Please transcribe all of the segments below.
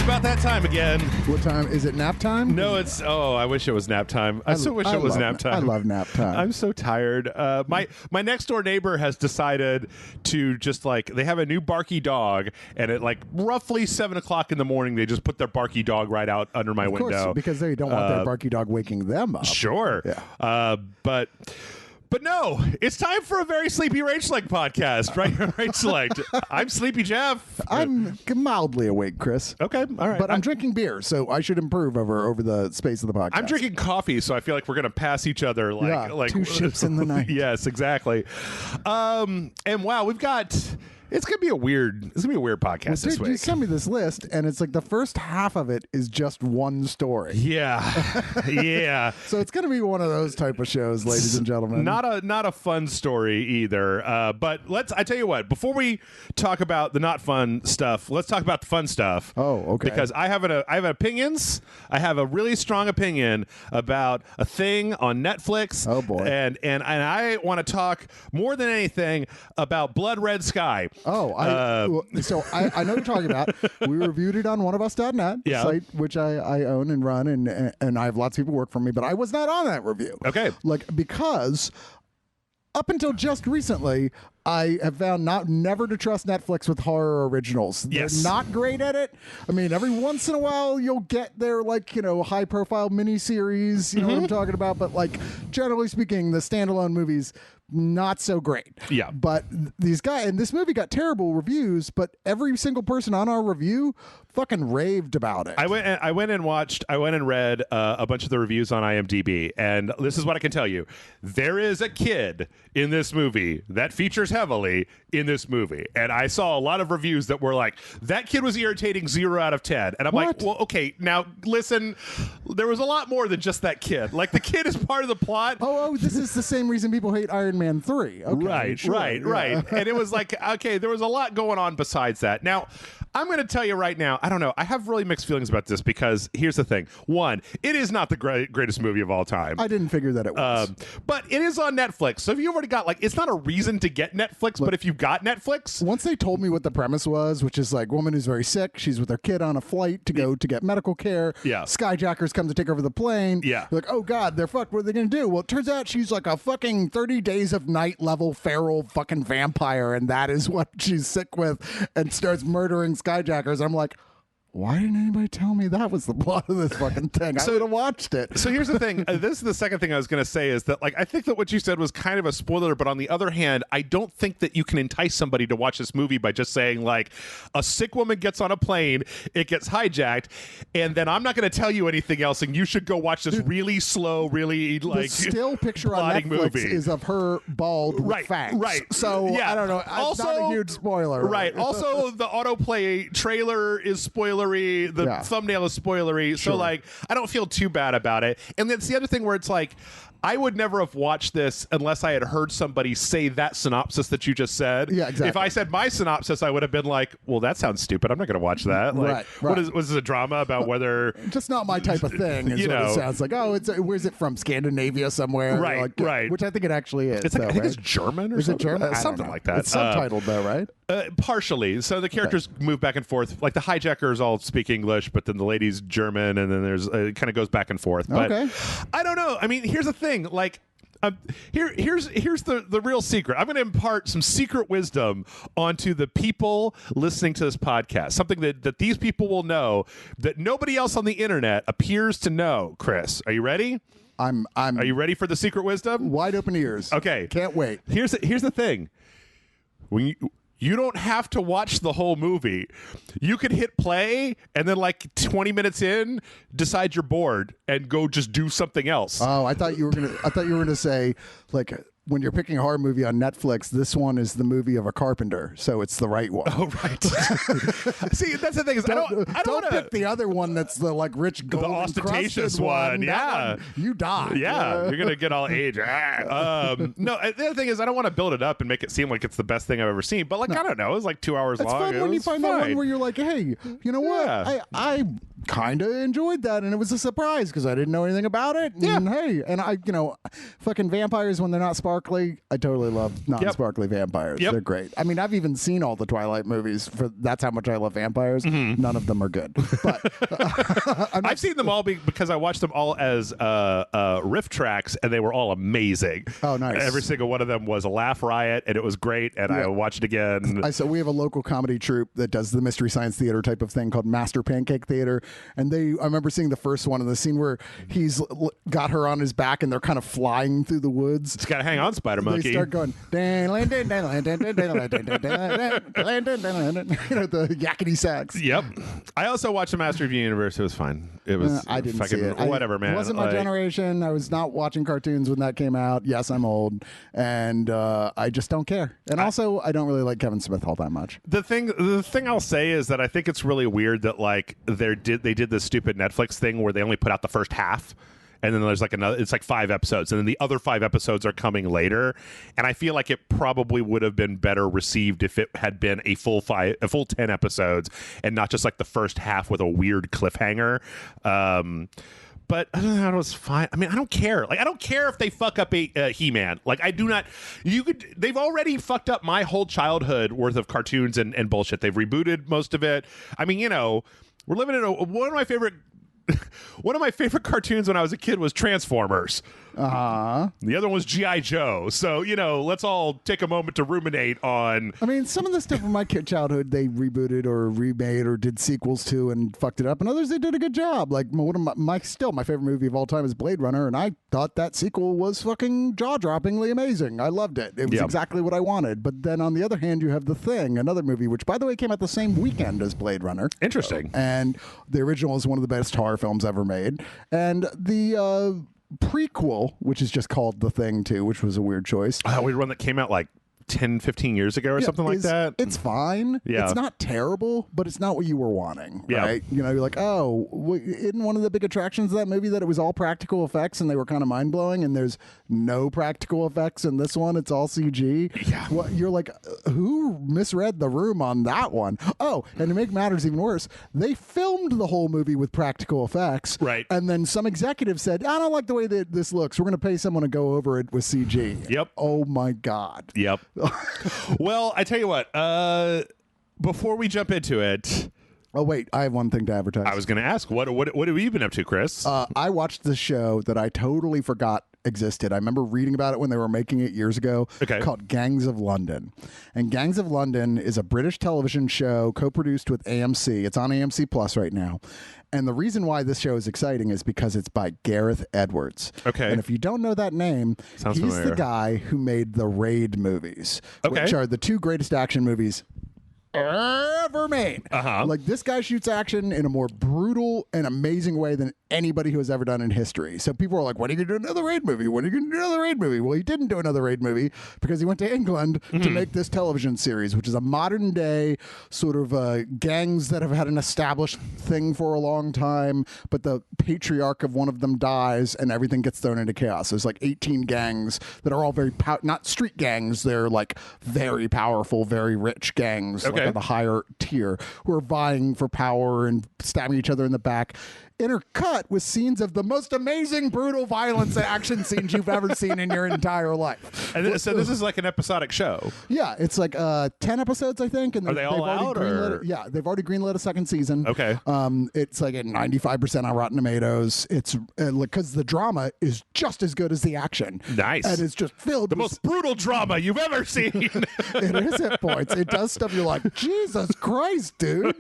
about that time again. What time? Is it nap time? No, it's... Oh, I wish it was nap time. I so wish it was nap time. I love nap time. I'm so tired. My next door neighbor has decided to just like... They have a new barky dog, and at like roughly 7 o'clock in the morning, they just put their barky dog right out under my window. Of course, because they don't want their barky dog waking them up. Sure. Yeah. But no, it's time for a very sleepy Rage Select podcast, right? Rage Select. I'm Sleepy Jeff. I'm mildly awake, Chris. Okay, all right. But I'm drinking beer, so I should improve over the space of the podcast. I'm drinking coffee, so I feel like we're going to pass each other like two ships in the night. Yes, exactly. And wow, we've got... It's gonna be a weird podcast this week. You sent me this list, and it's like the first half of it is just one story. Yeah. So it's gonna be one of those type of shows, ladies and gentlemen. Not a fun story either. But I tell you what. Before we talk about the not fun stuff, let's talk about the fun stuff. Oh, okay. Because I have opinions. I have a really strong opinion about a thing on Netflix. Oh boy. And I want to talk more than anything about Blood Red Sky. Oh, I know what you're talking about. We reviewed it on oneofus.net, site which I own and run, and I have lots of people work for me, but I was not on that review. Okay. Because up until just recently, I have found never to trust Netflix with horror originals. Yes. They're not great at it. I mean, every once in a while you'll get their high profile miniseries, you know what I'm talking about, but generally speaking, the standalone movies not so great. Yeah. But these guys, and this movie got terrible reviews, but every single person on our review fucking raved about it. I went and read a bunch of the reviews on IMDb, and this is what I can tell you. There is a kid in this movie that features heavily in this movie. And I saw a lot of reviews that were like, that kid was irritating 0 out of 10. And I'm like, well, okay, now listen, there was a lot more than just that kid. Like, the kid is part of the plot. Oh, this is the same reason people hate Iron Man 3. Okay, right. And it was like, okay, there was a lot going on besides that. Now, I'm going to tell you right now, I don't know. I have really mixed feelings about this because here's the thing. One, it is not the greatest movie of all time. I didn't figure that it was. But it is on Netflix. So if you already got, it's not a reason to get Netflix, but if you got Netflix. Once they told me what the premise was, which is woman who's very sick, she's with her kid on a flight to go to get medical care. Yeah. Skyjackers come to take over the plane. Yeah. You're like, oh God, they're fucked. What are they going to do? Well, it turns out she's like a fucking 30 Days of Night level feral fucking vampire, and that is what she's sick with, and starts murdering Skyjackers. I'm like, why didn't anybody tell me that was the plot of this fucking thing? I would have watched it. So here's the thing. This is the second thing I was going to say is that, I think that what you said was kind of a spoiler, but on the other hand, I don't think that you can entice somebody to watch this movie by just saying, a sick woman gets on a plane, it gets hijacked, and then I'm not going to tell you anything else, and you should go watch this really slow, really, the still picture on Netflix movie. Is of her bald with fangs. Right. So, yeah. I don't know. Also, not a huge spoiler. Right. Also, the autoplay trailer is spoilery. The thumbnail is spoilery. Sure. So, I don't feel too bad about it. And that's the other thing where it's I would never have watched this unless I had heard somebody say that synopsis that you just said. Yeah, exactly. If I said my synopsis, I would have been like, well, that sounds stupid. I'm not going to watch that. Right. Was this a drama about whether... Just not my type of thing is what it sounds like. Oh, where's it from? Scandinavia somewhere? Right, right. Which I think it actually is. It's I think it's German or something. Is it German? Something like that. It's subtitled though, right? Partially. So the characters move back and forth. The hijackers all speak English, but then the lady's German, and then there's it kind of goes back and forth. But I don't know. I mean, here's the thing. Here's the real secret. I'm going to impart some secret wisdom onto the people listening to this podcast. Something that these people will know that nobody else on the internet appears to know. Chris, are you ready? Are you ready for the secret wisdom? Wide open ears. Okay. Can't wait. Here's the thing. When you don't have to watch the whole movie. You could hit play and then 20 minutes in, decide you're bored and go just do something else. Oh, I thought you were gonna say when you're picking a horror movie on Netflix, this one is the movie of a carpenter, so it's the right one. Oh, right. See, that's the thing is, I don't pick the other one that's the rich gold, the ostentatious one. Yeah, you die. Yeah, you're gonna get all age. No, the other thing is, I don't want to build it up and make it seem like it's the best thing I've ever seen. But I don't know, it's 2 hours long. It's fun when you find that one where you're like, hey, you know what? I kind of enjoyed that, and it was a surprise because I didn't know anything about it. And hey, and fucking vampires when they're not non-sparkly. I totally love non-sparkly vampires. Yep. They're great. I mean, I've even seen all the Twilight movies. That's how much I love vampires. None of them are good. But I've seen them all because I watched them all as riff tracks, and they were all amazing. Oh, nice. Every single one of them was a laugh riot, and it was great, and I watched it again. So we have a local comedy troupe that does the Mystery Science Theater type of thing called Master Pancake Theater, and I remember seeing the first one in the scene where he's got her on his back and they're kind of flying through the woods. It's got to hang on, Spider Monkey. They start going, the yakety sax. Yep. I also watched the Master of the Universe. It was fine. It was I didn't fucking see it. Whatever, man. It wasn't my generation. I was not watching cartoons when that came out. Yes, I'm old, and I just don't care. And also, I don't really like Kevin Smith all that much. The thing I'll say is that I think it's really weird that like they did this stupid Netflix thing where they only put out the first half. And then there's like it's like 5 episodes, and then the other 5 episodes are coming later. And I feel like it probably would have been better received if it had been a full 10 episodes, and not just like the first half with a weird cliffhanger. But I don't know, it was fine. I mean, I don't care. Like, I don't care if they fuck up a He-Man. Like, I do not. They've already fucked up my whole childhood worth of cartoons and bullshit. They've rebooted most of it. I mean, we're living in one of my favorite cartoons when I was a kid was Transformers. The other one was G.I. Joe. So, let's all take a moment to ruminate on. I mean, some of the stuff from my childhood they rebooted or remade or did sequels to and fucked it up, and others they did a good job. Like one of my favorite movie of all time is Blade Runner, and I thought that sequel was fucking jaw-droppingly amazing. I loved it. It was exactly what I wanted. But then on the other hand, you have The Thing, another movie which, by the way, came out the same weekend as Blade Runner. Interesting. And the original is one of the best horror films ever made, and the prequel, which is just called The Thing too, which was a weird choice. Weird one that came out like 10, 15 years ago or something like that. It's fine. Yeah. It's not terrible, but it's not what you were wanting, Yeah. right? You're like, isn't one of the big attractions of that movie that it was all practical effects and they were kind of mind-blowing, and there's no practical effects in this one. It's all CG. Yeah. Well, you're like, who misread the room on that one? Oh, and to make matters even worse, they filmed the whole movie with practical effects. Right. And then some executive said, I don't like the way that this looks. We're going to pay someone to go over it with CG. Yep. Oh, my God. Yep. Well, I tell you what, before we jump into it. Oh, wait, I have one thing to advertise. I was going to ask, what have you been up to, Chris? I watched the show that I totally forgot existed. I remember reading about it when they were making it years ago, called Gangs of London. And Gangs of London is a British television show co-produced with AMC. It's on AMC Plus right now. And the reason why this show is exciting is because it's by Gareth Edwards. Okay. And if you don't know that name, Sounds he's familiar. the guy who made the Raid movies, which are the 2 greatest action movies ever made. Like, this guy shoots action in a more brutal and amazing way than anybody who has ever done in history. So people are like, when are you going to do another Raid movie? When are you going to do another Raid movie? Well, he didn't do another Raid movie because he went to England to make this television series, which is a modern day sort of gangs that have had an established thing for a long time, but the patriarch of one of them dies and everything gets thrown into chaos. There's like 18 gangs that are all very not street gangs. They're like very powerful, very rich gangs, like on the higher tier, who are vying for power and stabbing each other in the back. Intercut with scenes of the most amazing, brutal violence and action scenes you've ever seen in your entire life. And so this is like an episodic show. Yeah, it's like 10 episods, I think. And are they all out? Yeah, they've already greenlit a second season. Okay. It's like at 95% on Rotten Tomatoes. It's because the drama is just as good as the action. Nice. And it's just filled the with most brutal drama you've ever seen. It is at points. It does stuff you're like, Jesus Christ, dude.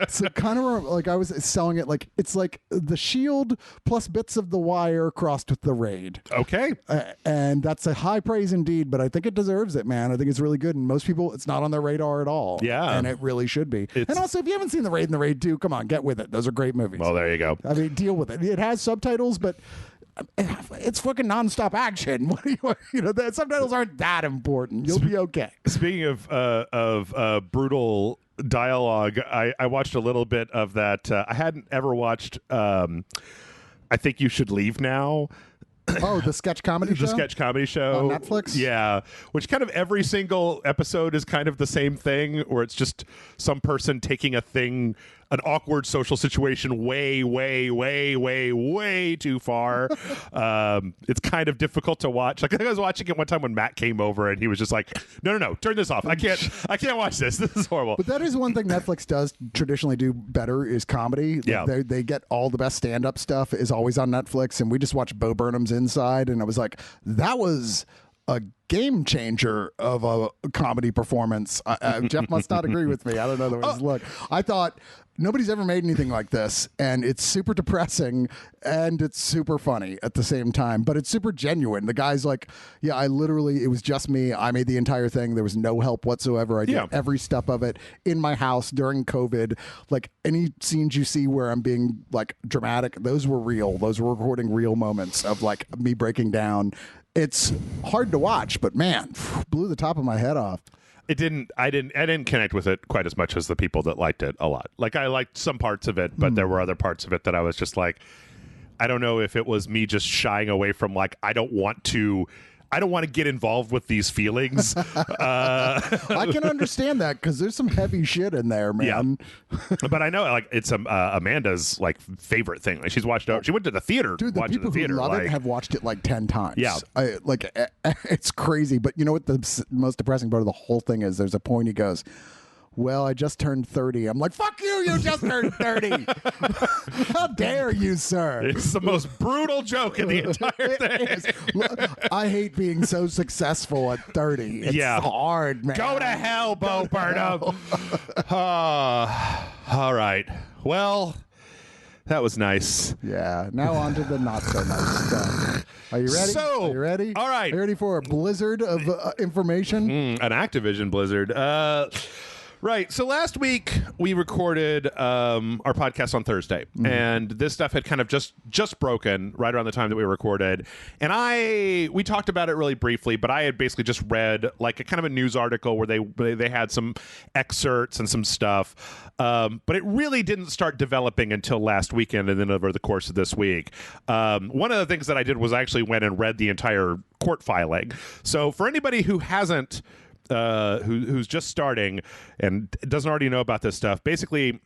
So kind of like I was selling it like it's like The Shield plus bits of The Wire crossed with The Raid. Okay. And that's a high praise indeed, but I think it deserves it, man. I think it's really good, and most people, it's not on their radar at all. Yeah. And it really should be. And also, if you haven't seen The Raid and The Raid 2, come on, get with it. Those are great movies. Well, there you go. I mean, deal with it. It has subtitles, but it's fucking nonstop action. The subtitles aren't that important. You'll be okay. Speaking of brutal dialogue, I watched a little bit of that. I hadn't ever watched I Think You Should Leave Now. Oh, the sketch comedy show? The sketch comedy show. On Netflix? Yeah. Which kind of every single episode is kind of the same thing, where it's just some person taking a thing an awkward social situation way, way, way, way, way too far. It's kind of difficult to watch. Like I was watching it one time when Matt came over and he was just like, no, turn this off. I can't watch this. This is horrible. But that is one thing Netflix does traditionally do better is comedy. Yeah. They get all the best stand-up stuff is always on Netflix, and we just watched Bo Burnham's Inside, and I was like, that was a game changer of a comedy performance. Jeff must not agree with me. I don't know the way to look. I thought nobody's ever made anything like this, and it's super depressing and it's super funny at the same time, but it's super genuine. The guy's like, yeah, it was just me. I made the entire thing. There was no help whatsoever. I did every step of it in my house during COVID. Like any scenes you see where I'm being like dramatic, those were real. Those were recording real moments of like me breaking down. It's hard to watch, but man, blew the top of my head off. I didn't connect with it quite as much as the people that liked it a lot. Like I liked some parts of it, but there were other parts of it that I was just like, I don't know if it was me just shying away from like, I don't want to get involved with these feelings. I can understand that because there's some heavy shit in there, man. Yeah. But I know like it's Amanda's like favorite thing. Like she went to the theater. Dude, the people who love it have watched it like 10 times. Yeah. It's crazy. But you know what the most depressing part of the whole thing is? There's a point he goes, well, I just turned 30. I'm like, fuck you just turned 30. How dare you, sir? It's the most brutal joke in the entire thing. I hate being so successful at 30. It's hard, man. Go to hell, Bo Burnham. All right. Well, that was nice. Yeah. Now on to the not so nice stuff. Are you ready? Are you ready? All right. Are you ready for a blizzard of information? An Activision blizzard. Right. So last week we recorded our podcast on Thursday, and this stuff had kind of just broken right around the time that we recorded. And we talked about it really briefly, but I had basically just read like a kind of a news article where they had some excerpts and some stuff. But it really didn't start developing until last weekend and then over the course of this week. One of the things that I did was I actually went and read the entire court filing. So for anybody who hasn't who's just starting and doesn't already know about this stuff, basically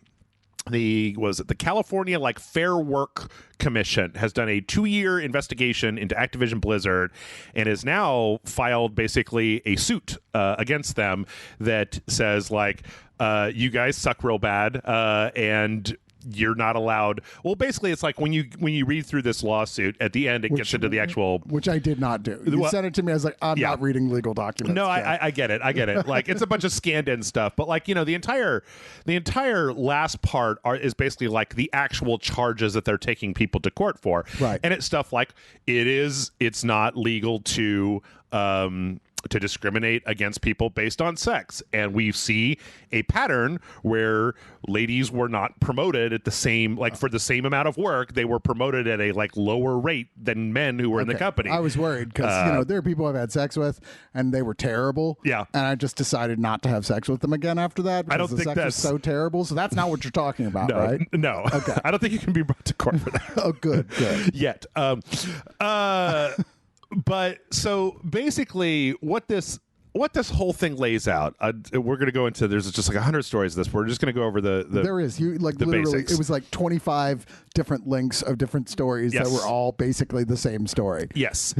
the California Fair Work Commission has done a 2-year investigation into Activision Blizzard and has now filed basically a suit against them that says you guys suck real bad and you're not allowed. Well, basically, it's like when you read through this lawsuit, at the end, it gets into the actual. Which I did not do. You sent it to me. I was like, I'm not reading legal documents. No, I get it. I get it. Like it's a bunch of scanned in stuff, but the entire last part is basically like the actual charges that they're taking people to court for. Right. And it's stuff like it's not legal to discriminate against people based on sex, and we see a pattern where ladies were not promoted at the same for the same amount of work. They were promoted at a lower rate than men who were in the company. I was worried because there are people I've had sex with and they were terrible. Yeah, and I just decided not to have sex with them again after that. I don't think the sex was so terrible. So that's not what you're talking about, right? No. Okay. I don't think you can be brought to court for that. Oh, good. Yet. But so basically what this whole thing lays out, we're going to go into, there's just 100 stories of this. We're just going to go over the there is literally basics. It was 25 different links of different stories that were all basically the same story. Yes.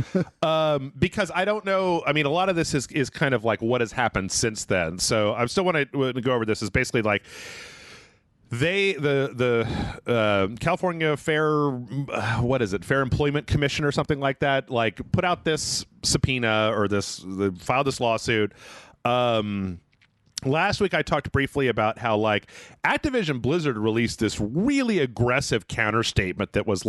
Because I don't know, I mean, a lot of this is kind of what has happened since then. So I still want to go over this. Is basically the California Fair Employment Commission or something like that, put out this subpoena or filed this lawsuit. Last week I talked briefly about how Activision Blizzard released this really aggressive counter statement that was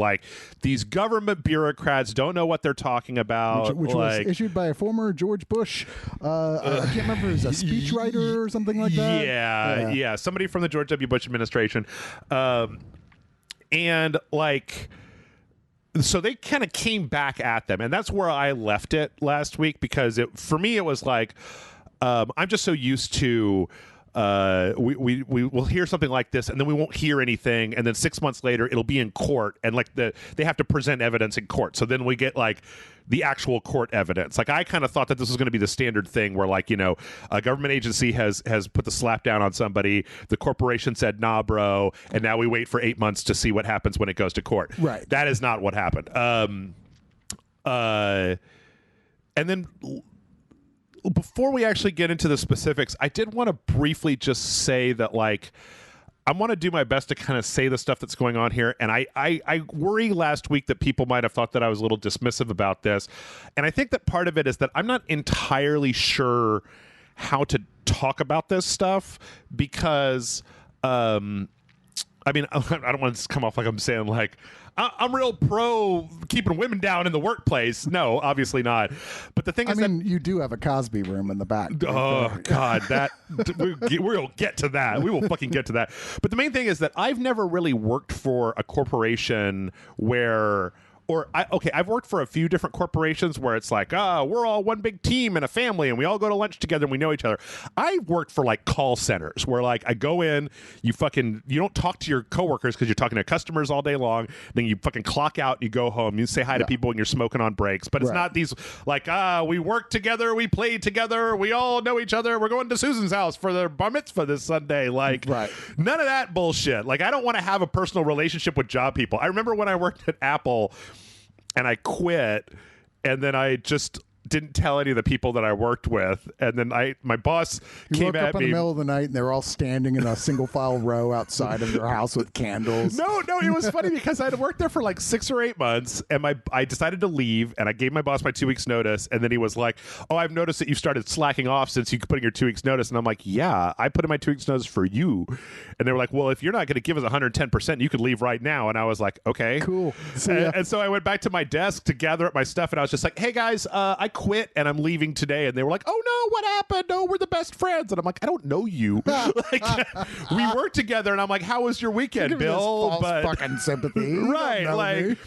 these government bureaucrats don't know what they're talking about, which was issued by a former George Bush. I can't remember if it was a speechwriter or something like that. Yeah, somebody from the George W. Bush administration, and so they kind of came back at them, and that's where I left it last week because for me it was I'm just so used to we will hear something like this and then we won't hear anything, and then 6 months later it'll be in court and they have to present evidence in court. So then we get the actual court evidence. Like I kind of thought that this was going to be the standard thing where like, a government agency has put the slap down on somebody, the corporation said, nah, bro, and now we wait for 8 months to see what happens when it goes to court. Right. That is not what happened. And then before we actually get into the specifics, I did want to briefly just say that, like, I want to do my best to kind of say the stuff that's going on here. And I worry last week that people might have thought that I was a little dismissive about this. And I think that part of it is that I'm not entirely sure how to talk about this stuff because, I mean, I don't want to come off like I'm saying, like, I'm real pro keeping women down in the workplace. No, obviously not. But the thing is, you do have a Cosby room in the back. Oh God, that we'll get to that. We will fucking get to that. But the main thing is that I've never really worked for a corporation where. I've worked for a few different corporations where it's like, we're all one big team and a family and we all go to lunch together and we know each other. I've worked for like call centers where like I go in, you don't talk to your coworkers because you're talking to customers all day long. Then you fucking clock out and you go home. You say hi to people and you're smoking on breaks. But it's not these like, we work together, we play together, we all know each other. We're going to Susan's house for their bar mitzvah this Sunday. Like none of that bullshit. Like I don't want to have a personal relationship with job people. I remember when I worked at Apple and I quit, and then I just didn't tell any of the people that I worked with, and then my boss came at me in the middle of the night, and they were all standing in a single file row outside of their house with candles. No, it was funny because I'd worked there for like 6 or 8 months, and I decided to leave, and I gave my boss my 2 weeks notice, and then he was like, "Oh, I've noticed that you started slacking off since you put in your 2 weeks notice," and I'm like, "Yeah, I put in my 2 weeks notice for you," and they were like, "Well, if you're not going to give us 110%, you could leave right now," and I was like, "Okay, cool." And so I went back to my desk to gather up my stuff, and I was just like, "Hey guys, I quit, and I'm leaving today," and they were like, "Oh no, what happened? No, we're the best friends," and I'm like, "I don't know you." Like, we work together, and I'm like, "How was your weekend, Bill?" But fucking sympathy, right? Like,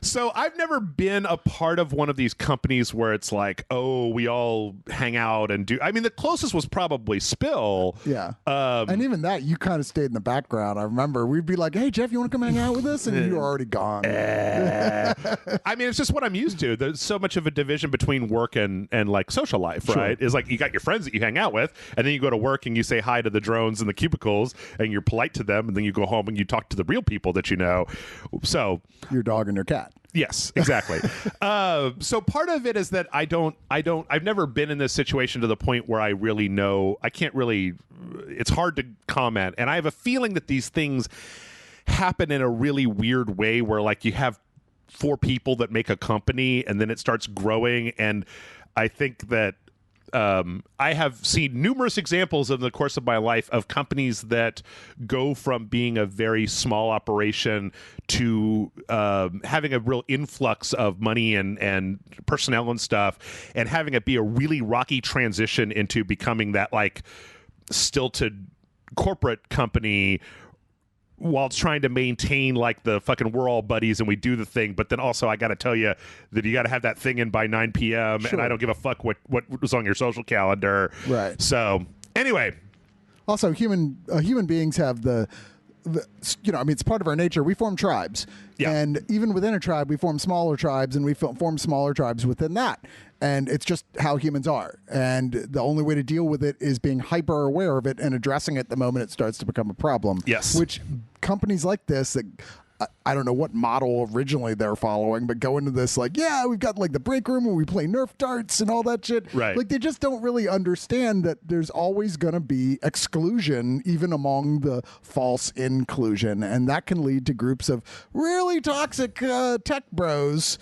so I've never been a part of one of these companies where it's like, "Oh, we all hang out and do." I mean, the closest was probably Spill. Yeah, and even that, you kind of stayed in the background. I remember we'd be like, "Hey, Jeff, you want to come hang out with us?" And you were already gone. I mean, it's just what I'm used to. There's so much of a division between work and like social life, right? Is like you got your friends that you hang out with, and then you go to work and you say hi to the drones in the cubicles, and you're polite to them, and then you go home and you talk to the real people that you know. So your dog and your cat. Yes, exactly. So part of it is that I've never been in this situation to the point where I really know. I can't really. It's hard to comment, and I have a feeling that these things happen in a really weird way, where like you have 4 people that make a company, and then it starts growing, and I think that I have seen numerous examples in the course of my life of companies that go from being a very small operation to having a real influx of money and personnel and stuff, and having it be a really rocky transition into becoming that like stilted corporate company while it's trying to maintain like the fucking we're all buddies and we do the thing, but then also I got to tell you that you got to have that thing in by 9 p.m. and I don't give a fuck what was on your social calendar. Right. So anyway, also human beings have the it's part of our nature. We form tribes, and even within a tribe, we form smaller tribes, and we form smaller tribes within that. And it's just how humans are. And the only way to deal with it is being hyper aware of it and addressing it the moment it starts to become a problem. Yes. Which companies like this that I don't know what model originally they're following, but go into this like, yeah, we've got like the break room where we play Nerf darts and all that shit. Right. Like they just don't really understand that there's always going to be exclusion even among the false inclusion. And that can lead to groups of really toxic tech bros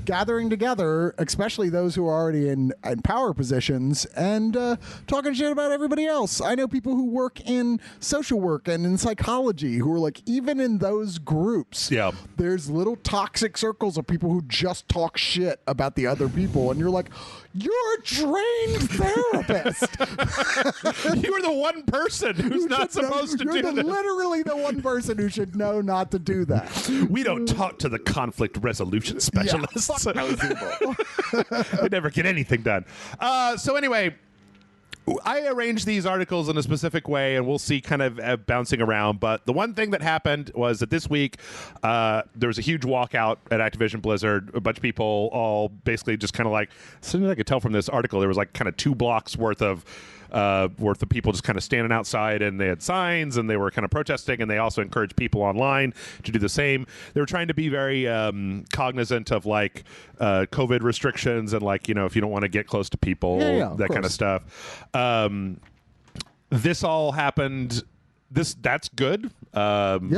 gathering together, especially those who are already in power positions and talking shit about everybody else. I know people who work in social work and in psychology who are like, even in those groups, there's little toxic circles of people who just talk shit about the other people, and you're like, you're a trained therapist. You're the one person who's not supposed to do that. You're literally the one person who should know not to do that. We don't talk to the conflict resolution specialists. Yeah, fuck those people. They never get anything done. So anyway, I arrange these articles in a specific way, and we'll see kind of bouncing around. But the one thing that happened was that this week there was a huge walkout at Activision Blizzard. A bunch of people all basically just kind of like, as soon as I could tell from this article, there was like kind of 2 blocks worth of people just kind of standing outside, and they had signs and they were kind of protesting, and they also encouraged people online to do the same. They were trying to be very cognizant of like COVID restrictions and like, you know, if you don't want to get close to people, that kind of stuff. This all happened. That's good. I'm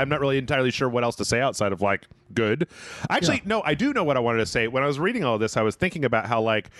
not really entirely sure what else to say outside of like good. Actually, no, I do know what I wanted to say. When I was reading all this, I was thinking about how like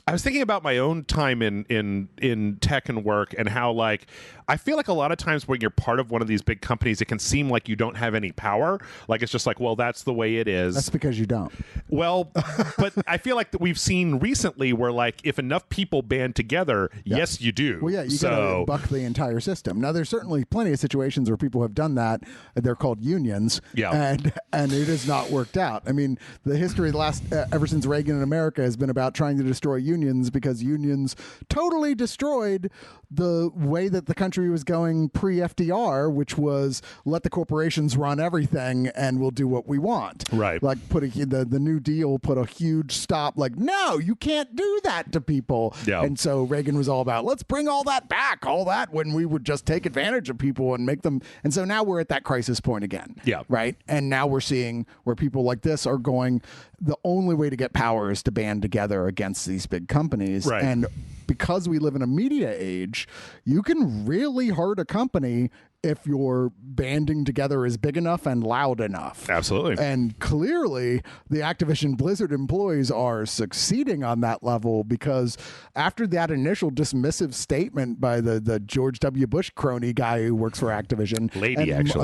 I was thinking about my own time in tech and work, and how like I feel like a lot of times when you're part of one of these big companies, it can seem like you don't have any power. Like it's just like, well, that's the way it is. That's because you don't. Well, but I feel like that we've seen recently where like if enough people band together, yes, you do. Well, yeah, you gotta buck the entire system. Now, there's certainly plenty of situations where people have done that. They're called unions, and it has not worked out. I mean, the history of the last ever since Reagan in America has been about trying to destroy unions, because unions totally destroyed the way that the country was going pre-FDR, which was let the corporations run everything and we'll do what we want. Right. Like the New Deal put a huge stop, like, no, you can't do that to people. Yeah. And so Reagan was all about, let's bring all that back, all that when we would just take advantage of people and make them. And so now we're at that crisis point again. Yeah. Right. And now we're seeing where people like this are going, the only way to get power is to band together against these big companies. Right. And because we live in a media age, you can really hurt a company if your banding together is big enough and loud enough. Absolutely. And clearly, the Activision Blizzard employees are succeeding on that level, because after that initial dismissive statement by the George W. Bush crony guy who works for Activision, a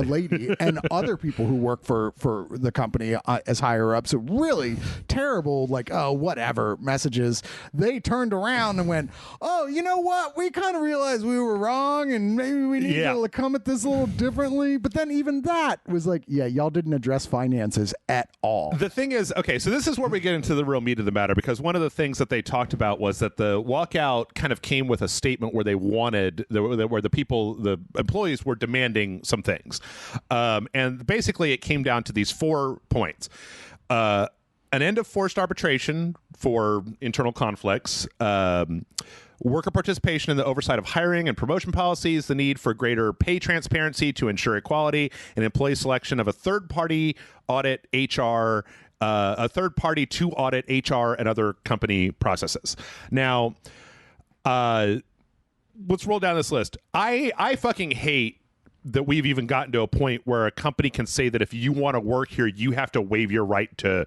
lady, and other people who work for the company as higher ups, so really terrible, like, oh, whatever messages, they turned around and went, oh, you know what? We kind of realized we were wrong, and maybe we need to come at this a little differently. But then even that was like, yeah, y'all didn't address finances at all. The thing is, okay, so this is where we get into the real meat of the matter, because one of the things that they talked about was that the walkout kind of came with a statement where they wanted, where the employees were demanding some things. And basically it came down to these 4 points. An end of forced arbitration for internal conflicts, worker participation in the oversight of hiring and promotion policies, the need for greater pay transparency to ensure equality, and employee selection of a third-party audit HR, a third party to audit HR and other company processes. Now, let's roll down this list. I fucking hate that we've even gotten to a point where a company can say that if you want to work here, you have to waive your right to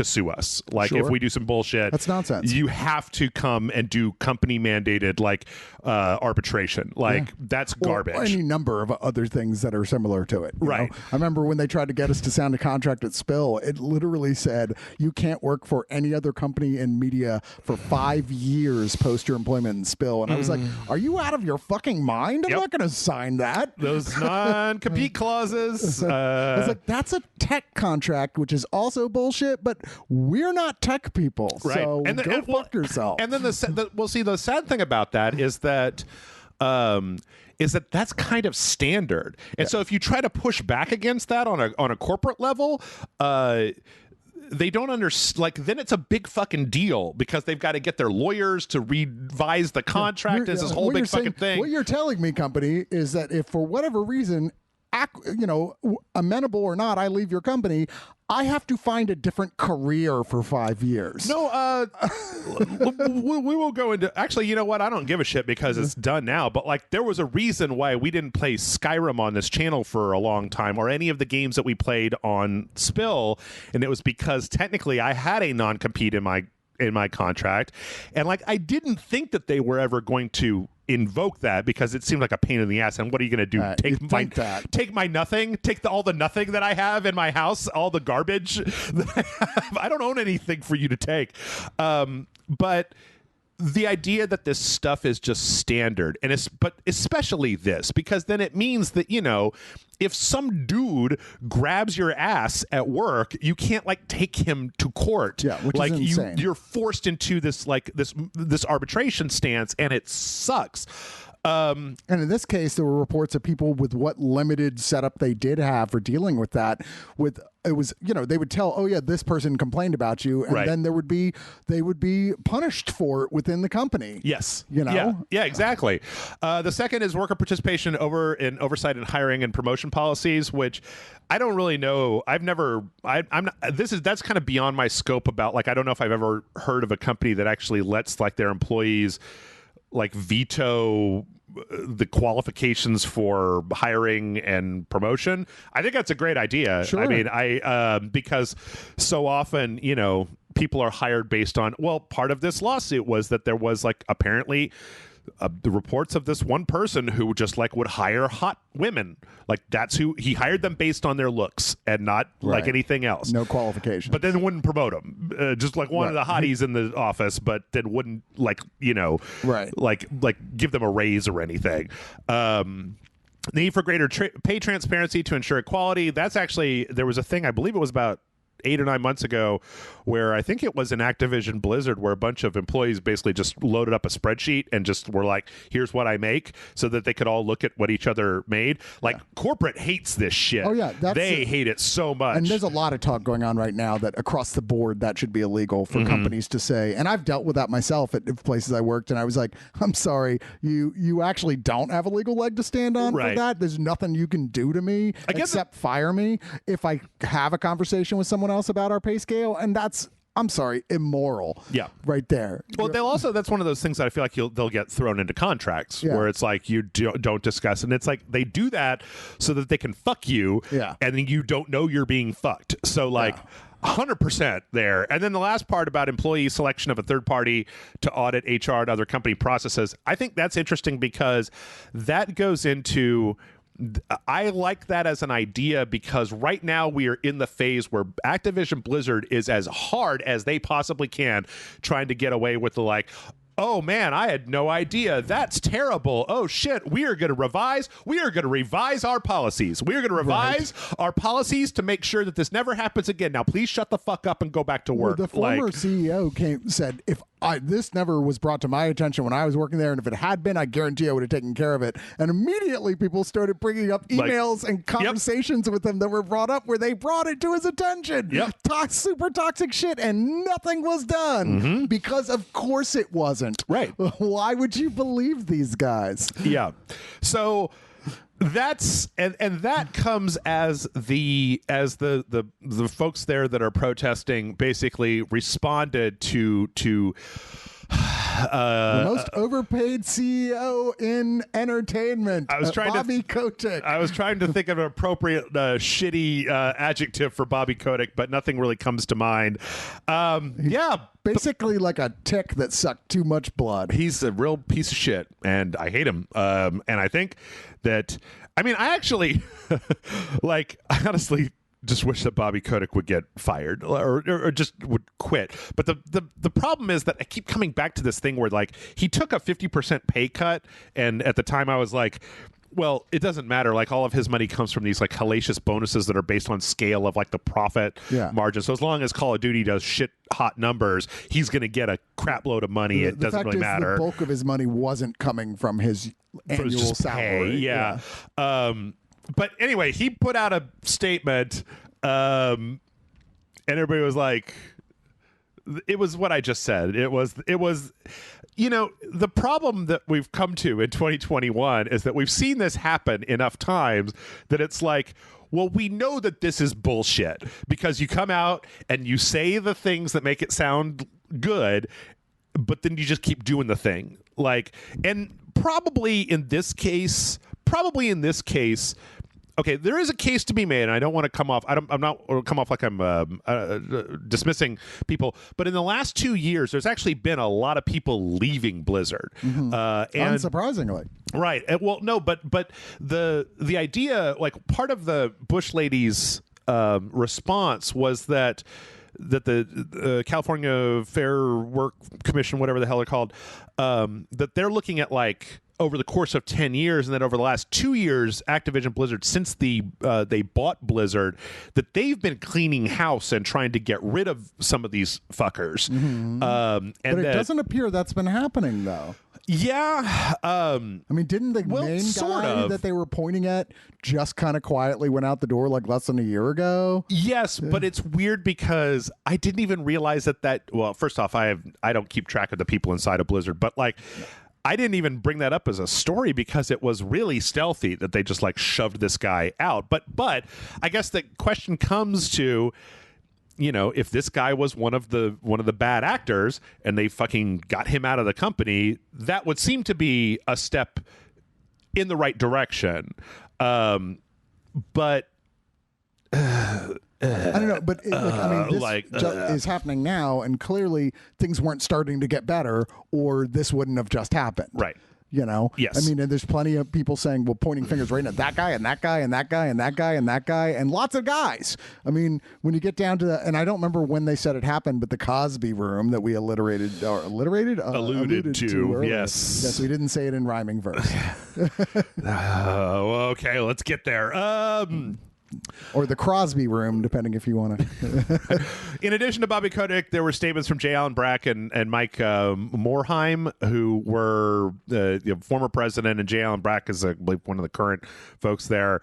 sue us. Like, if we do some bullshit, that's nonsense. You have to come and do company mandated like arbitration. Like, that's garbage. Or any number of other things that are similar to it. Right. Know? I remember when they tried to get us to sign a contract at Spill, it literally said you can't work for any other company in media for 5 years post your employment in Spill. And I was like, are you out of your fucking mind? I'm not going to sign that. Those non-compete clauses. I was like, that's a tech contract, which is also bullshit, but we're not tech people, right? So go fuck yourself. And then the sad thing about that is that that's kind of standard. And so if you try to push back against that on a corporate level, they don't understand. Like, then it's a big fucking deal, because they've got to get their lawyers to revise the contract. It's this whole big fucking thing. What you're telling me, company, is that if for whatever reason, amenable or not, I leave your company, I have to find a different career for 5 years. No, we will go into... Actually, you know what? I don't give a shit, because it's done now. But, like, there was a reason why we didn't play Skyrim on this channel for a long time, or any of the games that we played on Spill. And it was because technically I had a non-compete in my contract. And, like, I didn't think that they were ever going to invoke that, because it seemed like a pain in the ass. And what are you going to do? Take my nothing? Take all the nothing that I have in my house? All the garbage that I have? I don't own anything for you to take. But the idea that this stuff is just standard, and but especially this, because then it means that, you know, if some dude grabs your ass at work, you can't like take him to court. Yeah, which like is insane. you're forced into this like this arbitration stance, and it sucks. And in this case, there were reports of people with what limited setup they did have for dealing with that. With it was, you know, they would tell, oh yeah, this person complained about you, and then they would be punished for it within the company. Yes, you know, yeah, exactly. The second is worker participation in oversight and hiring and promotion policies, which I don't really know. I'm not. That's kind of beyond my scope. About like, I don't know if I've ever heard of a company that actually lets like their employees like veto the qualifications for hiring and promotion. I think that's a great idea. Sure. I mean, because so often, you know, people are hired based on, well, part of this lawsuit was that there was like apparently the reports of this one person who just like would hire hot women. Like that's who he hired them based on their looks and not like anything else. No qualifications. But then wouldn't promote them. Just like one of the hotties in the office, but then wouldn't like, you know, like give them a raise or anything. Need for greater pay transparency to ensure equality. That's actually, there was a thing, I believe it was about 8 or 9 months ago, where I think it was in Activision Blizzard, where a bunch of employees basically just loaded up a spreadsheet and just were like, here's what I make, so that they could all look at what each other made. Like corporate hates this shit. Oh yeah, they hate it so much. And there's a lot of talk going on right now that across the board that should be illegal for companies to say. And I've dealt with that myself at places I worked, and I was like, I'm sorry, you actually don't have a legal leg to stand on for that. There's nothing you can do to me except fire me if I have a conversation with someone else about our pay scale, and that's, I'm sorry, immoral. Yeah, right there. Well, they'll also, that's one of those things that I feel like they'll get thrown into contracts where it's like you don't discuss, and it's like they do that so that they can fuck you, and then you don't know you're being fucked. So like 100% there. And then the last part about employee selection of a third party to audit HR and other company processes, I think that's interesting because that goes into, I like that as an idea because right now we are in the phase where Activision Blizzard is as hard as they possibly can trying to get away with the like, oh man, I had no idea. That's terrible. Oh shit, we are going to revise our policies. We are going to revise our policies to make sure that this never happens again. Now please shut the fuck up and go back to work. Well, the former CEO said, if this never was brought to my attention when I was working there, and if it had been, I guarantee I would have taken care of it. And immediately people started bringing up emails and conversations with him that were brought up where they brought it to his attention. Super toxic shit, and nothing was done because of course it wasn't. Right. Why would you believe these guys? Yeah. So that's and that comes as the folks there that are protesting basically responded to the most overpaid CEO in entertainment. I was trying Bobby Kotick. I was trying to think of an appropriate shitty adjective for Bobby Kotick, but nothing really comes to mind. Basically like a tick that sucked too much blood. He's a real piece of shit, and I hate him. And I think that, I mean, I actually, like, I honestly just wish that Bobby Kotick would get fired or just would quit. But the problem is that I keep coming back to this thing where, like, he took a 50% pay cut, and at the time I was like, well, it doesn't matter. Like, all of his money comes from these like hellacious bonuses that are based on scale of like the profit margin. So as long as Call of Duty does shit hot numbers, he's going to get a crap load of money. It doesn't really matter. The bulk of his money wasn't coming from his annual salary. Pay. But anyway, he put out a statement, and everybody was like, it was what I just said. It was, you know, the problem that we've come to in 2021 is that we've seen this happen enough times that it's like, well, we know that this is bullshit because you come out and you say the things that make it sound good, but then you just keep doing the thing. Like, and probably in this case, okay, there is a case to be made, and I don't want to come off. I'm not come off like I'm dismissing people. But in the last 2 years, there's actually been a lot of people leaving Blizzard, and unsurprisingly, right? Well, no, but the idea, like part of the Bush lady's response was that the California Fair Work Commission, whatever the hell they're called, that they're looking at like over the course of 10 years, and then over the last 2 years, Activision Blizzard, since they bought Blizzard, that they've been cleaning house and trying to get rid of some of these fuckers. But it doesn't appear that's been happening, though. Yeah. I mean, didn't the main guy that they were pointing at just kind of quietly went out the door like less than a year ago? Yes, but it's weird because I didn't even realize that well, first off, I don't keep track of the people inside of Blizzard, but like I didn't even bring that up as a story because it was really stealthy that they just like shoved this guy out. But I guess the question comes to, you know, if this guy was one of the bad actors and they fucking got him out of the company, that would seem to be a step in the right direction. But I don't know, but this is happening now, and clearly things weren't starting to get better, or this wouldn't have just happened. Right. You know? Yes. I mean, and there's plenty of people saying, well, pointing fingers right at that guy and that guy and that guy and that guy and that guy and lots of guys. I mean, when you get down to and I don't remember when they said it happened, but the Cosby Room that we alluded to earlier. Yes, we didn't say it in rhyming verse. Okay, let's get there. Or the Crosby Room, depending if you want to. In addition to Bobby Kotick, there were statements from J. Allen Brack and Mike Morhaime, who were former president, and J. Allen Brack is, I believe, one of the current folks there.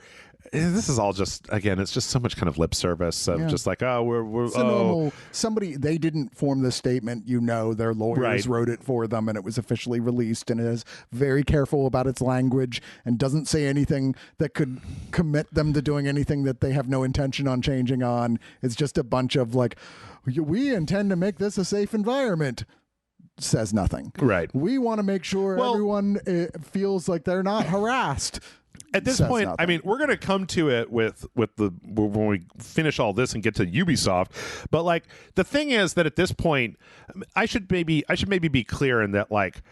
This is all just, again, it's just so much kind of lip service of just like, we're it's a normal, somebody, they didn't form this statement, you know, their lawyers wrote it for them, and it was officially released, and it is very careful about its language and doesn't say anything that could commit them to doing anything that they have no intention on changing on. It's just a bunch of like, we intend to make this a safe environment. Says nothing. Right. We want to make sure everyone feels like they're not harassed. At this point, nothing. I mean, we're going to come to it with when we finish all this and get to Ubisoft. But like the thing is that at this point, I should maybe be clear in that like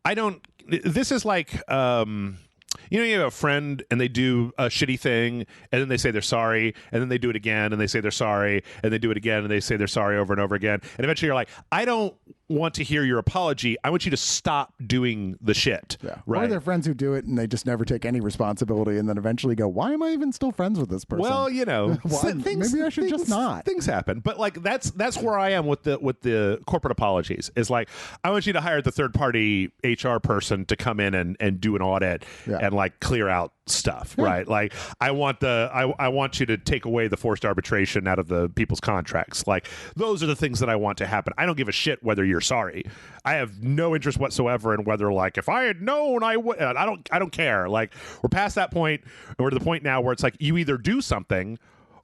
I don't. This is like you know, you have a friend and they do a shitty thing and then they say they're sorry and then they do it again and they say they're sorry and they do it again and they say they're sorry over and over again, and eventually you're like, I don't want to hear your apology. I want you to stop doing the shit. Yeah. Right. Or they're friends who do it and they just never take any responsibility and then eventually go, why am I even still friends with this person? Well, you know, maybe I should just not. Things happen. But like that's where I am with the corporate apologies. Is like, I want you to hire the third party HR person to come in and do an audit and like clear out stuff, right? Like I want you to take away the forced arbitration out of the people's contracts. Like those are the things that I want to happen. I don't give a shit whether you're sorry. I have no interest whatsoever in whether, like, if I had known, I would. I don't care. Like, we're past that point. We're to the point now where it's like you either do something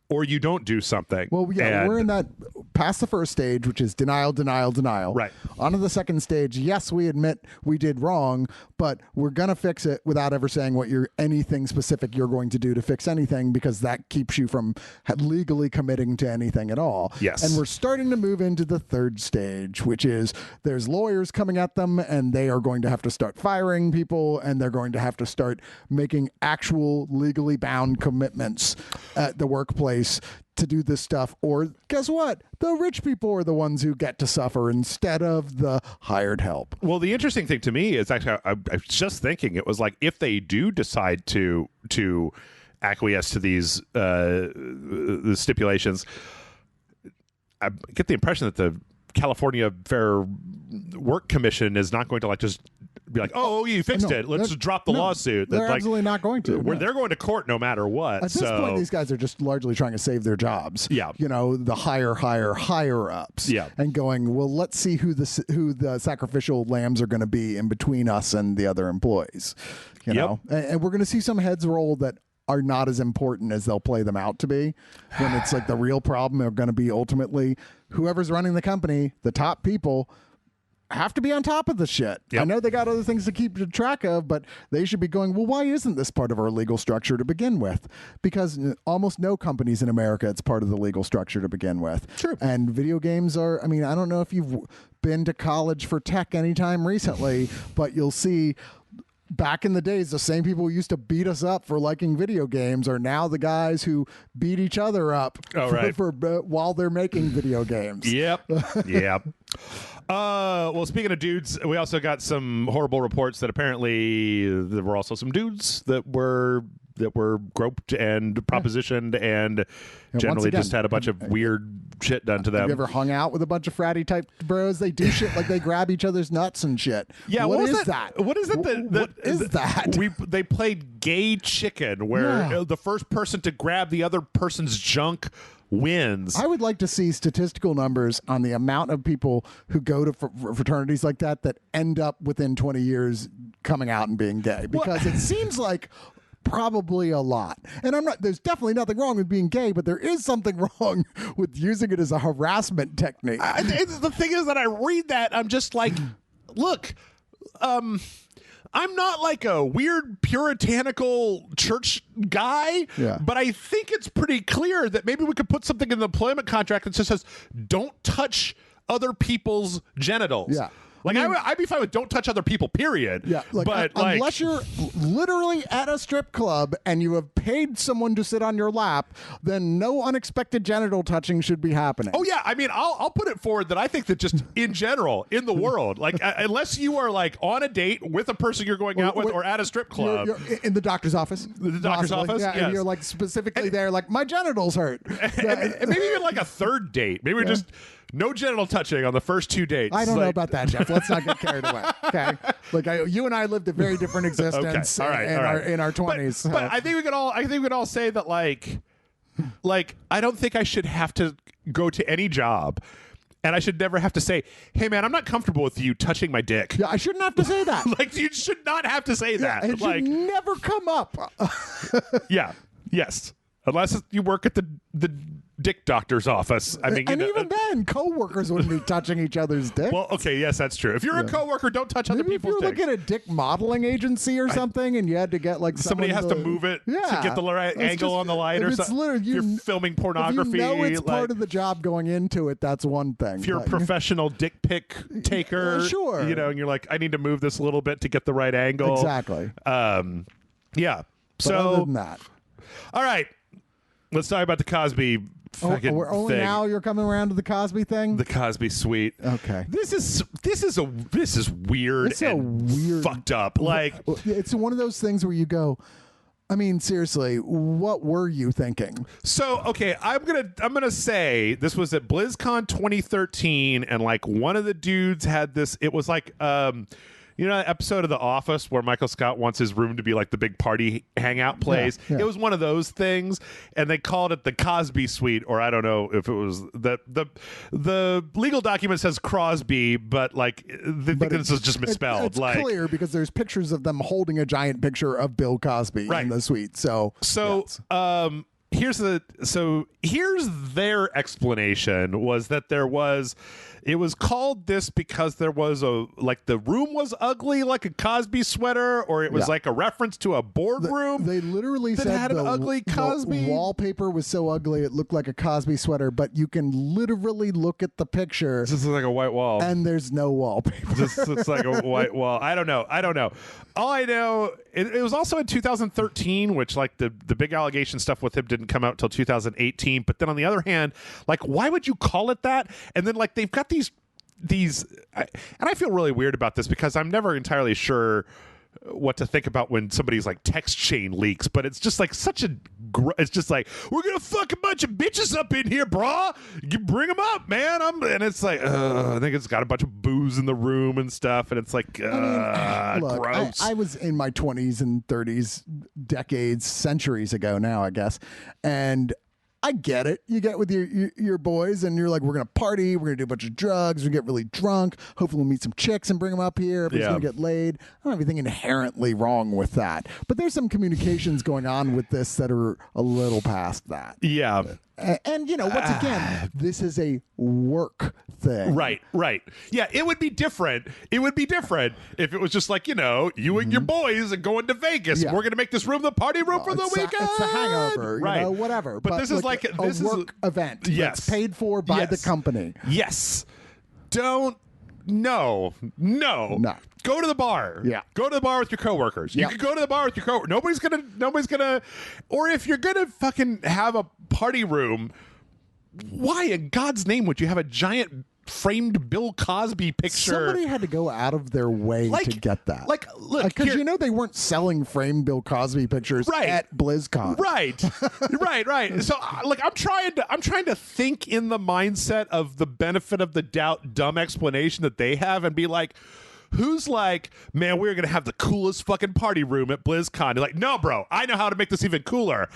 or you don't do something. Well, yeah, we're in that past the first stage, which is denial, denial, denial. Right. On to the second stage. Yes, we admit we did wrong, but we're going to fix it without ever saying what anything specific you're going to do to fix anything, because that keeps you from legally committing to anything at all. Yes. And we're starting to move into the third stage, which is there's lawyers coming at them, and they are going to have to start firing people, and they're going to have to start making actual legally bound commitments at the workplace to do this stuff. Or guess what? The rich people are the ones who get to suffer instead of the hired help. Well, the interesting thing to me is actually, I was just thinking, it was like, if they do decide to acquiesce to these the stipulations, I get the impression that the California Fair Work Commission is not going to like just be like, oh, you fixed it, let's drop the lawsuit. They're absolutely not going to. They're going to court no matter what. At this point, these guys are just largely trying to save their jobs. Yeah. You know, the higher ups. Yeah. And going, well, let's see who the sacrificial lambs are going to be in between us and the other employees. You know, and we're going to see some heads roll that are not as important as they'll play them out to be, when it's like the real problem are going to be ultimately whoever's running the company, the top people have to be on top of the shit. Yep. I know they got other things to keep track of, but they should be going, well, why isn't this part of our legal structure to begin with? Because almost no companies in America, it's part of the legal structure to begin with. Sure. And video games are, I mean, I don't know if you've been to college for tech anytime recently, but you'll see back in the days, the same people who used to beat us up for liking video games are now the guys who beat each other up while they're making video games. Yep. Yep. Well, speaking of dudes, we also got some horrible reports that apparently there were also some dudes that were groped and propositioned and generally again, just had a bunch of weird shit done to them. Have you ever hung out with a bunch of fratty type bros? They do shit like they grab each other's nuts and shit. Yeah, what is that? What is it? What is that? They played gay chicken, where the first person to grab the other person's junk wins. I would like to see statistical numbers on the amount of people who go to fraternities like that end up within 20 years coming out and being gay, because it seems like probably a lot. And there's definitely nothing wrong with being gay, but there is something wrong with using it as a harassment technique. The thing is that I read that, I'm just like, look, I'm not like a weird puritanical church guy, but I think it's pretty clear that maybe we could put something in the employment contract that just says, don't touch other people's genitals. Yeah. Like, I'd be fine with don't touch other people, period. Yeah, but unless you're literally at a strip club and you have paid someone to sit on your lap, then no unexpected genital touching should be happening. Oh yeah, I mean, I'll put it forward that I think that just in general in the world, like unless you are like on a date with a person you're going out with or at a strip club, you're in the doctor's office, office, yeah, and you're like specifically there, like my genitals hurt, and maybe even like a third date, maybe just. No genital touching on the first 2 dates. I don't know about that, Jeff. Let's not get carried away. Okay, like you and I lived a very different existence in our 20s. But I think we could all say that like I don't think I should have to go to any job. And I should never have to say, hey, man, I'm not comfortable with you touching my dick. Yeah, I shouldn't have to say that. Like, you should not have to say that. It should never come up. Yeah. Yes. Unless you work at the dick doctor's office. I mean, even then, coworkers wouldn't be touching each other's dicks. Well, okay, yes, that's true. If you're a coworker, don't touch other people's dicks. If you're looking at a dick modeling agency or something, and you had to get like somebody has to move it to get the right angle on the light or something. You're filming pornography. If you know it's part of the job going into it, that's one thing. If you're a professional dick pic taker, sure, and you're like, I need to move this a little bit to get the right angle. Exactly. Yeah. But other than that, all right. Let's talk about the Cosby fucking we're only thing. Now you're coming around to the Cosby thing? The Cosby suite. Okay. This is weird and fucked up. Like, it's one of those things where you go, I mean, seriously, what were you thinking? So, okay, I'm gonna say this was at BlizzCon 2013, and like one of the dudes had this. It was like you know that episode of The Office where Michael Scott wants his room to be like the big party hangout place? Yeah. It was one of those things, and they called it the Cosby Suite, or I don't know if it was the legal document says Crosby, but like they think this is just misspelled. It's like clear because there's pictures of them holding a giant picture of Bill Cosby in the suite. So yes. Here's their explanation was that it was called this because there was the room was ugly like a Cosby sweater, or it was like a reference to a boardroom. They literally that said had an ugly Cosby. The wallpaper was so ugly it looked like a Cosby sweater, but you can literally look at the picture. This is like a white wall. And there's no wallpaper. It's like a white wall. I don't know. All I know, it was also in 2013, which like the big allegation stuff with him didn't come out until 2018. But then on the other hand, like, why would you call it that? And then like they've got these, and I feel really weird about this because I'm never entirely sure what to think about when somebody's like text chain leaks, but it's just like it's just like, we're gonna fuck a bunch of bitches up in here, brah. You bring them up, man. And it's like, I think it's got a bunch of booze in the room and stuff, and it's like, look, gross. I was in my 20s and 30s, decades, centuries ago now, I guess, and I get it. You get with your boys and you're like, we're going to party. We're going to do a bunch of drugs. We get really drunk. Hopefully we'll meet some chicks and bring them up here. Everybody's going to get laid. I don't have anything inherently wrong with that. But there's some communications going on with this that are a little past that. Yeah. And once again, this is a work thing. Right. Yeah, it would be different. It would be different if it was just like, you and your boys are going to Vegas. Yeah. We're going to make this room the party room for the weekend. It's a hangover, right? Whatever. But this is like a work event. Yes. That's paid for by the company. Yes. Don't No. Go to the bar. Yeah. Go to the bar with your coworkers. Yeah. You can go to the bar with your coworkers. Nobody's gonna. Or if you're gonna fucking have a party room, why in God's name would you have a giant framed Bill Cosby picture? Somebody had to go out of their way to get that. Like, look, because they weren't selling framed Bill Cosby pictures at BlizzCon. Right. So, like, I'm trying to think in the mindset of the benefit of the doubt, dumb explanation that they have, and be like, who's like, man, we're gonna have the coolest fucking party room at BlizzCon? You're like, no, bro, I know how to make this even cooler.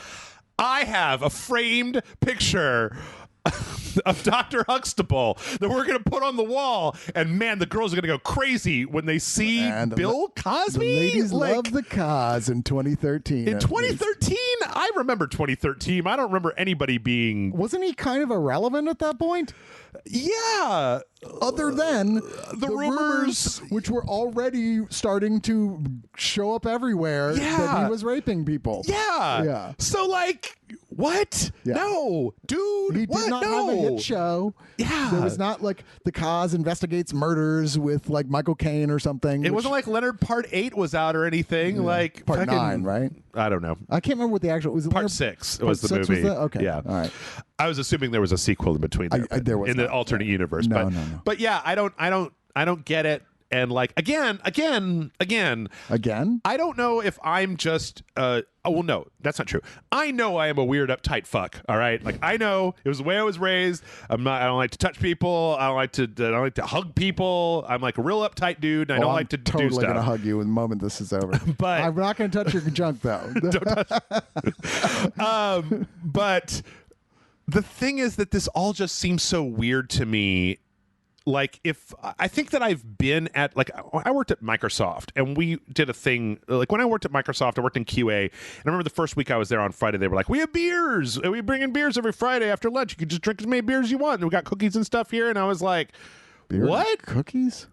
I have a framed picture of Dr. Huxtable that we're going to put on the wall, and man, the girls are going to go crazy when they see Bill Cosby. The ladies love the cause in 2013. In 2013? I remember 2013. I don't remember anybody being... Wasn't he kind of irrelevant at that point? Yeah. Other than the rumors, which were already starting to show up everywhere, that he was raping people. Yeah. So, like, what? Yeah. No, dude. He did not have a hit show. Yeah. There was not like The Cause investigates murders with like Michael Caine or something. It wasn't like Leonard Part 8 was out or anything. Like Part 9, right? I don't know. I can't remember what the actual was. Part 6 was the movie. Okay. Yeah. All right. I was assuming there was a sequel in between there, there was in the alternate universe. No. But yeah, I don't get it. And like again, I don't know if I'm just no, that's not true. I know I am a weird uptight fuck, all right? Like I know it was the way I was raised. I don't like to touch people. I don't like to hug people. I'm like a real uptight dude, and I don't like to do stuff. I'm totally going to hug you the moment this is over. But I'm not going to touch your junk though. Don't touch. But the thing is that this all just seems so weird to me. Like if I think that I've been at, like I worked at Microsoft and we did a thing, like when I worked at Microsoft, I worked in QA, and I remember the first week I was there on Friday, they were like, we have beers, we bring in beers every Friday after lunch, you can just drink as many beers as you want, and we got cookies and stuff here. And I was like, beer what? Cookies?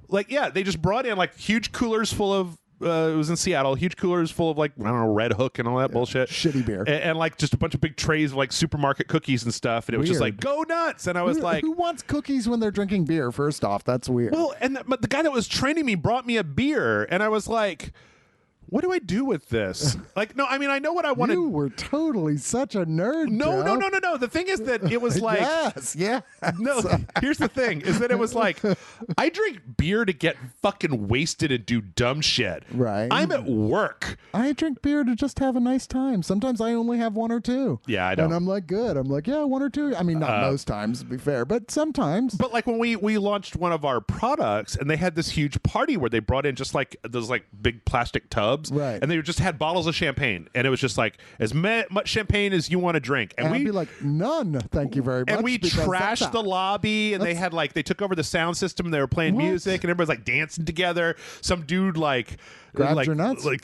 Like, yeah, they just brought in like huge coolers full of it was in Seattle, huge coolers full of like, I don't know, Red Hook and all that bullshit. Shitty beer. And like just a bunch of big trays of like supermarket cookies and stuff. And it was just like, go nuts. And I was like, who wants cookies when they're drinking beer? First off, that's weird. Well, but the guy that was training me brought me a beer, and I was like, what do I do with this? Like, no, I mean, I know what I want to. You were totally such a nerd. No. Joe. The thing is that it was like, yes. No, here's the thing: is that it was like, I drink beer to get fucking wasted and do dumb shit. Right. I'm at work. I drink beer to just have a nice time. Sometimes I only have one or two. Yeah, I don't. And I'm like, good. I'm like, yeah, one or two. I mean, not most times, to be fair, but sometimes. But like when we launched one of our products, and they had this huge party where they brought in just like those like big plastic tubs. Right. And they just had bottles of champagne, and it was just like as much champagne as you want to drink. And I'd be like, none, thank you very much. And we trashed the lobby, and they had like they took over the sound system, and they were playing music, and everybody's like dancing together. Some dude grabbed your nuts? Some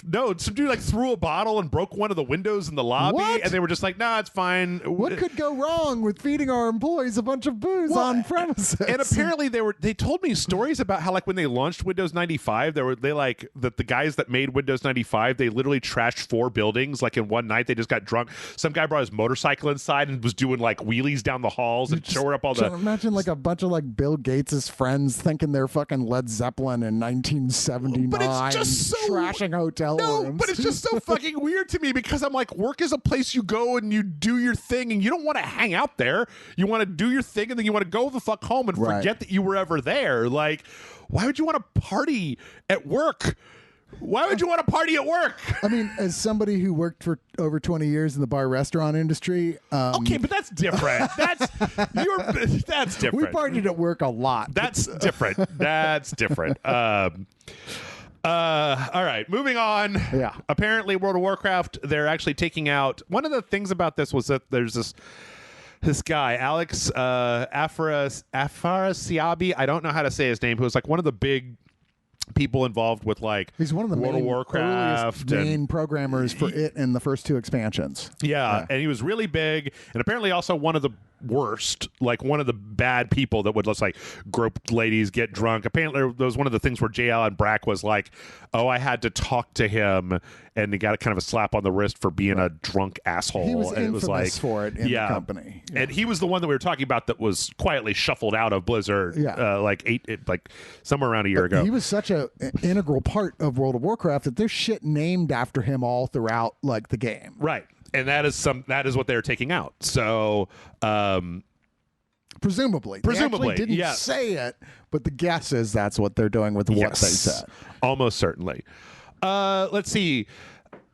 dude like threw a bottle and broke one of the windows in the lobby, and they were just like, nah, it's fine. What could go wrong with feeding our employees a bunch of booze on premises? And apparently they told me stories about how like when they launched Windows 95, the guys that made Windows 95, they literally trashed 4 buildings like in one night. They just got drunk. Some guy brought his motorcycle inside and was doing like wheelies down the halls and showing up all the. Imagine like a bunch of like Bill Gates' friends thinking they're fucking Led Zeppelin in 1979. But it's just so trashing hotel rooms. But it's just so fucking weird to me because I'm like, work is a place you go and you do your thing, and you don't want to hang out there. You want to do your thing, and then you want to go the fuck home and forget that you were ever there. Like, why would you want to party at work? Why would you want to party at work? I mean, as somebody who worked for over 20 years in the bar restaurant industry. Okay, but that's different. That's different. We partied at work a lot. That's different. That's different. All right, moving on. Yeah. Apparently, World of Warcraft, they're actually taking out. One of the things about this was that there's this guy, Alex Afarasiabi. I don't know how to say his name. Who was like one of the big people involved with like he's one of the World of Warcraft main programmers for it in the first 2 expansions. Yeah, and he was really big, and apparently also one of the worst, like one of the bad people that would just like grope ladies, get drunk. Apparently, there was one of the things where J. Allen Brack was like, "Oh, I had to talk to him," and he got kind of a slap on the wrist for being a drunk asshole. He was and infamous it was like, for it in the company. Yeah. And he was the one that we were talking about that was quietly shuffled out of Blizzard, like somewhere around a year ago. He was such an integral part of World of Warcraft that there's shit named after him all throughout like the game. Right. And that is what they're taking out. So presumably they actually didn't say it, but the guess is that's what they're doing with what they said. Almost certainly. Let's see.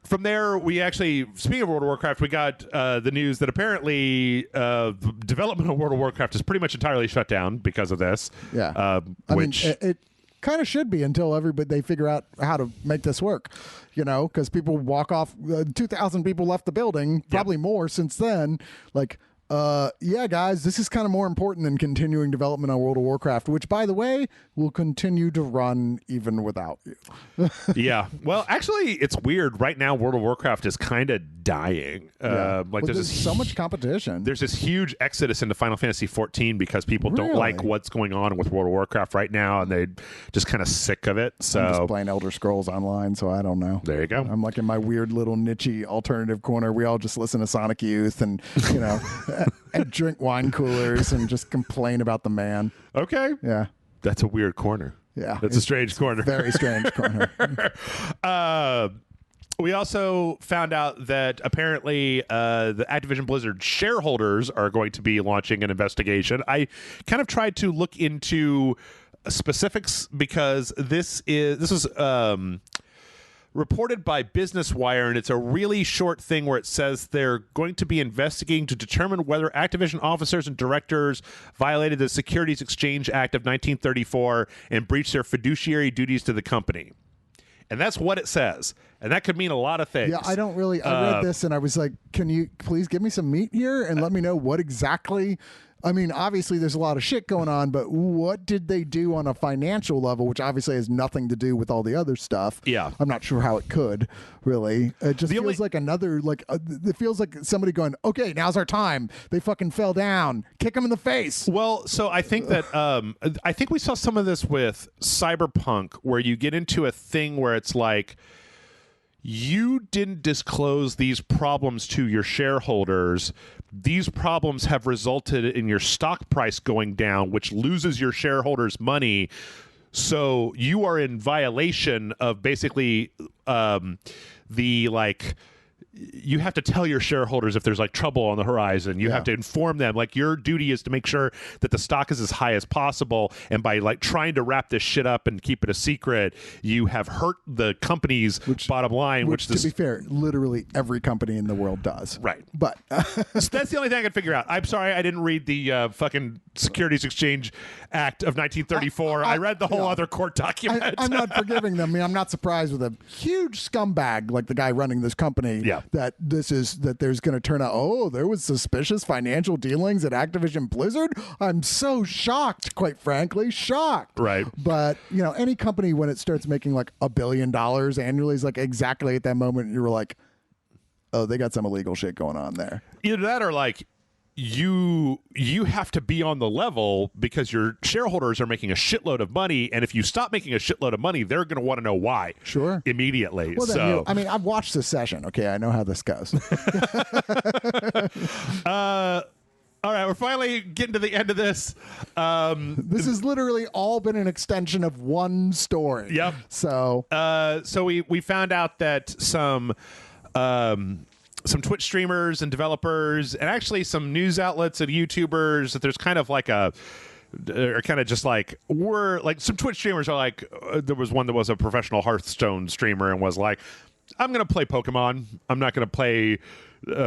From there, we actually, speaking of World of Warcraft, we got the news that apparently development of World of Warcraft is pretty much entirely shut down because of this. Yeah. I mean, it kind of should be until they figure out how to make this work, because people walk off. 2,000 people left the building, probably more since then. Like, yeah, guys, this is kind of more important than continuing development on World of Warcraft, which, by the way, will continue to run even without you. Yeah. Well, actually, it's weird. Right now, World of Warcraft is kind of dying. There's so much competition. There's this huge exodus into Final Fantasy XIV because people don't like what's going on with World of Warcraft right now, and they're just kind of sick of it. So I'm just playing Elder Scrolls Online, so I don't know. There you go. I'm like in my weird little niche alternative corner. We all just listen to Sonic Youth and, and drink wine coolers and just complain about the man. Okay. Yeah. That's a weird corner. Yeah. That's a strange corner. Very strange corner. We also found out that apparently the Activision Blizzard shareholders are going to be launching an investigation. I kind of tried to look into specifics because this was reported by Business Wire, and it's a really short thing where it says they're going to be investigating to determine whether Activision officers and directors violated the Securities Exchange Act of 1934 and breached their fiduciary duties to the company. And that's what it says. And that could mean a lot of things. Yeah, I read this and I was like, can you please give me some meat here and let me know what exactly... I mean, obviously there's a lot of shit going on, but what did they do on a financial level, which obviously has nothing to do with all the other stuff? Yeah. I'm not sure how it could, really. It just feels like another, it feels like somebody going, okay, now's our time. They fucking fell down. Kick them in the face. Well, so I think that, I think we saw some of this with Cyberpunk, where you get into a thing where it's like, you didn't disclose these problems to your shareholders. These problems have resulted in your stock price going down, which loses your shareholders money. So you are in violation of basically you have to tell your shareholders if there's like trouble on the horizon. You have to inform them. Like, your duty is to make sure that the stock is as high as possible. And by like trying to wrap this shit up and keep it a secret, you have hurt the company's bottom line. Which to be fair, literally every company in the world does. Right. But so that's the only thing I could figure out. I'm sorry I didn't read the fucking Securities Exchange Act of 1934. I read the whole other court document. I'm not forgiving them. I mean, I'm not surprised with a huge scumbag like the guy running this company. Yeah. That there's going to turn out, oh, there was suspicious financial dealings at Activision Blizzard. I'm so shocked, quite frankly, shocked. Right. But, any company when it starts making like $1 billion annually is like exactly at that moment you were like, oh, they got some illegal shit going on there. Either that or like, you have to be on the level because your shareholders are making a shitload of money, and if you stop making a shitload of money, they're going to want to know why. Sure. Immediately. Well, then, I mean, I've watched this session. Okay, I know how this goes. All right, we're finally getting to the end of this. This has literally all been an extension of one story. Yep. So we found out that some Twitch streamers and developers, and actually some news outlets and YouTubers, that there's kind of like are kind of just like, we're like, some Twitch streamers are like, there was one that was a professional Hearthstone streamer and was like, I'm going to play Pokemon. I'm not going to play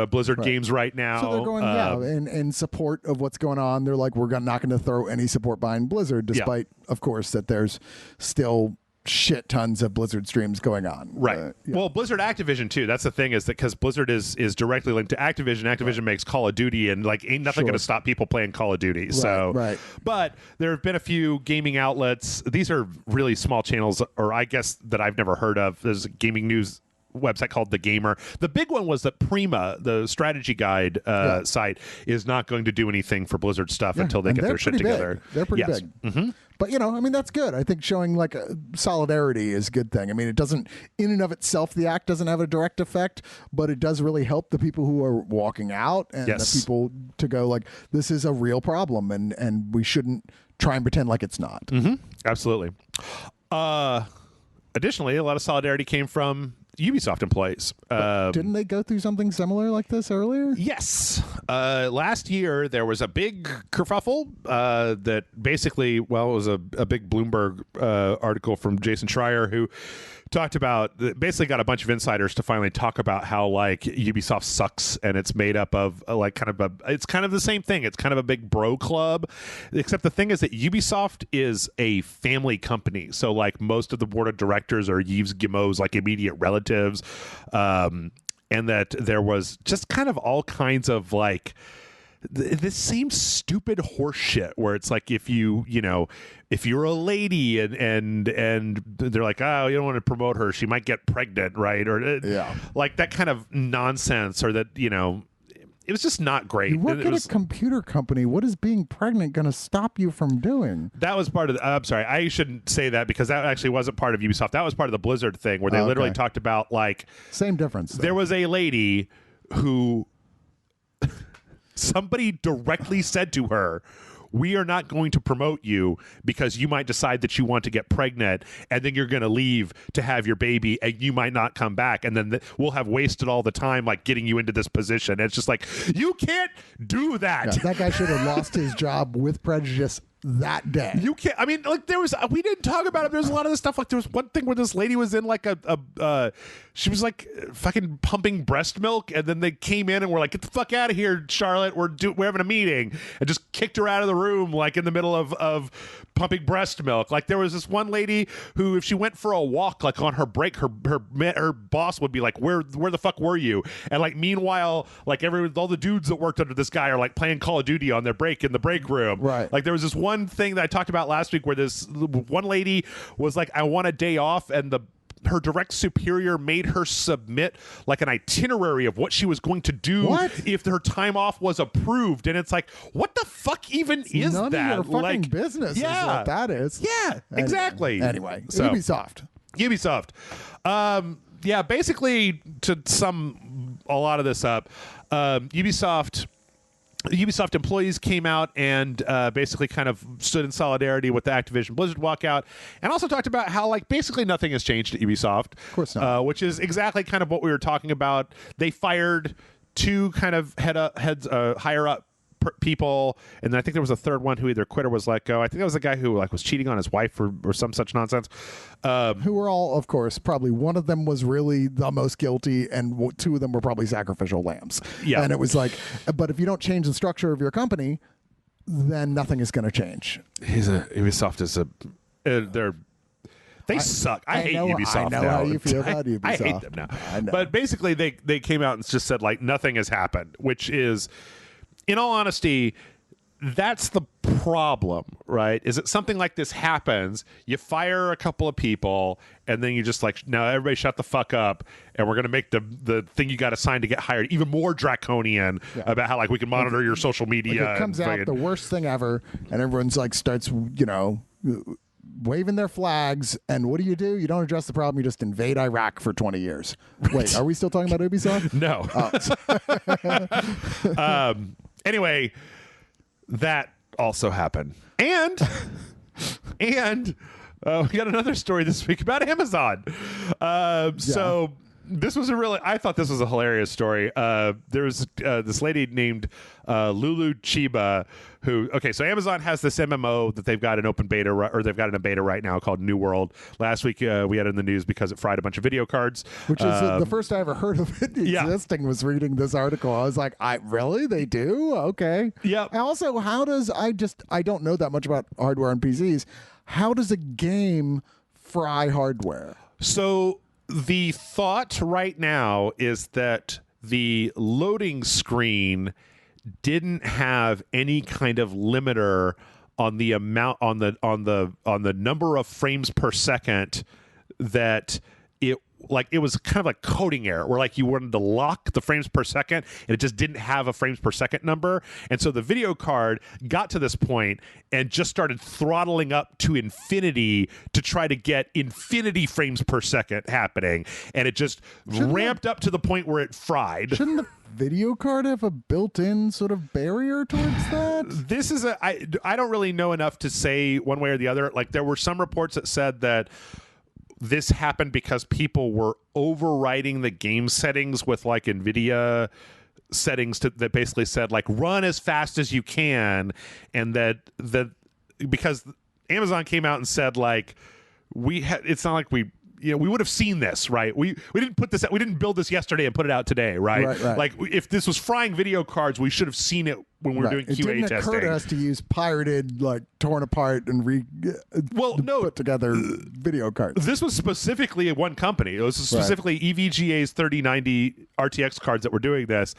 Blizzard games right now. So they're going, in support of what's going on. They're like, we're not going to throw any support behind Blizzard, despite, of course, that there's still shit tons of Blizzard streams going on. Right. Well, Blizzard Activision too. That's the thing, is that because Blizzard is directly linked to Activision. Activision makes Call of Duty, and like ain't nothing going to stop people playing Call of Duty. So but there have been a few gaming outlets. These are really small channels, or I guess that I've never heard of. There's a gaming news website called The Gamer. The big one was that Prima, the strategy guide site, is not going to do anything for Blizzard stuff until they get their shit together. They're pretty big. Mm-hmm. But, I mean, that's good. I think showing like solidarity is a good thing. I mean, it doesn't, in and of itself, the act doesn't have a direct effect, but it does really help the people who are walking out and the people to go like, this is a real problem and we shouldn't try and pretend like it's not. Mm-hmm. Absolutely. Additionally, a lot of solidarity came from Ubisoft employees. Didn't they go through something similar like this earlier? Yes. Last year, there was a big kerfuffle that basically, it was a big Bloomberg article from Jason Schreier who talked about, basically got a bunch of insiders to finally talk about how like Ubisoft sucks and it's made up of it's kind of the same thing. It's kind of a big bro club, except the thing is that Ubisoft is a family company. So like most of the board of directors are Yves Guillemot's like immediate relatives. And that there was just kind of all kinds of like this same stupid horse shit where it's like if you're a lady and they're like, oh, you don't want to promote her, she might get pregnant, right? Or like that kind of nonsense, or that it was just not great. You work at a computer company. What is being pregnant going to stop you from doing? That was part of I'm sorry, I shouldn't say that because that actually wasn't part of Ubisoft. That was part of the Blizzard thing where they literally talked about like same difference though. There was a lady who somebody directly said to her, we are not going to promote you because you might decide that you want to get pregnant and then you're going to leave to have your baby and you might not come back. And then we'll have wasted all the time like getting you into this position. And it's just like, you can't do that. Yeah, that guy should have lost his job with prejudice that day. You can't. I mean, like we didn't talk about it. There's a lot of this stuff. Like there was one thing where this lady was in like she was like fucking pumping breast milk, and then they came in and were like, "Get the fuck out of here, Charlotte. We're having a meeting," and just kicked her out of the room like in the middle of pumping breast milk. Like there was this one lady who, if she went for a walk, like on her break, her boss would be like, "Where the fuck were you?" And like meanwhile, like all the dudes that worked under this guy are like playing Call of Duty on their break in the break room. Right. Like there was this one thing that I talked about last week where this one lady was like, I want a day off, and her direct superior made her submit like an itinerary of what she was going to do if her time off was approved. And it's like, what the fuck even is none that? Of your fucking business is what that is. Yeah, exactly. Anyway, so, Ubisoft. Yeah, basically to sum a lot of this up, Ubisoft employees came out and basically kind of stood in solidarity with the Activision Blizzard walkout, and also talked about how like basically nothing has changed at Ubisoft. Of course not. Which is exactly kind of what we were talking about. They fired two kind of higher up people, and then I think there was a third one who either quit or was let go. I think that was the guy who like was cheating on his wife or some such nonsense. Who were all, of course, probably one of them was really the most guilty, and two of them were probably sacrificial lambs. Yeah, and it was like, but if you don't change the structure of your company, then nothing is going to change. Ubisoft is they suck. I hate Ubisoft now. I know how you feel about Ubisoft. I hate them now. But basically, they came out and just said like nothing has happened, which is, in all honesty, that's the problem, right? Is it something like this happens, you fire a couple of people, and then you just like, now everybody shut the fuck up, and we're going to make the thing you got assigned to get hired even more draconian about how like we can monitor your social media. Like it comes out the worst thing ever, and everyone's like starts, waving their flags, and what do? You don't address the problem, you just invade Iraq for 20 years. Wait, are we still talking about Ubisoft? No. Anyway, that also happened. And we got another story this week about Amazon. So this was I thought this was a hilarious story. There's this lady named Lulu Chiba who, so Amazon has this MMO that they've got an open beta, or they've got in a beta right now called New World. Last week we had it in the news because it fried a bunch of video cards. Which is the first I ever heard of it existing was reading this article. I was like, really? They do? Okay. Yeah. Also, how does, I don't know that much about hardware on PCs. How does a game fry hardware? So the thought right now is that the loading screen didn't have any kind of limiter on the amount on the number of frames per second that it was kind of a coding error where like you wanted to lock the frames per second and it just didn't have a frames per second number. And so the video card got to this point and just started throttling up to infinity to try to get infinity frames per second happening. And it just ramped up to the point where it fried. Shouldn't the video card have a built-in sort of barrier towards that? This is I don't really know enough to say one way or the other. Like there were some reports that said that this happened because people were overriding the game settings with like NVIDIA settings that basically said like run as fast as you can, and that because Amazon came out and said like it's not like we would have seen this, right? We didn't put this out, we didn't build this yesterday and put it out today, right? Like if this was frying video cards, we should have seen it when we were doing QA testing. It didn't occur to us to use pirated, like torn apart and put together video cards. This was specifically one company. It was specifically EVGA's 3090 RTX cards that were doing this.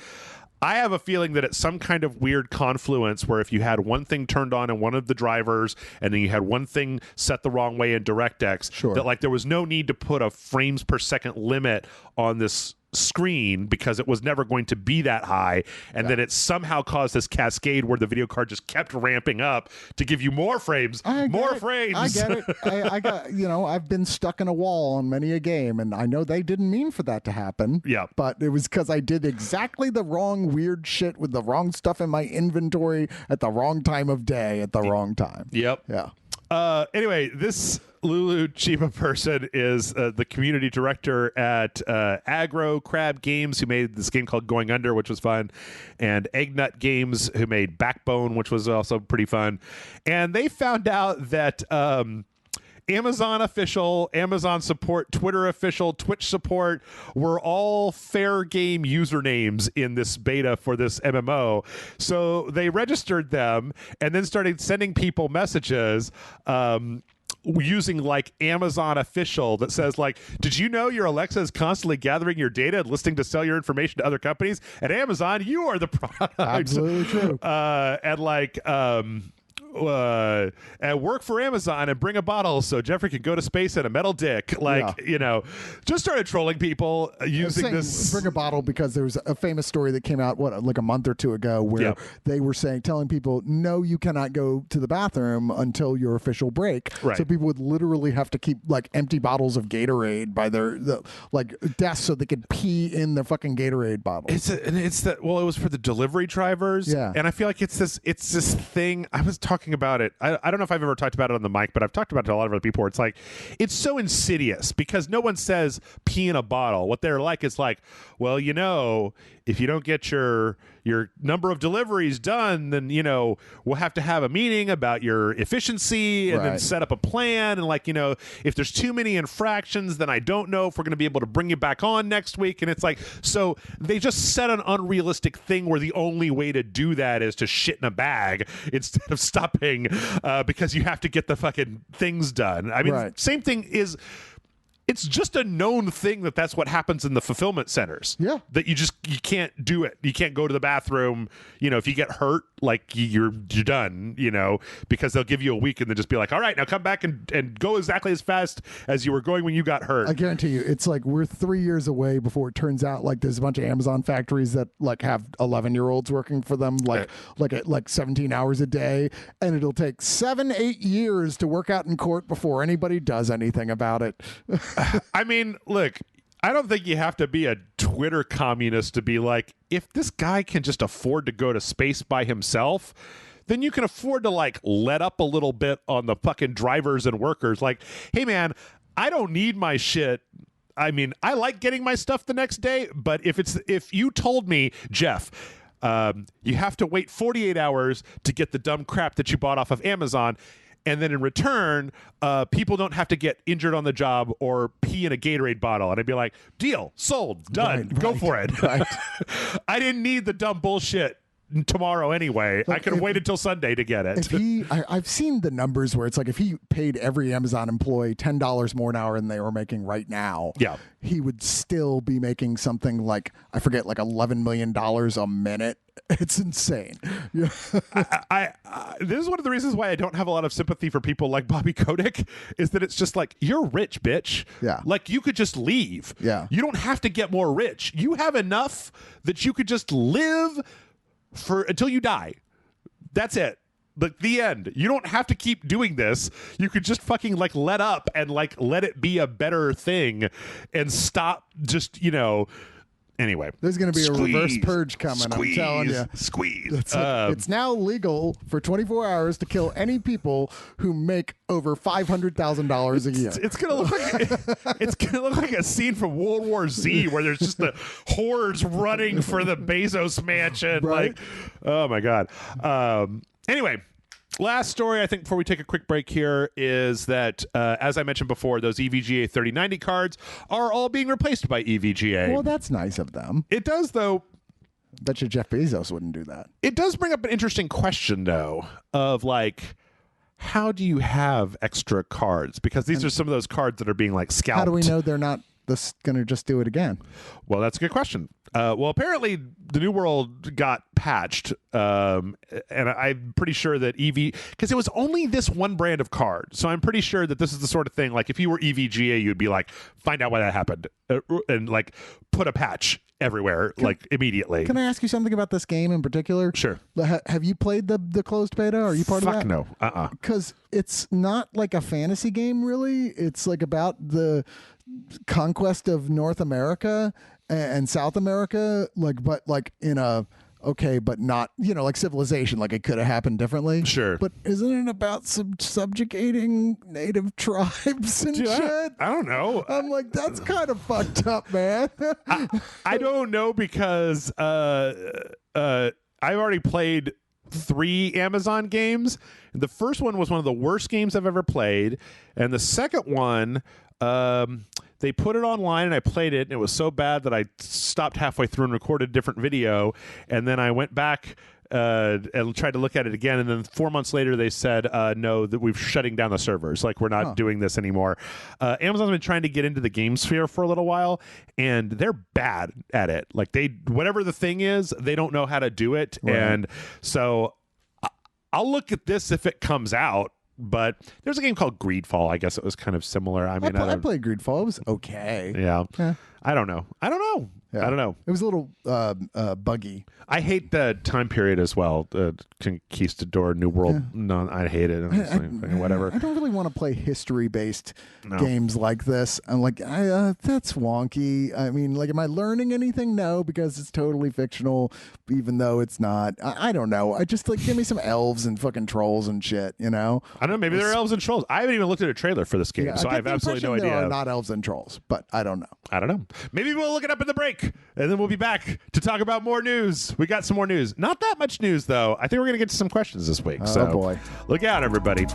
I have a feeling that it's some kind of weird confluence where if you had one thing turned on in one of the drivers and then you had one thing set the wrong way in DirectX, that like there was no need to put a frames per second limit on this screen because it was never going to be that high, and then it somehow caused this cascade where the video card just kept ramping up to give you more frames. I get it. I got, I've been stuck in a wall on many a game, and I know they didn't mean for that to happen. Yeah. But it was because I did exactly the wrong weird shit with the wrong stuff in my inventory at the wrong time of day at the wrong time. Yep. Yeah. Anyway, this Lulu Chiba person is the community director at Aggro Crab Games, who made this game called Going Under, which was fun, and Eggnut Games, who made Backbone, which was also pretty fun. And they found out that Amazon official, Amazon support, Twitter official, Twitch support were all fair game usernames in this beta for this MMO. So they registered them and then started sending people messages using like Amazon official that says like, did you know your Alexa is constantly gathering your data and listening to sell your information to other companies? At Amazon, you are the product. Absolutely true. And like and work for Amazon and bring a bottle so Jeffrey can go to space in a metal dick. Like, just started trolling people using this. Bring a bottle because there was a famous story that came out, like a month or two ago, where they were telling people, no, you cannot go to the bathroom until your official break. Right. So people would literally have to keep like empty bottles of Gatorade by their desks so they could pee in their fucking Gatorade bottles. It was for the delivery drivers. Yeah. And I feel like it's this thing. I was talking about it. I don't know if I've ever talked about it on the mic, but I've talked about it to a lot of other people where it's like, it's so insidious because no one says pee in a bottle. What they're like is like, well, if you don't get your number of deliveries done, then, we'll have to have a meeting about your efficiency and then set up a plan. And like, if there's too many infractions, then I don't know if we're going to be able to bring you back on next week. And it's like, so they just set an unrealistic thing where the only way to do that is to shit in a bag instead of stopping because you have to get the fucking things done. I mean, same thing is, it's just a known thing that's what happens in the fulfillment centers. Yeah. That you can't do it. You can't go to the bathroom. If you get hurt, like you're done, because they'll give you a week and then just be like, all right, now come back and go exactly as fast as you were going when you got hurt. I guarantee you, it's like we're 3 years away before it turns out like there's a bunch of Amazon factories that like have 11-year-olds working for them, like 17 hours a day. And it'll take 7-8 years to work out in court before anybody does anything about it. I mean, look, I don't think you have to be a Twitter communist to be like, if this guy can just afford to go to space by himself, then you can afford to like let up a little bit on the fucking drivers and workers. Like, hey man, I don't need my shit. I mean, I like getting my stuff the next day, but if you told me, Jeff, you have to wait 48 hours to get the dumb crap that you bought off of Amazon, and then in return, people don't have to get injured on the job or pee in a Gatorade bottle. And I'd be like, deal, sold, done, go for it. Right. I didn't need the dumb bullshit tomorrow anyway. I could have waited until Sunday to get it. I've seen the numbers where it's like if he paid every Amazon employee $10 more an hour than they were making right now, yeah, he would still be making something like, I forget, like $11 million a minute. It's insane. Yeah. This is one of the reasons why I don't have a lot of sympathy for people like Bobby Kotick, is that it's just like, you're rich, bitch. Yeah. Like, you could just leave. Yeah. You don't have to get more rich. You have enough that you could just live until you die. That's it. The end. You don't have to keep doing this. You could just fucking like let up and like let it be a better thing and stop just, anyway. There's going to be a reverse purge coming, I'm telling you. Squeeze. It's now legal for 24 hours to kill any people who make over $500,000 a year. It's going to look like a scene from World War Z where there's just the hordes running for the Bezos mansion. Right? Like, oh my God. Anyway, last story, I think, before we take a quick break here, is that, as I mentioned before, those EVGA 3090 cards are all being replaced by EVGA. Well, that's nice of them. It does, though. Bet you Jeff Bezos wouldn't do that. It does bring up an interesting question, though, of like, how do you have extra cards? Because these are some of those cards that are being like scalped. How do we know they're not going to just do it again? Well, that's a good question. Well, apparently the New World got patched, and I'm pretty sure that because it was only this one brand of card, so I'm pretty sure that this is the sort of thing, like if you were EVGA, you'd be like, find out why that happened, and like put a patch everywhere, like immediately. Can I ask you something about this game in particular? Sure. Have you played the closed beta? Are you part of that? Fuck no. Because it's not like a fantasy game, really. It's like about the conquest of North America and South America, but in a but not, like Civilization, like it could have happened differently. Sure. But isn't it about subjugating native tribes and shit? I don't know. I'm like, that's kind of fucked up, man. I don't know, because I've already played 3 Amazon games. The first one was one of the worst games I've ever played, and the second one, they put it online and I played it, and it was so bad that I stopped halfway through and recorded a different video, and then I went back and tried to look at it again, and then 4 months later they said no, that we're shutting down the servers, like we're not doing this anymore. Amazon's been trying to get into the game sphere for a little while, and they're bad at it. Like, whatever the thing is, they don't know how to do it. Right. And so I'll look at this if it comes out. But there's a game called Greedfall. I guess it was kind of similar. I mean, I played Greedfall. It was okay. Yeah. I don't know. Yeah. I don't know. It was a little buggy. I hate the time period as well. Conquistador, New World. Yeah. No, I hate it. Whatever. I don't really want to play history-based games like this. I'm like, that's wonky. I mean, like, am I learning anything? No, because it's totally fictional, even though it's not. I don't know. I just, like, give me some elves and fucking trolls and shit, I don't know. Maybe they're elves and trolls. I haven't even looked at a trailer for this game, so I have absolutely no idea. There are not elves and trolls, but I don't know. I don't know. Maybe we'll look it up in the break, and then we'll be back to talk about more news. We got some more news. Not that much news, though. I think we're going to get to some questions this week. Oh, boy. Look out, everybody.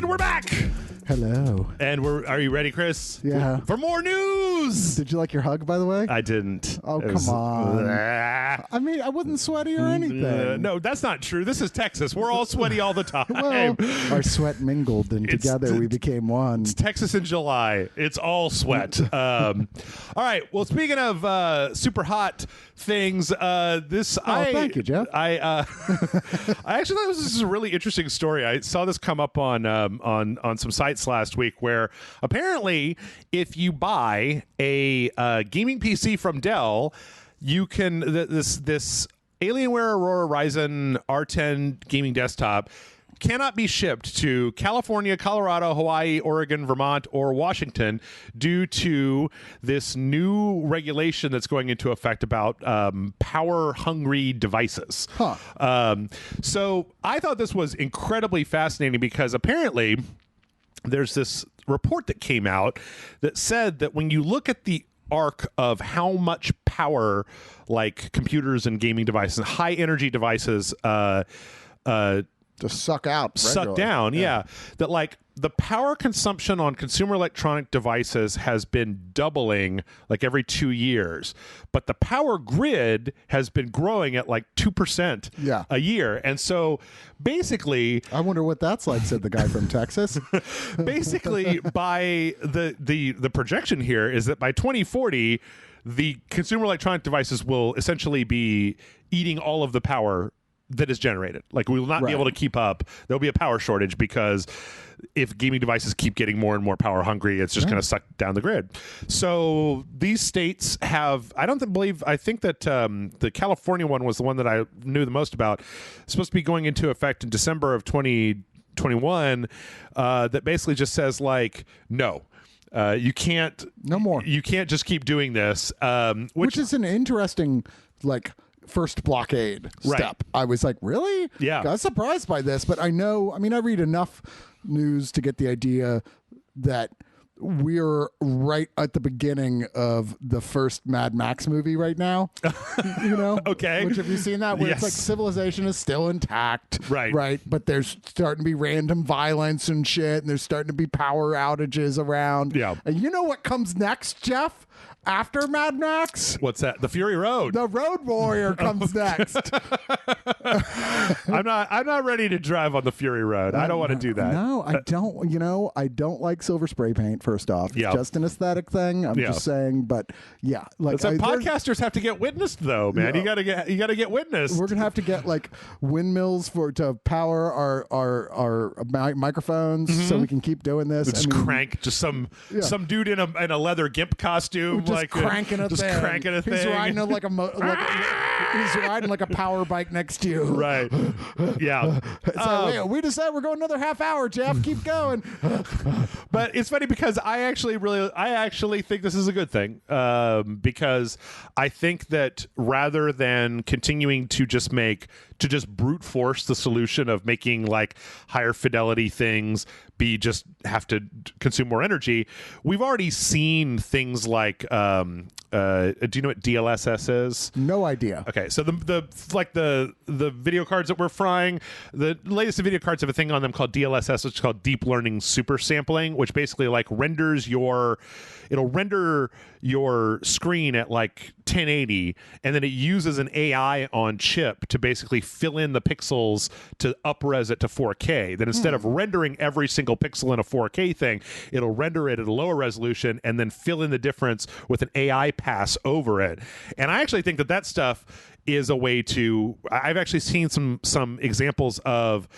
We're back. Hello. And are you ready, Chris? Yeah. For more news. Did you like your hug, by the way? I didn't. Oh, come on. I mean, I wasn't sweaty or anything. No, that's not true. This is Texas. We're all sweaty all the time. Well, our sweat mingled, and together we became one. It's Texas in July. It's all sweat. All right. Well, speaking of super hot things, thank you, Jeff. I actually thought this was a really interesting story. I saw this come up on some sites last week, where apparently if you buy a gaming PC from Dell, you can this Alienware Aurora Ryzen R10 gaming desktop cannot be shipped to California, Colorado, Hawaii, Oregon, Vermont, or Washington due to this new regulation that's going into effect about power-hungry devices. So I thought this was incredibly fascinating because apparently there's this report that came out that said that when you look at the arc of how much power like computers and gaming devices, high energy devices just suck down, that like the power consumption on consumer electronic devices has been doubling like every 2 years, but the power grid has been growing at like 2% a year. And so basically, I wonder what that's like, said the guy from Texas. Basically, by the projection here is that by 2040, the consumer electronic devices will essentially be eating all of the power that is generated. Like we will not be able to keep up. There'll be a power shortage because if gaming devices keep getting more and more power hungry, it's just going to suck down the grid. So these states have, I think that the California one was the one that I knew the most about. It's supposed to be going into effect in December of 2021 that basically just says like, no. You can't. No more. You can't just keep doing this. Which is an interesting, like, first blockade step. I was like, really? Yeah. I was surprised by this, but I read enough news to get the idea that we're right at the beginning of the first Mad Max movie right now. You know? Okay. Which, have you seen that? Where it's like civilization is still intact. Right. But there's starting to be random violence and shit, and there's starting to be power outages around. Yeah. And you know what comes next, Jeff? After Mad Max? What's that? The Fury Road. The Road Warrior comes next. I'm not ready to drive on the Fury Road. I don't want to do that. No, I don't. You know, I don't like silver spray paint, first off. It's just an aesthetic thing. I'm just saying, but yeah. Like podcasters have to get witnessed though, man. You gotta get witnessed. We're gonna have to get like windmills to power our microphones so we can keep doing this. Crank some dude in a leather gimp costume. Just cranking a thing. He's riding he's riding like a power bike next to you. Right. Yeah. So we decided we're going another half hour, Jeff. Keep going. But it's funny because I actually think this is a good thing. Because I think that rather than continuing to just brute force the solution of making like higher fidelity things have to consume more energy, we've already seen things like do you know what DLSS is? No idea. Okay, so the video cards that we're frying, the latest video cards have a thing on them called DLSS, which is called deep learning super sampling, which basically like it'll render your screen at like 1080, and then it uses an AI on chip to basically fill in the pixels to up-res it to 4K. Then instead of rendering every single pixel in a 4K thing, it'll render it at a lower resolution and then fill in the difference with an AI pass over it. And I actually think that stuff is a way to... I've actually seen some examples of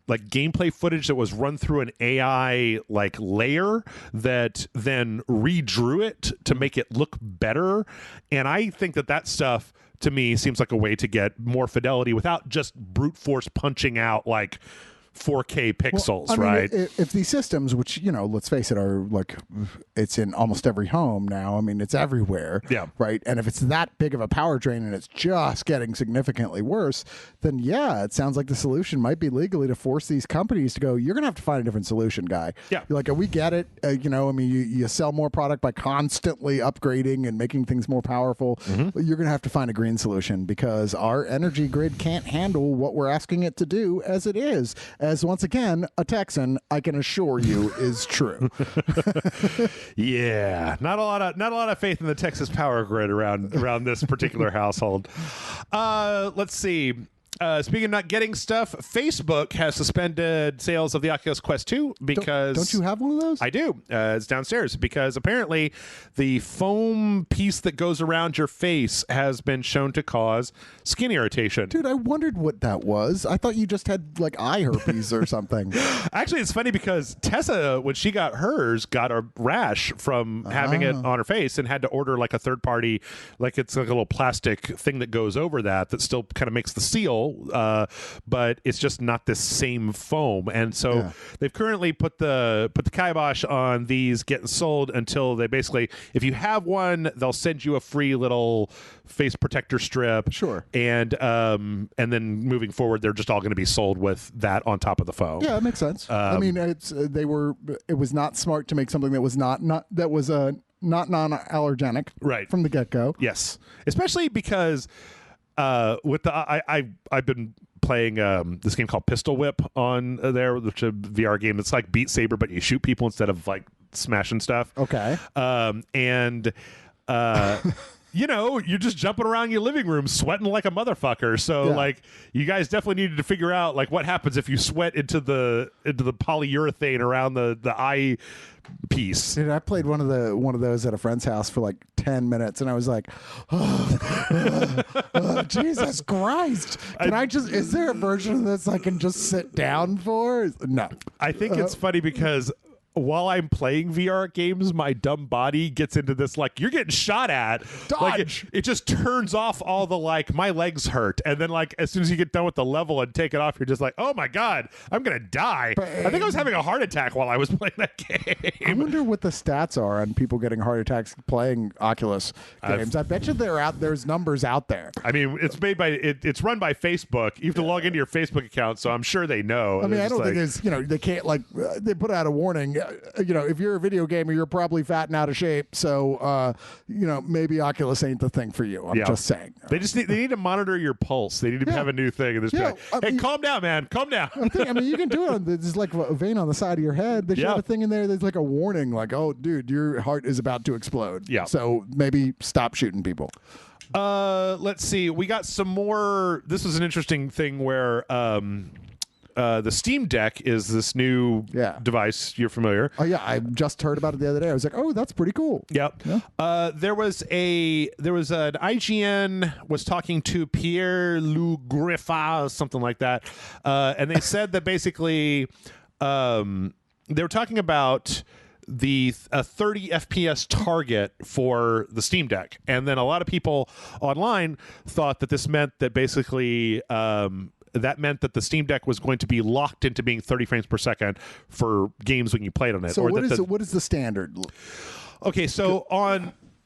like gameplay footage that was run through an AI like layer that then redrew it to make it look better. And I think that stuff to me seems like a way to get more fidelity without just brute force punching out like 4K pixels, right? If these systems, which, you know, let's face it, are like, it's in almost every home now. I mean, it's everywhere. Yeah. Right. And if it's that big of a power drain and it's just getting significantly worse, then yeah, it sounds like the solution might be legally to force these companies to go, you're going to have to find a different solution, guy. Yeah. You're like, we get it. You know, I mean, you sell more product by constantly upgrading and making things more powerful. But you're going to have to find a green solution because our energy grid can't handle what we're asking it to do as it is. As once again, a Texan, I can assure you, is true. Yeah, not a lot of faith in the Texas power grid around this particular household. Let's see. Speaking of not getting stuff, Facebook has suspended sales of the Oculus Quest 2 because... Don't you have one of those? I do. It's downstairs because apparently the foam piece that goes around your face has been shown to cause skin irritation. Dude, I wondered what that was. I thought you just had like eye herpes or something. Actually, it's funny because Tessa, when she got hers, got a rash from having it on her face and had to order like a third party, like it's like a little plastic thing that goes over that still kind of makes the seal well, but it's just not the same foam. And so they've currently put the kibosh on these getting sold until they basically, if you have one, they'll send you a free little face protector strip. Sure. And then moving forward, they're just all going to be sold with that on top of the foam. Yeah, that makes sense. I mean, it was not smart to make something that was not non-allergenic from the get-go. Yes, especially because with I've been playing this game called Pistol Whip on there, which is a VR game. It's like Beat Saber, but you shoot people instead of like smashing stuff. Okay. You know, you're just jumping around your living room sweating like a motherfucker. So like you guys definitely needed to figure out like what happens if you sweat into the polyurethane around the eye piece. Dude, I played one of those at a friend's house for like 10 minutes and I was like, Jesus Christ. Is there a version of this I can just sit down for? No. I think it's funny because while I'm playing VR games, my dumb body gets into this, like, you're getting shot at. Dodge! Like, it just turns off all the, like, my legs hurt. And then, like, as soon as you get done with the level and take it off, you're just like, oh, my God, I'm going to die. I think I was having a heart attack while I was playing that game. I wonder what the stats are on people getting heart attacks playing Oculus games. I bet you there's numbers out there. I mean, it's made by, it's run by Facebook. You have to log into your Facebook account, so I'm sure they know. I mean, I don't think it's, they can't, like, they put out a warning. If you're a video gamer, you're probably fat and out of shape. So, maybe Oculus ain't the thing for you. I'm just saying. They need to monitor your pulse. They need to have a new thing in this. Hey, calm down, man. Calm down. I mean, you can do it. There's like a vein on the side of your head. They should have a thing in there. There's like a warning, like, oh, dude, your heart is about to explode. Yeah. So maybe stop shooting people. Let's see. We got some more. This was an interesting thing where the Steam Deck is this new device. You're familiar? Oh yeah, I just heard about it the other day. I was like, oh, that's pretty cool. Yep. Yeah. There was an IGN was talking to Pierre Loup Griffin, something like that, and they said that basically they were talking about the 30 FPS target for the Steam Deck, and then a lot of people online thought that this meant that basically that meant that the Steam Deck was going to be locked into being 30 frames per second for games when you played on it. So what is the standard? Okay, so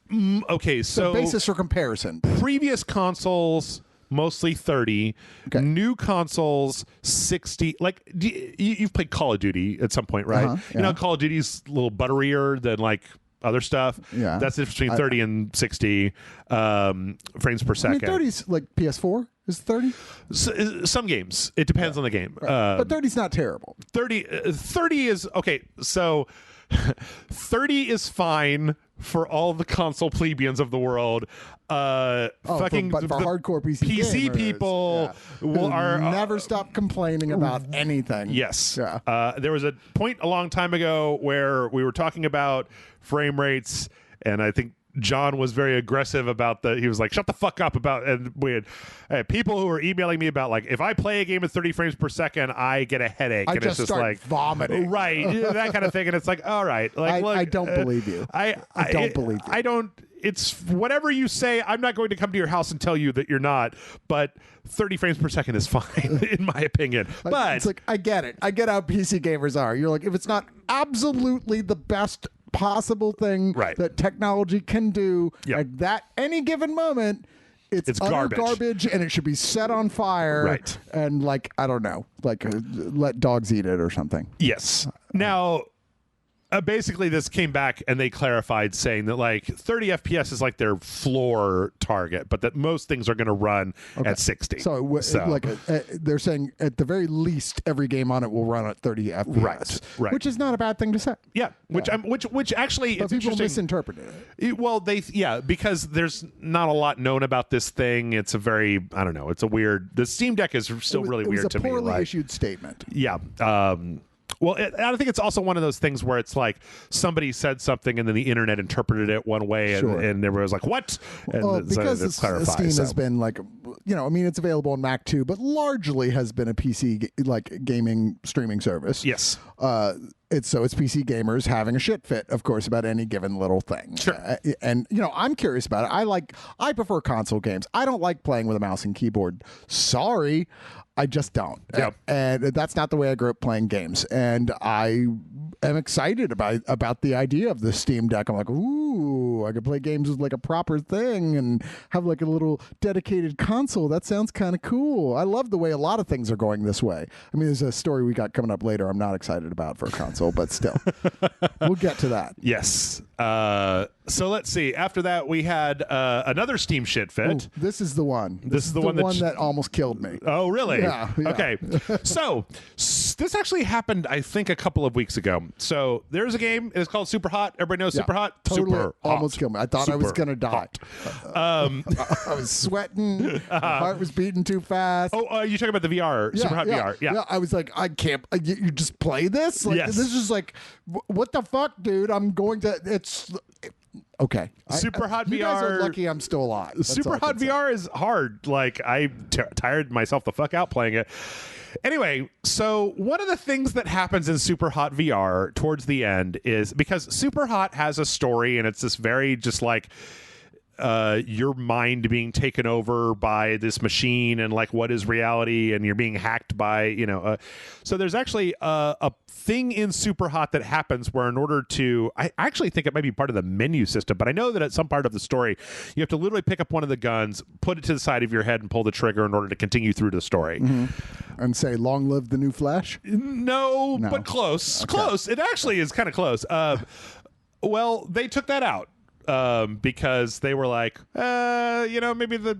the basis for comparison. Previous consoles mostly 30, new consoles 60. Like you've played Call of Duty at some point, right? You know, Call of Duty's a little butterier than like other stuff. Yeah, that's the difference between 30 and 60 frames per second. 30's like PS4 is 30. Some games, it depends on the game, but 30's not terrible. 30 is okay. So 30 is fine for all the console plebeians of the world. But for hardcore PC gamers, people are never stop complaining about anything. Yes. There was a point a long time ago where we were talking about frame rates, and I think John was very aggressive about he was like, shut the fuck up about, and we had people who were emailing me about like, if I play a game at 30 frames per second, I get a headache. I and just it's just start like vomiting. Right. That kind of thing. And it's like, all right. Like, I don't believe you. I don't believe you. I don't, it's whatever you say. I'm not going to come to your house and tell you that you're not, but 30 frames per second is fine in my opinion. But it's like, I get it. I get how PC gamers are. You're like, if it's not absolutely the best possible thing that technology can do at that any given moment, it's utter garbage and it should be set on fire and like, I don't know, like let dogs eat it or something. Yes. Now basically this came back and they clarified saying that like 30 FPS is like their floor target, but that most things are going to run at 60. So like they're saying at the very least every game on it will run at 30 FPS, right. Which is not a bad thing to say. Yeah, which actually but it's people misinterpreted it. Because there's not a lot known about this thing. It's a very, I don't know, it's a weird. The Steam Deck is still really weird to me. It was a poorly issued statement. Yeah. Well, I think it's also one of those things where it's like somebody said something and then the internet interpreted it one way and everyone was like, what? And because Steam has been like, I mean, it's available on Mac too, but largely has been a PC like gaming streaming service. Yes. it's PC gamers having a shit fit, of course, about any given little thing. Sure. And I'm curious about it. I prefer console games. I don't like playing with a mouse and keyboard. Sorry, I just don't. Yep. And that's not the way I grew up playing games. And I am excited about the idea of the Steam Deck. I'm like, ooh, I could play games with like a proper thing and have like a little dedicated console. That sounds kind of cool. I love the way a lot of things are going this way. I mean, there's a story we got coming up later I'm not excited about for a console, but still. We'll get to that. Yes. So let's see. After that, we had another Steam shit fit. Ooh, this is the one. This is the one that almost killed me. Oh, really? Yeah. Okay. So this actually happened, I think, a couple of weeks ago. So there's a game. It's called Super Hot. Everybody knows Super Hot. Totally Super almost hot. killed me. I thought I was Super going to die. I was sweating. My heart was beating too fast. Oh, you talking about the VR? Super Hot VR. Yeah. I was like, I can't. You just play this? Like, Yes. This is like, what the fuck, dude? I'm going to. It's. Okay. Super Hot you guys are VR lucky I'm still alive. That's all Super I Hot can say. VR is hard. Like I tired myself the fuck out playing it. Anyway, so one of the things that happens in Super Hot VR towards the end is because Super Hot has a story and it's this very just like your mind being taken over by this machine and like what is reality and you're being hacked by so there's actually a thing in Super Hot that happens where in order to I actually think it might be part of the menu system, but I know that at some part of the story you have to literally pick up one of the guns, put it to the side of your head and pull the trigger in order to continue through the story. And say, long live the new Flash? No, but close. Okay. Close. It actually is kind of close. Well, they took that out because they were like, maybe the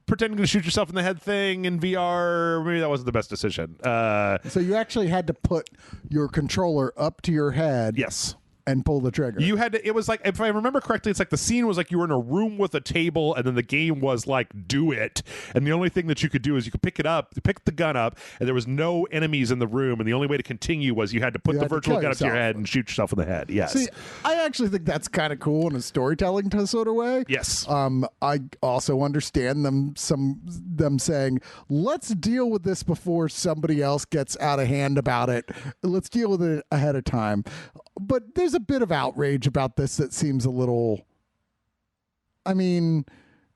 pretending to shoot yourself in the head thing in VR, maybe that wasn't the best decision. So you actually had to put your controller up to your head. Yes. And pull the trigger. You had to, it was like, if I remember correctly, it's like the scene was like you were in a room with a table and then the game was like, do it. And the only thing that you could do is you could pick it up, pick the gun up, and there was no enemies in the room. And the only way to continue was you had to put the virtual gun up to your head and shoot yourself in the head. Yes. See, I actually think that's kind of cool in a storytelling sort of way. Yes. I also understand them saying, let's deal with this before somebody else gets out of hand about it. Let's deal with it ahead of time. But there's a bit of outrage about this that seems a little, I mean,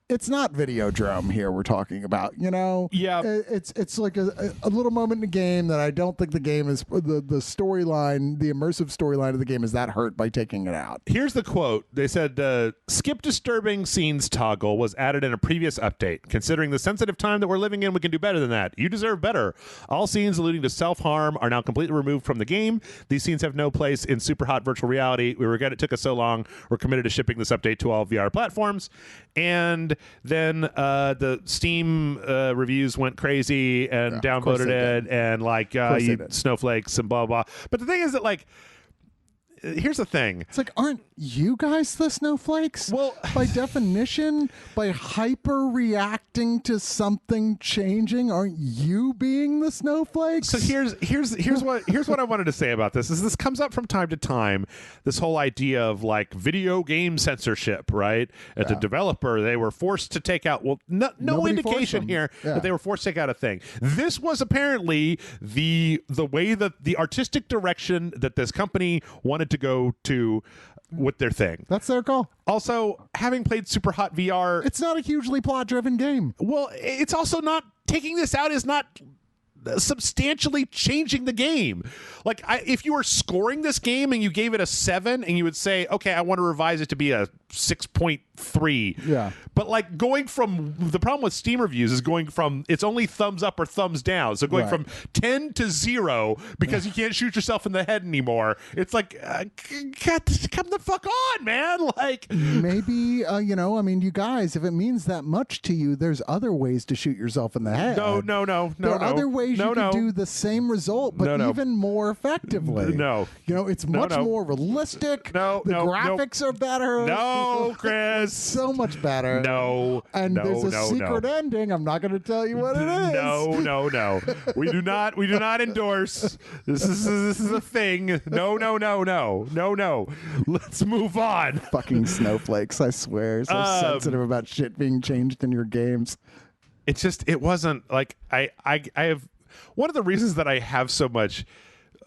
it's not Videodrome here we're talking about, Yeah. It's like a little moment in the game that I don't think the game is, the storyline, the immersive storyline of the game is that hurt by taking it out. Here's the quote. They said, skip disturbing scenes toggle was added in a previous update. Considering the sensitive time that we're living in, we can do better than that. You deserve better. All scenes alluding to self-harm are now completely removed from the game. These scenes have no place in Super Hot virtual reality. We regret it took us so long. We're committed to shipping this update to all VR platforms. And then the Steam reviews went crazy and downvoted it and like you snowflakes and blah, blah. But the thing is that like, here's the thing. It's like, aren't you guys the snowflakes? Well, by definition, by hyper reacting to something changing, aren't you being the snowflakes? So here's what I wanted to say about this is this comes up from time to time, this whole idea of like video game censorship, right? As a developer, they were forced to take out no indication here that they were forced to take out a thing. This was apparently the way that the artistic direction that this company wanted to go to with their thing. That's their call. Also, having played Super Hot VR, it's not a hugely plot-driven game. Well, it's also not, taking this out is not substantially changing the game. Like, if you were scoring this game and you gave it a 7 and you would say, okay, I want to revise it to be a 6.3. Yeah. But like going from, the problem with Steam reviews is going from, it's only thumbs up or thumbs down. So going from 10 to 0 because you can't shoot yourself in the head anymore. It's like, come the fuck on, man. Like, maybe, I mean, you guys, if it means that much to you, there's other ways to shoot yourself in the head. No. There are other ways you can do the same result, but even more effectively. No. It's much more realistic. No. The graphics are better. No, Chris. So much better. No. And there's a secret ending. I'm not going to tell you what it is. No. We do not endorse. This is a thing. No. Let's move on. Fucking snowflakes, I swear. So sensitive about shit being changed in your games. It wasn't like I have one of the reasons that I have so much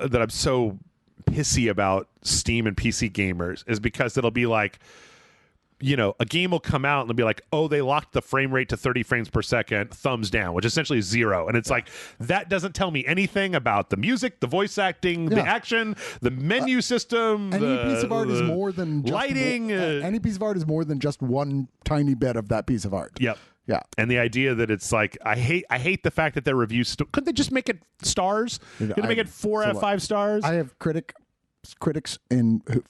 that I'm so pissy about Steam and PC gamers is because it'll be like, you know, a game will come out and it'll be like, oh, they locked the frame rate to 30 frames per second, thumbs down, which essentially is 0. And it's like, that doesn't tell me anything about the music, the voice acting, the action, the menu system. Any piece of art is more than just lighting. Any piece of art is more than just one tiny bit of that piece of art. Yep. Yeah. And the idea that it's like, I hate the fact that their reviews couldn't they just make it stars? Could they make it 4 out of 5 stars? I have critics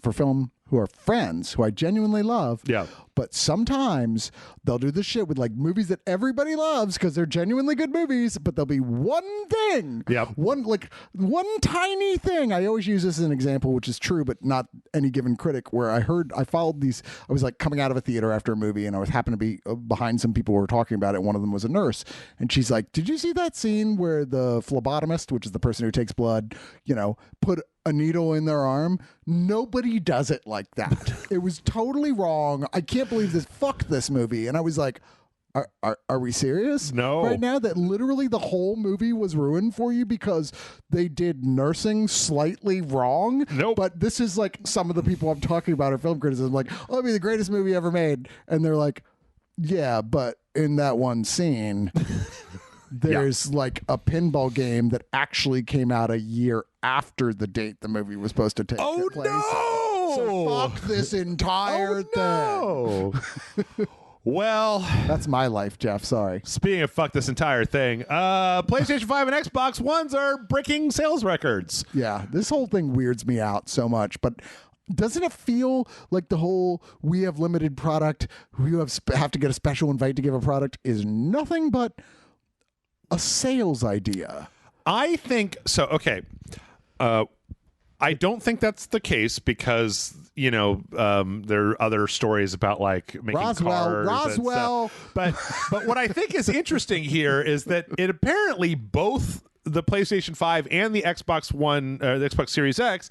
for film who are friends who I genuinely love. Yeah. But sometimes they'll do this shit with like movies that everybody loves because they're genuinely good movies, but there'll be one thing. Yep. One tiny thing. I always use this as an example, which is true, but not any given critic, where I followed these. I was like coming out of a theater after a movie and I was happened to be behind some people who were talking about it. One of them was a nurse. And she's like, did you see that scene where the phlebotomist, which is the person who takes blood, you know, put a needle in their arm? Nobody does it like that. It was totally wrong. I can't believe this. Fuck this movie. And I was like, are we serious? No. Right now that literally the whole movie was ruined for you because they did nursing slightly wrong? Nope. But this is like some of the people I'm talking about are film criticism, like, oh, it'll be the greatest movie ever made. And they're like, yeah, but in that one scene, there's like a pinball game that actually came out a year after the date the movie was supposed to take place. No! So fuck this entire thing. Well, that's my life, Jeff. Sorry. Speaking of fuck this entire thing, PlayStation 5 and Xbox Ones are breaking sales records. Yeah, this whole thing weirds me out so much, but doesn't it feel like the whole we have limited product, we have to get a special invite to give a product is nothing but a sales idea? I think so. Okay. I don't think that's the case because, you know, there are other stories about like making cars. Roswell. But what I think is interesting here is that it apparently both the PlayStation 5 and the Xbox One, the Xbox Series X,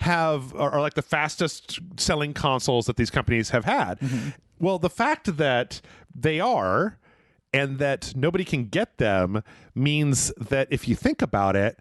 are like the fastest selling consoles that these companies have had. Mm-hmm. Well, the fact that they are and that nobody can get them means that if you think about it,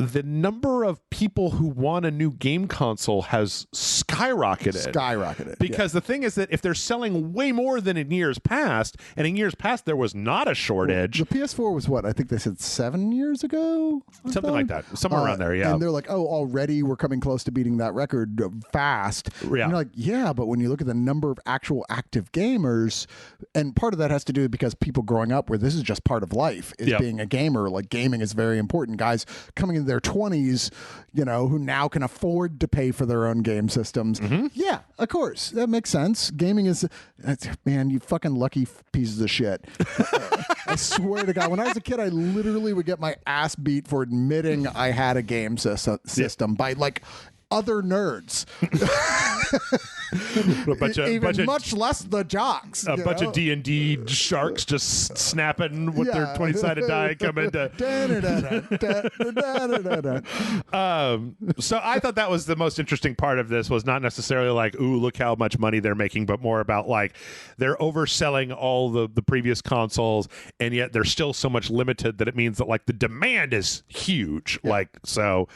the number of people who want a new game console has skyrocketed. Because the thing is that if they're selling way more than in years past, and in years past there was not a shortage. Well, the PS4 was what? I think they said 7 years ago? Something like that. Somewhere around there, yeah. And they're like, oh, already we're coming close to beating that record fast. Yeah. And you're like, yeah, but when you look at the number of actual active gamers, and part of that has to do because people growing up where this is just part of life, is being a gamer. Like gaming is very important. Guys coming into their 20s, you know, who now can afford to pay for their own game systems. Mm-hmm. Yeah, of course. That makes sense. Gaming is, man, you fucking lucky pieces of shit. I swear to God, when I was a kid, I literally would get my ass beat for admitting I had a game system by like other nerds. Much less the jocks. A bunch of D&D sharks just snapping with their 20-sided die coming to. So I thought that was the most interesting part of this, was not necessarily like, ooh, look how much money they're making, but more about like they're overselling all the previous consoles, and yet they're still so much limited that it means that like the demand is huge. Yeah. Like, so.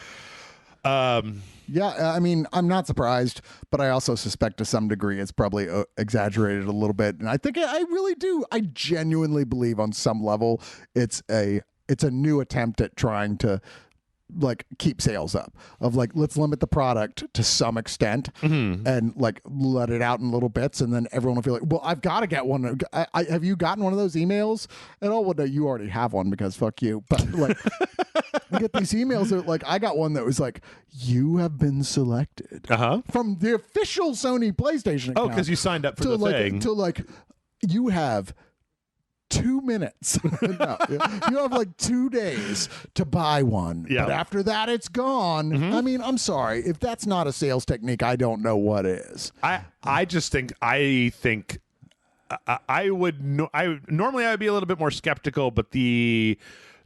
Yeah, I mean, I'm not surprised, but I also suspect to some degree it's probably exaggerated a little bit. And I think I really do. I genuinely believe on some level it's a new attempt at trying to like keep sales up, of like, let's limit the product to some extent and like let it out in little bits, and then everyone will feel like, well, I've got to get one. Have you gotten one of those emails at all? Well, no, you already have one because fuck you. But like, you get these emails that like, I got one that was like, you have been selected from the official Sony PlayStation account. Oh, because you signed up for the thing. To like, you have 2 minutes. No, you have like 2 days to buy one. Yeah. But after that, it's gone. Mm-hmm. I mean, I'm sorry. If that's not a sales technique, I don't know what is. I think I would normally I would be a little bit more skeptical, but the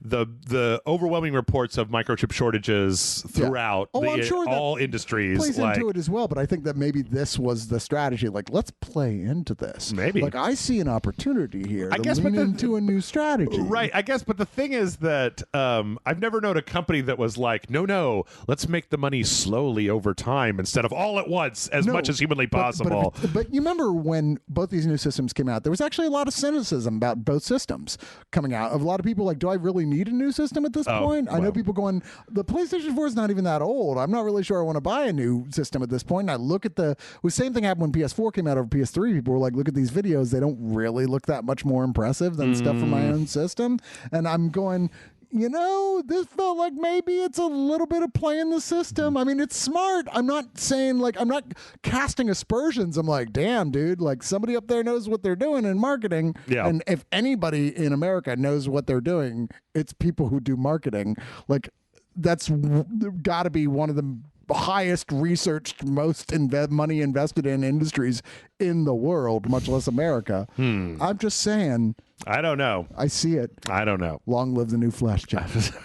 the overwhelming reports of microchip shortages throughout I'm sure all industries plays into it as well. But I think that maybe this was the strategy. Like, let's play into this. Maybe. Like, I see an opportunity here. I guess, lean into a new strategy. Right. I guess. But the thing is that I've never known a company that was like, no, let's make the money slowly over time instead of all at once, as much as humanly possible. But you remember when both these new systems came out, there was actually a lot of cynicism about both systems coming out. Of a lot of people like, do I really need a new system at this point? I know people going, the PlayStation 4 is not even that old. I'm not really sure I want to buy a new system at this point. And I look at the same thing happened when PS4 came out over PS3. People were like, look at these videos. They don't really look that much more impressive than stuff from my own system. And I'm going, this felt like maybe it's a little bit of playing the system. I mean, it's smart. I'm not saying I'm not casting aspersions. I'm like, damn, dude, like somebody up there knows what they're doing in marketing. Yeah. And if anybody in America knows what they're doing, it's people who do marketing. Like, that's got to be one of the highest researched, most money invested in industries in the world, much less America. I'm just saying. I don't know. I see it. I don't know. Long live the new Flash, Jeff.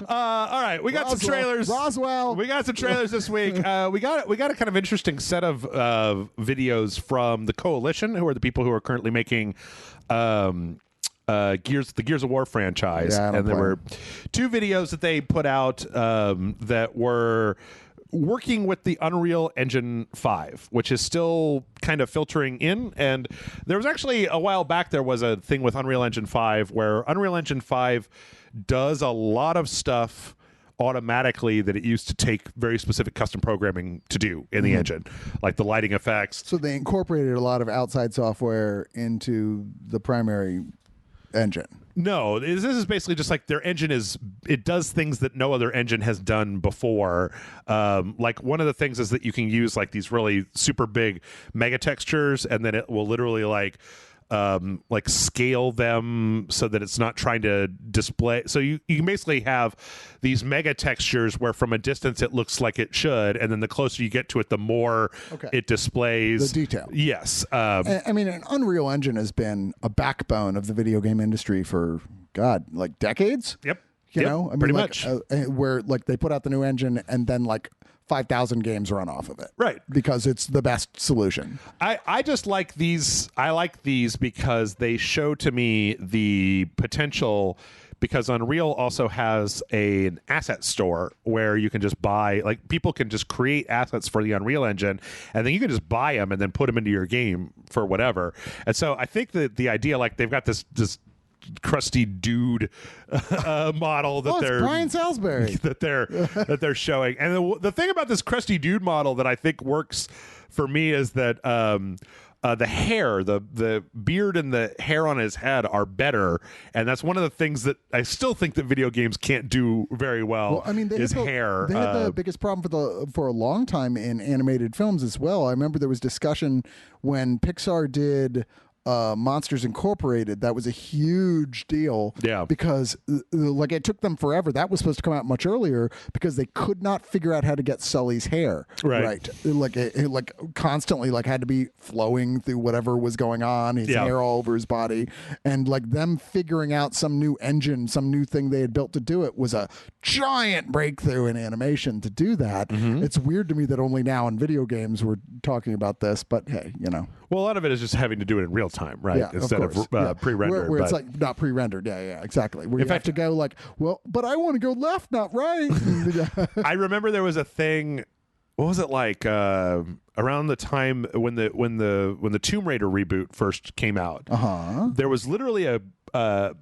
All right, we got some trailers. Roswell. We got some trailers this week. We got a kind of interesting set of videos from the Coalition, who are the people who are currently making the Gears of War franchise, and there were 2 videos that they put out that were working with the Unreal Engine 5, which is still kind of filtering in. And there was actually a while back, there was a thing with Unreal Engine 5 where Unreal Engine 5 does a lot of stuff automatically that it used to take very specific custom programming to do in the engine, like the lighting effects. So they incorporated a lot of outside software into the primary engine. No, this is basically just like their engine it does things that no other engine has done before. Like one of the things is that you can use like these really super big mega textures, and then it will literally like scale them so that it's not trying to display. So you can basically have these mega textures where from a distance it looks like it should, and then the closer you get to it, the more it displays the detail. Yes. I mean, an Unreal Engine has been a backbone of the video game industry for like decades. Yep. You know, I mean, pretty much where like they put out the new engine and then like 5,000 games run off of it. Right. Because it's the best solution. I just like these. I like these because they show to me the potential, because Unreal also has an asset store where you can just buy, like people can just create assets for the Unreal Engine, and then you can just buy them and then put them into your game for whatever. And so I think that the idea, like they've got this crusty dude model that they're Brian Salisbury that they're showing. And the thing about this crusty dude model that I think works for me is that the hair, the beard and the hair on his head are better, and that's one of the things that I still think that video games can't do very well. I mean, hair. They had the biggest problem for a long time in animated films as well. I remember there was discussion when Pixar did Monsters Incorporated. That was a huge deal. Yeah. Because like it took them forever. That was supposed to come out much earlier because they could not figure out how to get Sully's hair right. Like it like constantly like had to be flowing through whatever was going on. His hair all over his body, and like them figuring out some new engine, some new thing they had built to do it was a giant breakthrough in animation to do that. It's weird to me that only now in video games we're talking about this, but hey, you know. Well, a lot of it is just having to do it in real time, right? Yeah, instead of pre-rendered. Where it's like not pre-rendered. Yeah, exactly. Where you have to go like, well, but I want to go left, not right. I remember there was a thing. What was it like around the time when the Tomb Raider reboot first came out? There was literally a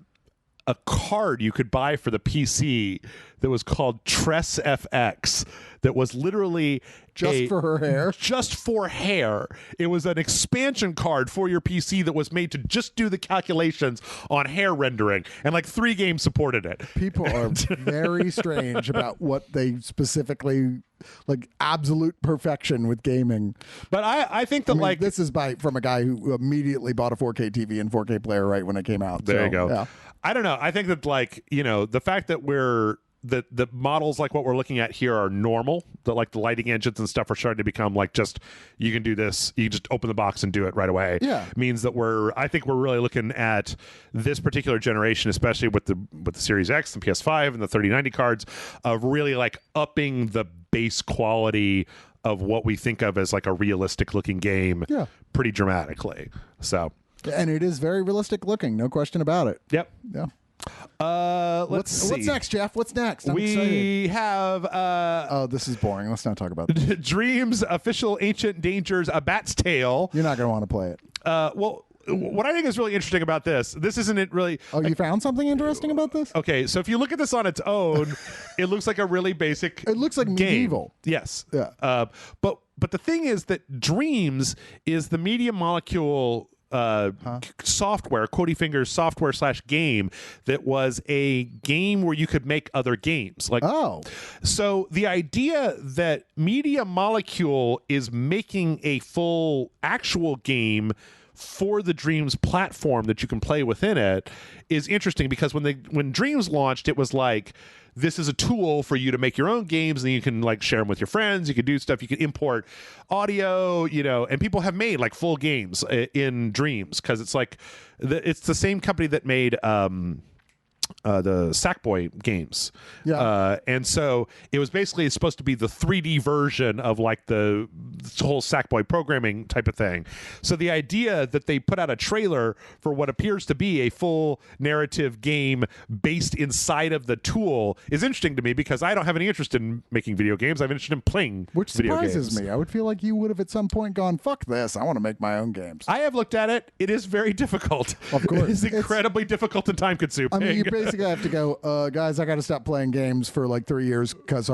card you could buy for the PC that was called Tress FX, that was literally for her hair. Just for hair. It was an expansion card for your PC that was made to just do the calculations on hair rendering, and like 3 games supported it. People are very strange about what they specifically like, absolute perfection with gaming. But I think that like this is from a guy who immediately bought a 4K TV and 4K player right when it came out. There you go. Yeah. I don't know. I think that like, you know, the fact that we're the models like what we're looking at here are normal. That like the lighting engines and stuff are starting to become like just you can do this. You just open the box and do it right away. Yeah, means that I think we're really looking at this particular generation, especially with the Series X and PS5 and the 3090 cards, of really like upping the base quality of what we think of as like a realistic looking game pretty dramatically. So, and it is very realistic looking, no question about it. Yep. Yeah. Let's see. What's next, Jeff? What's next? I'm we excited. have oh, this is boring. Let's not talk about this. Dreams official Ancient Dangers A Bat's Tale. You're not going to want to play it. Well, what I think is really interesting about this isn't it really... Oh, you found something interesting about this? Okay, so if you look at this on its own, it looks like a really basic It looks like game. medieval. Yes. Yeah. But the thing is that Dreams is the Media Molecule software, Quotey Fingers software / game that was a game where you could make other games. Like, so the idea that Media Molecule is making a full actual game for the Dreams platform that you can play within it is interesting, because when Dreams launched, it was like, this is a tool for you to make your own games, and you can like share them with your friends. You can do stuff. You can import audio, and people have made like full games in Dreams, because it's like it's the same company that made the Sackboy games. Yeah. And so it was basically supposed to be the 3D version of like the whole Sackboy programming type of thing. So the idea that they put out a trailer for what appears to be a full narrative game based inside of the tool is interesting to me, because I don't have any interest in making video games. I'm interested in playing video games. Which surprises me. I would feel like you would have at some point gone, fuck this, I want to make my own games. I have looked at it. It is very difficult. Of course. It's incredibly difficult and time consuming. I mean, you basically have to go, guys, I got to stop playing games for like 3 years because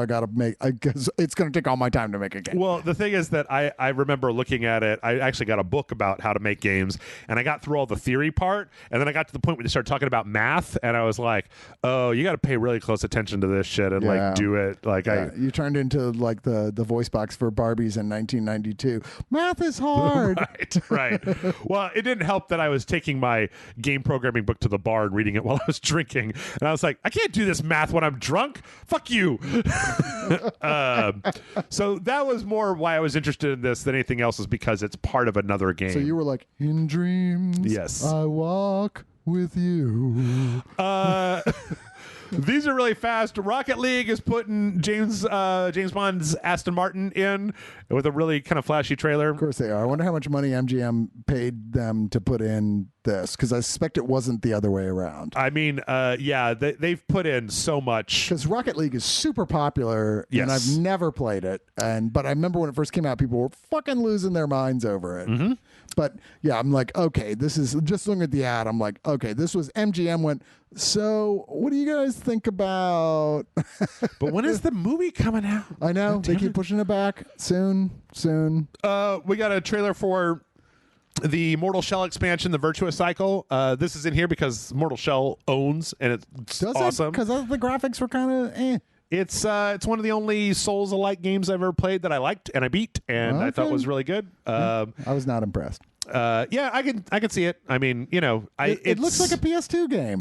it's going to take all my time to make a game. Well, the thing is that I remember looking at it. I actually got a book about how to make games, and I got through all the theory part, and then I got to the point where they started talking about math, and I was like, oh, you got to pay really close attention to this shit and like do it. Like you turned into like the voice box for Barbies in 1992. Math is hard. Right. Well, it didn't help that I was taking my game programming book to the bar and reading it while I was drinking, and I was like, I can't do this math when I'm drunk. Fuck you. So that was more why I was interested in this than anything else, is because it's part of another game. So you were like, in dreams, yes, I walk with you. These are really fast. Rocket League is putting James Bond's Aston Martin in with a really kind of flashy trailer. Of course they are. I wonder how much money MGM paid them to put in this, because I suspect it wasn't the other way around. I mean, they've put in so much. Because Rocket League is super popular, and I've never played it. But I remember when it first came out, people were fucking losing their minds over it. Mm-hmm. But yeah, I'm like, okay, this is, just looking at the ad, I'm like, okay, this was MGM went, so what do you guys think about? But when is the movie coming out? I know, they keep pushing it back. Soon. We got a trailer for the Mortal Shell expansion, the Virtua Cycle. This is in here because Mortal Shell owns, and it's awesome. Because the graphics were kind of It's one of the only Souls-alike games I've ever played that I liked and I beat, and I thought was really good. I was not impressed. Yeah, I can see it. I mean, it looks like a PS2 game.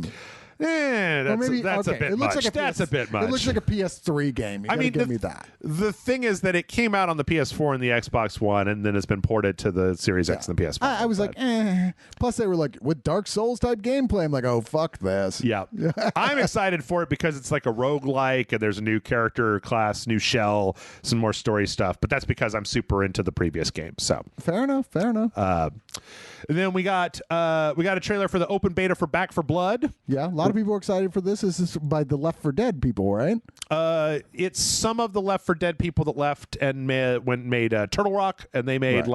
That's a bit much. That's a bit much. It looks like a PS3 game. You give me that. The thing is that it came out on the PS4 and the Xbox One, and then it's been ported to the Series X and the PS5. I was like, eh. Plus, they were like, with Dark Souls type gameplay. I'm like, oh, fuck this. Yeah. I'm excited for it because it's like a roguelike, and there's a new character class, new shell, some more story stuff. But that's because I'm super into the previous game. So fair enough. And then we got a trailer for the open beta for Back 4 Blood. Yeah, a lot of people are excited for this. This is by the Left 4 Dead people, right? It's some of the Left 4 Dead people that left and made Turtle Rock, and they made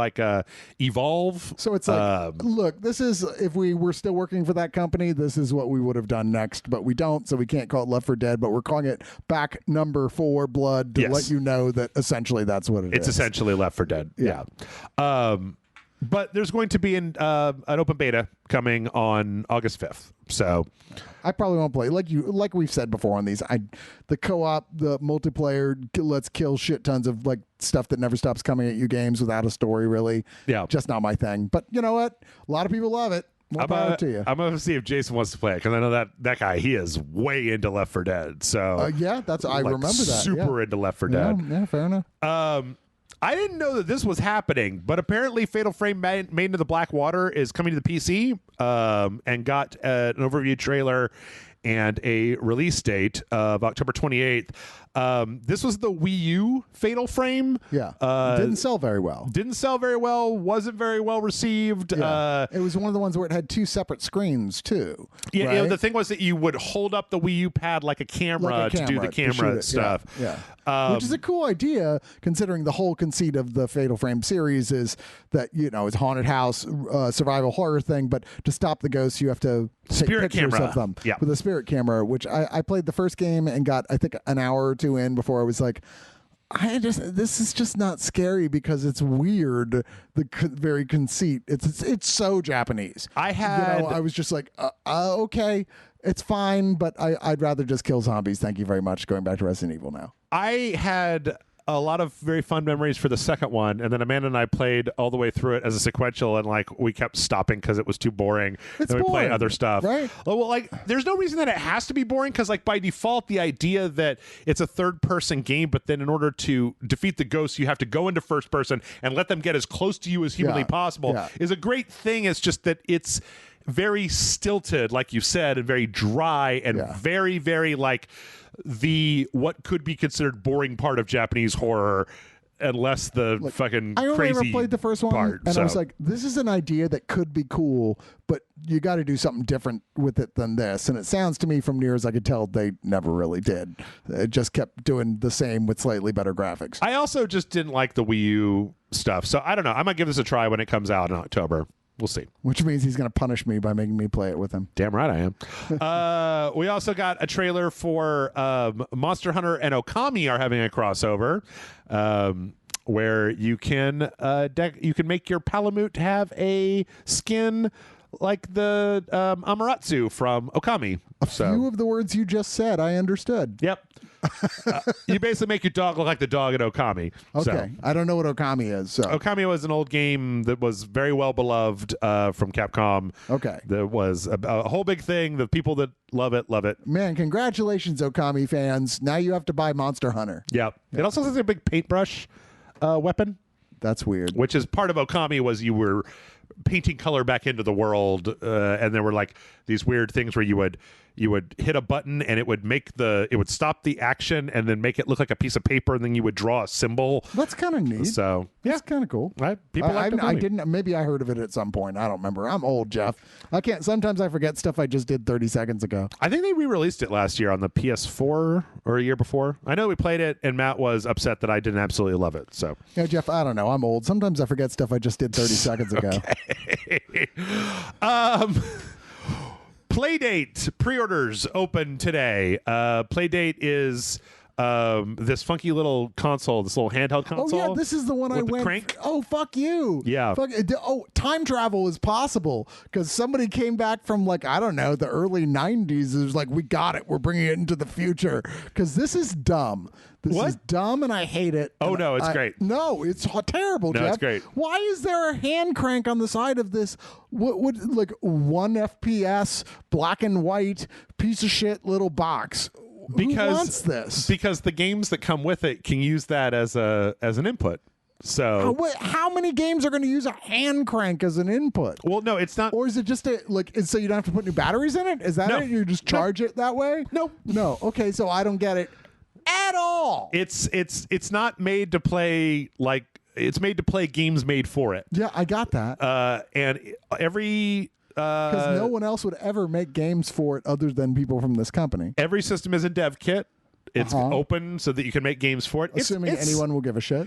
Evolve. So it's like, look, this is, if we were still working for that company, this is what we would have done next, but we don't, so we can't call it Left 4 Dead, but we're calling it Back 4 Blood to let you know that essentially that's what it is. It's essentially Left 4 Dead. Yeah. But there's going to be an open beta coming on August 5th. So I probably won't play. Like we've said before on these, the co-op, the multiplayer, let's kill shit tons of like stuff that never stops coming at you games without a story, really. Yeah. Just not my thing. But you know what? A lot of people love it. More power to you. I'm gonna see if Jason wants to play it because I know that guy. He is way into Left 4 Dead. So yeah, I remember that. Super into Left 4 Dead. Yeah, fair enough. I didn't know that this was happening, but apparently Fatal Frame Made into the Black Water is coming to the PC, and got an overview trailer and a release date of October 28th. This was the Wii U Fatal Frame. Yeah. Didn't sell very well. Wasn't very well received. Yeah. It was one of the ones where it had two separate screens, too. Yeah, right? The thing was that you would hold up the Wii U pad like a camera, to do the camera stuff. Yeah. Which is a cool idea, considering the whole conceit of the Fatal Frame series is that, it's a haunted house, survival horror thing, but to stop the ghosts, you have to take Spirit pictures camera. of them Yeah. with a spirit camera, which I played the first game and got, I think, an hour or two in before I was like, this is just not scary because it's weird. The very conceit. It's so Japanese. I was just like, okay, it's fine, but I'd rather just kill zombies. Thank you very much. Going back to Resident Evil now. I had a lot of very fun memories for the second one, and then Amanda and I played all the way through it as a sequential, and we kept stopping because it was too boring. It's and we boring, play other stuff, right? Well, there's no reason that it has to be boring because, by default, the idea that it's a third-person game, but then in order to defeat the ghosts, you have to go into first person and let them get as close to you as humanly possible is a great thing. It's just that it's very stilted, like you said, and very dry and very, very the what could be considered boring part of Japanese horror, unless the fucking I only crazy ever played the first one, part, and I was like, this is an idea that could be cool, but you got to do something different with it than this. And it sounds to me, from near as I could tell, they never really did. It just kept doing the same with slightly better graphics. I also just didn't like the Wii U stuff, so I don't know. I might give this a try when it comes out in October. We'll see. Which means he's going to punish me by making me play it with him. Damn right I am. We also got a trailer for Monster Hunter and Okami are having a crossover, where you can make your Palamute have a skin like the Amaterasu from Okami. A few of the words you just said, I understood. Yep. You basically make your dog look like the dog in Okami. Okay. So. I don't know what Okami is. So. Okami was an old game that was very well beloved from Capcom. Okay. That was a whole big thing. The people that love it, love it. Man, congratulations, Okami fans. Now you have to buy Monster Hunter. Yep. It also has a big paintbrush weapon. That's weird. Which is part of Okami was you were painting color back into the world, and there were these weird things where you would hit a button and it would stop the action and then make it look like a piece of paper, and then you would draw a symbol. That's kind of neat. So that's kind of cool. Right? People like Okami. I didn't. Maybe I heard of it at some point. I don't remember. I'm old, Jeff. I can't. Sometimes I forget stuff I just did 30 seconds ago. I think they re-released it last year on the PS4 or a year before. I know we played it, and Matt was upset that I didn't absolutely love it. So yeah, Jeff. I don't know. I'm old. Sometimes I forget stuff I just did 30 seconds ago. Playdate pre-orders open today. Playdate is this funky little console, this little handheld console. Oh yeah, this is the one I went. Crank. Oh fuck you. Yeah. Time travel is possible because somebody came back from I don't know, the early '90s. It was like, we got it. We're bringing it into the future because this is dumb. This is dumb, and I hate it. Oh no, it's great. No, it's terrible. No, Jeff. it's great. Why is there a hand crank on the side of this? What 1 FPS black and white piece of shit little box? Who wants this? Because the games that come with it can use that as an input. So how many games are going to use a hand crank as an input? Well, no, it's not. Or is it just so you don't have to put new batteries in it? Is that it? You just charge it that way? No. Okay, so I don't get it at all. It's not made to play it's made to play games made for it. Yeah, I got that. And every because no one else would ever make games for it other than people from this company. Every system is in dev kit. It's open so that you can make games for it. Assuming anyone will give a shit.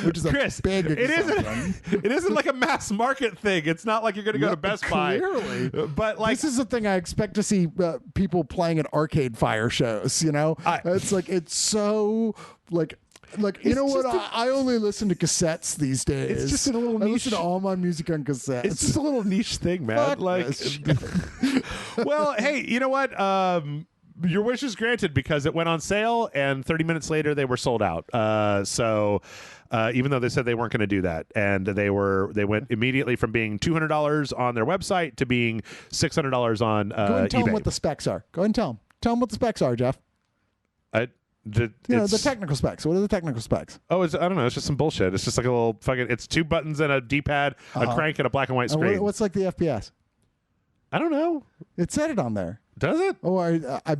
Which is Chris, a big it isn't like a mass market thing. It's not like you're going to go to Best Buy. Clearly. But this is the thing I expect to see people playing at Arcade Fire shows, it's so you know what? I only listen to cassettes these days. It's just a little niche. I listen to all my music on cassettes. It's just a little niche thing, man. Fuck well, hey, you know what? your wish is granted because it went on sale and 30 minutes later they were sold out. So even though they said they weren't going to do that, and they went immediately from being $200 on their website to being $600 on Go ahead and tell eBay. them what the specs are. Go ahead and tell them. Tell them what the specs are, Jeff. The technical specs. What are the technical specs? Oh, I don't know. It's just some bullshit. It's just like a little fucking. It's 2 buttons and a D-pad, a crank, and a black and white screen. What's like the FPS? I don't know. It said it on there. Does it? Oh,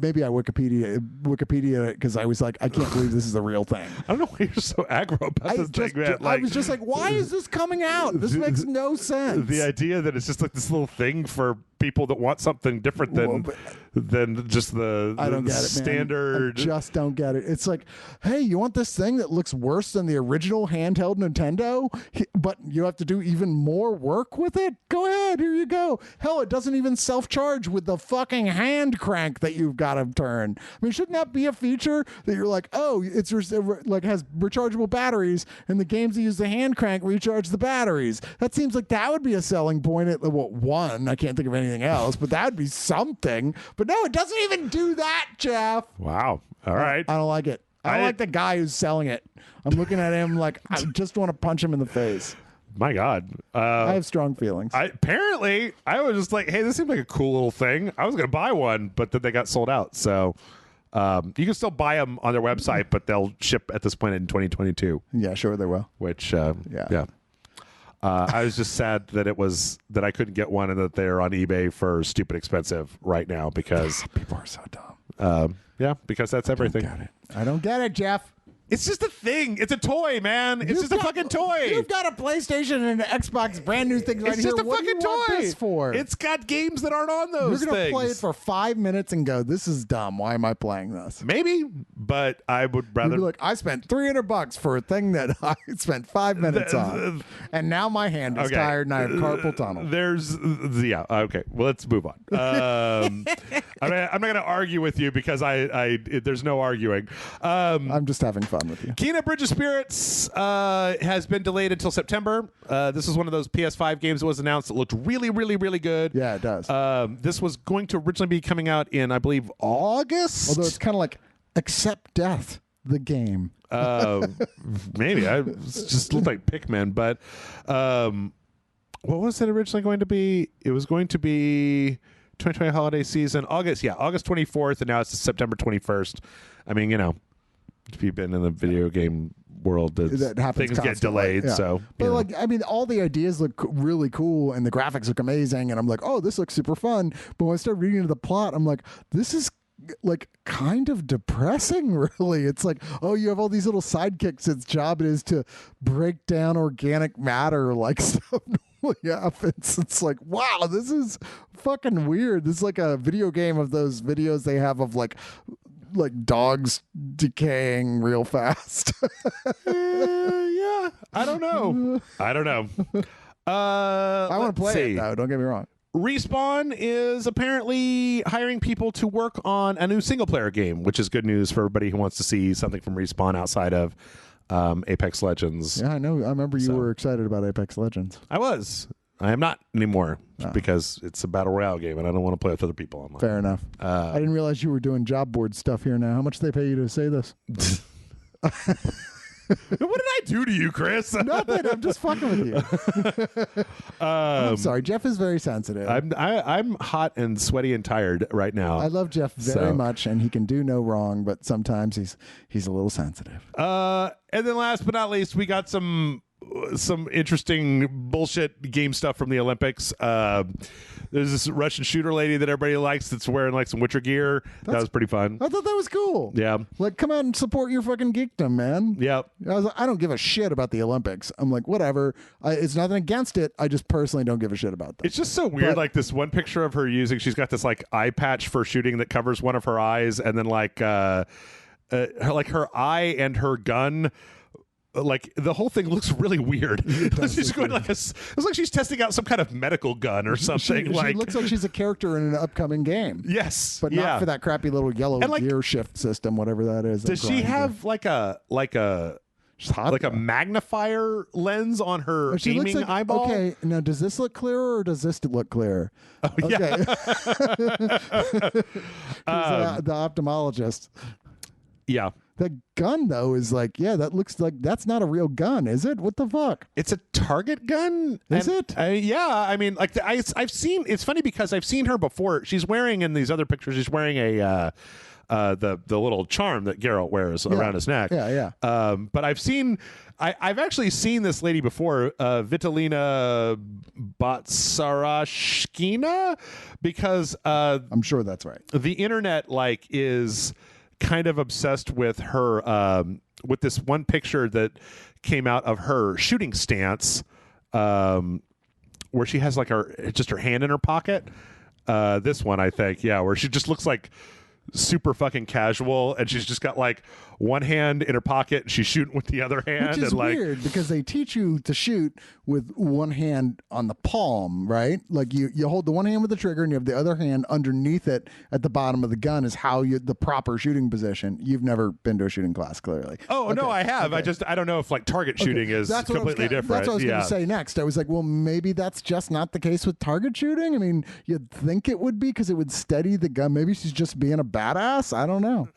maybe I Wikipedia it because I was like, I can't believe this is the real thing. I don't know why you're so aggro about this thing, man. I was just like, why is this coming out? This makes no sense. The idea that it's just like this little thing for people that want something different than just the I don't get it, standard. Man. I just don't get it. It's like, hey, you want this thing that looks worse than the original handheld Nintendo, but you have to do even more work with it? Go ahead, here you go. Hell, it doesn't even self-charge with the fucking hand crank that you've got to turn. I mean, shouldn't that be a feature that you're like, oh, it's like has rechargeable batteries, and the games that use the hand crank recharge the batteries? That seems like that would be a selling point at one. I can't think of anything else, but that would be something. But no, it doesn't even do that, Jeff. Wow. All right. I don't like it. I don't like the guy who's selling it. I'm looking at him like I just want to punch him in the face. My God. I have strong feelings. Apparently, I was just like, hey, this seems like a cool little thing. I was going to buy one, but then they got sold out. So you can still buy them on their website, but they'll ship at this point in 2022. Yeah, sure they will. Which, yeah. I was just sad that I couldn't get one and that they're on eBay for stupid expensive right now because people are so dumb. Because that's everything. I don't get it, Jeff. It's just a thing. It's a toy, man. It's just a fucking toy. You've got a PlayStation and an Xbox brand new things right it's here. Just a what fucking do you want toy. this for? It's got games that aren't on those You're gonna things. play it for 5 minutes and go, this is dumb. Why am I playing this? Maybe, but I would rather. You'd be like, I spent $300 for a thing that I spent 5 minutes on, and now my hand is tired and I have carpal tunnel. Okay. Well, let's move on. I'm not going to argue with you because there's no arguing. I'm just having fun with you. Kena Bridge of Spirits has been delayed until September. This is one of those PS5 games that was announced that looked really, really, really good. Yeah, it does. This was going to originally be coming out in, I believe, August. Although it's kind of like Accept Death, the game. Maybe. It just looked like Pikmin. But what was it originally going to be? It was going to be 2020 holiday season, August 24th, and now it's September 21st. I mean, if you've been in the video game world, that happens things get delayed. Yeah. So, but all the ideas look really cool and the graphics look amazing, and I'm like, oh, this looks super fun. But when I start reading into the plot, I'm like, this is like kind of depressing. Really, it's like, oh, you have all these little sidekicks. Its job is to break down organic matter, like stuff. Yeah, it's like, wow, this is fucking weird. This is like a video game of those videos they have of like dogs decaying real fast. Yeah, I don't know. I want to play it though, don't get me wrong. Respawn is apparently hiring people to work on a new single player game, which is good news for everybody who wants to see something from Respawn outside of Apex Legends. Yeah, I know. I remember you were excited about Apex Legends. I was. I am not anymore because it's a battle royale game and I don't want to play with other people online. Fair enough. I didn't realize you were doing job board stuff here now. How much do they pay you to say this? What did I do to you, Chris? Nothing. I'm just fucking with you. I'm sorry. Jeff is very sensitive. I'm hot and sweaty and tired right now. I love Jeff very much, and he can do no wrong, but sometimes he's a little sensitive. And then last but not least, we got some interesting bullshit game stuff from the Olympics. There's this Russian shooter lady that everybody likes that's wearing like some Witcher gear. That was pretty fun. I thought that was cool. Yeah. Like, come out and support your fucking geekdom, man. Yep. I don't give a shit about the Olympics. I'm like, whatever. It's nothing against it. I just personally don't give a shit about them. It's just so weird. Like this one picture of her she's got this like eye patch for shooting that covers one of her eyes, and then like her eye and her gun. Like the whole thing looks really weird. She's going like it's like she's testing out some kind of medical gun or something. She looks like she's a character in an upcoming game. Yes, but not for that crappy little yellow gear shift system, whatever that is. Does she have like a She's hot. Like a magnifier lens on her She looks gaming like, eyeball. Okay, now does this look clearer or does this look clearer? Oh, yeah. Okay. The ophthalmologist. Yeah. That gun though is like, yeah, that looks like that's not a real gun, is it? What the fuck? It's a target gun. Is it? Yeah. I mean, like I've seen. It's funny because I've seen her before. She's wearing in these other pictures. She's wearing a the little charm that Geralt wears around his neck. Yeah. But I've actually seen this lady before, Vitalina Batsarashkina, because I'm sure that's right. the internet is kind of obsessed with her with this one picture that came out of her shooting stance, where she has like her hand in her pocket. This one, I think, where she just looks like super fucking casual, and she's just got like one hand in her pocket and she's shooting with the other hand. Which is and weird because they teach you to shoot with one hand on the palm, right? Like you hold the one hand with the trigger and you have the other hand underneath it at the bottom of the gun is how the proper shooting position. You've never been to a shooting class, clearly. Oh, no, I have. I don't know if like target shooting is completely different. That's what I was going to say next. I was like, well, maybe that's just not the case with target shooting. I mean, you'd think it would be because it would steady the gun. Maybe she's just being a badass. I don't know.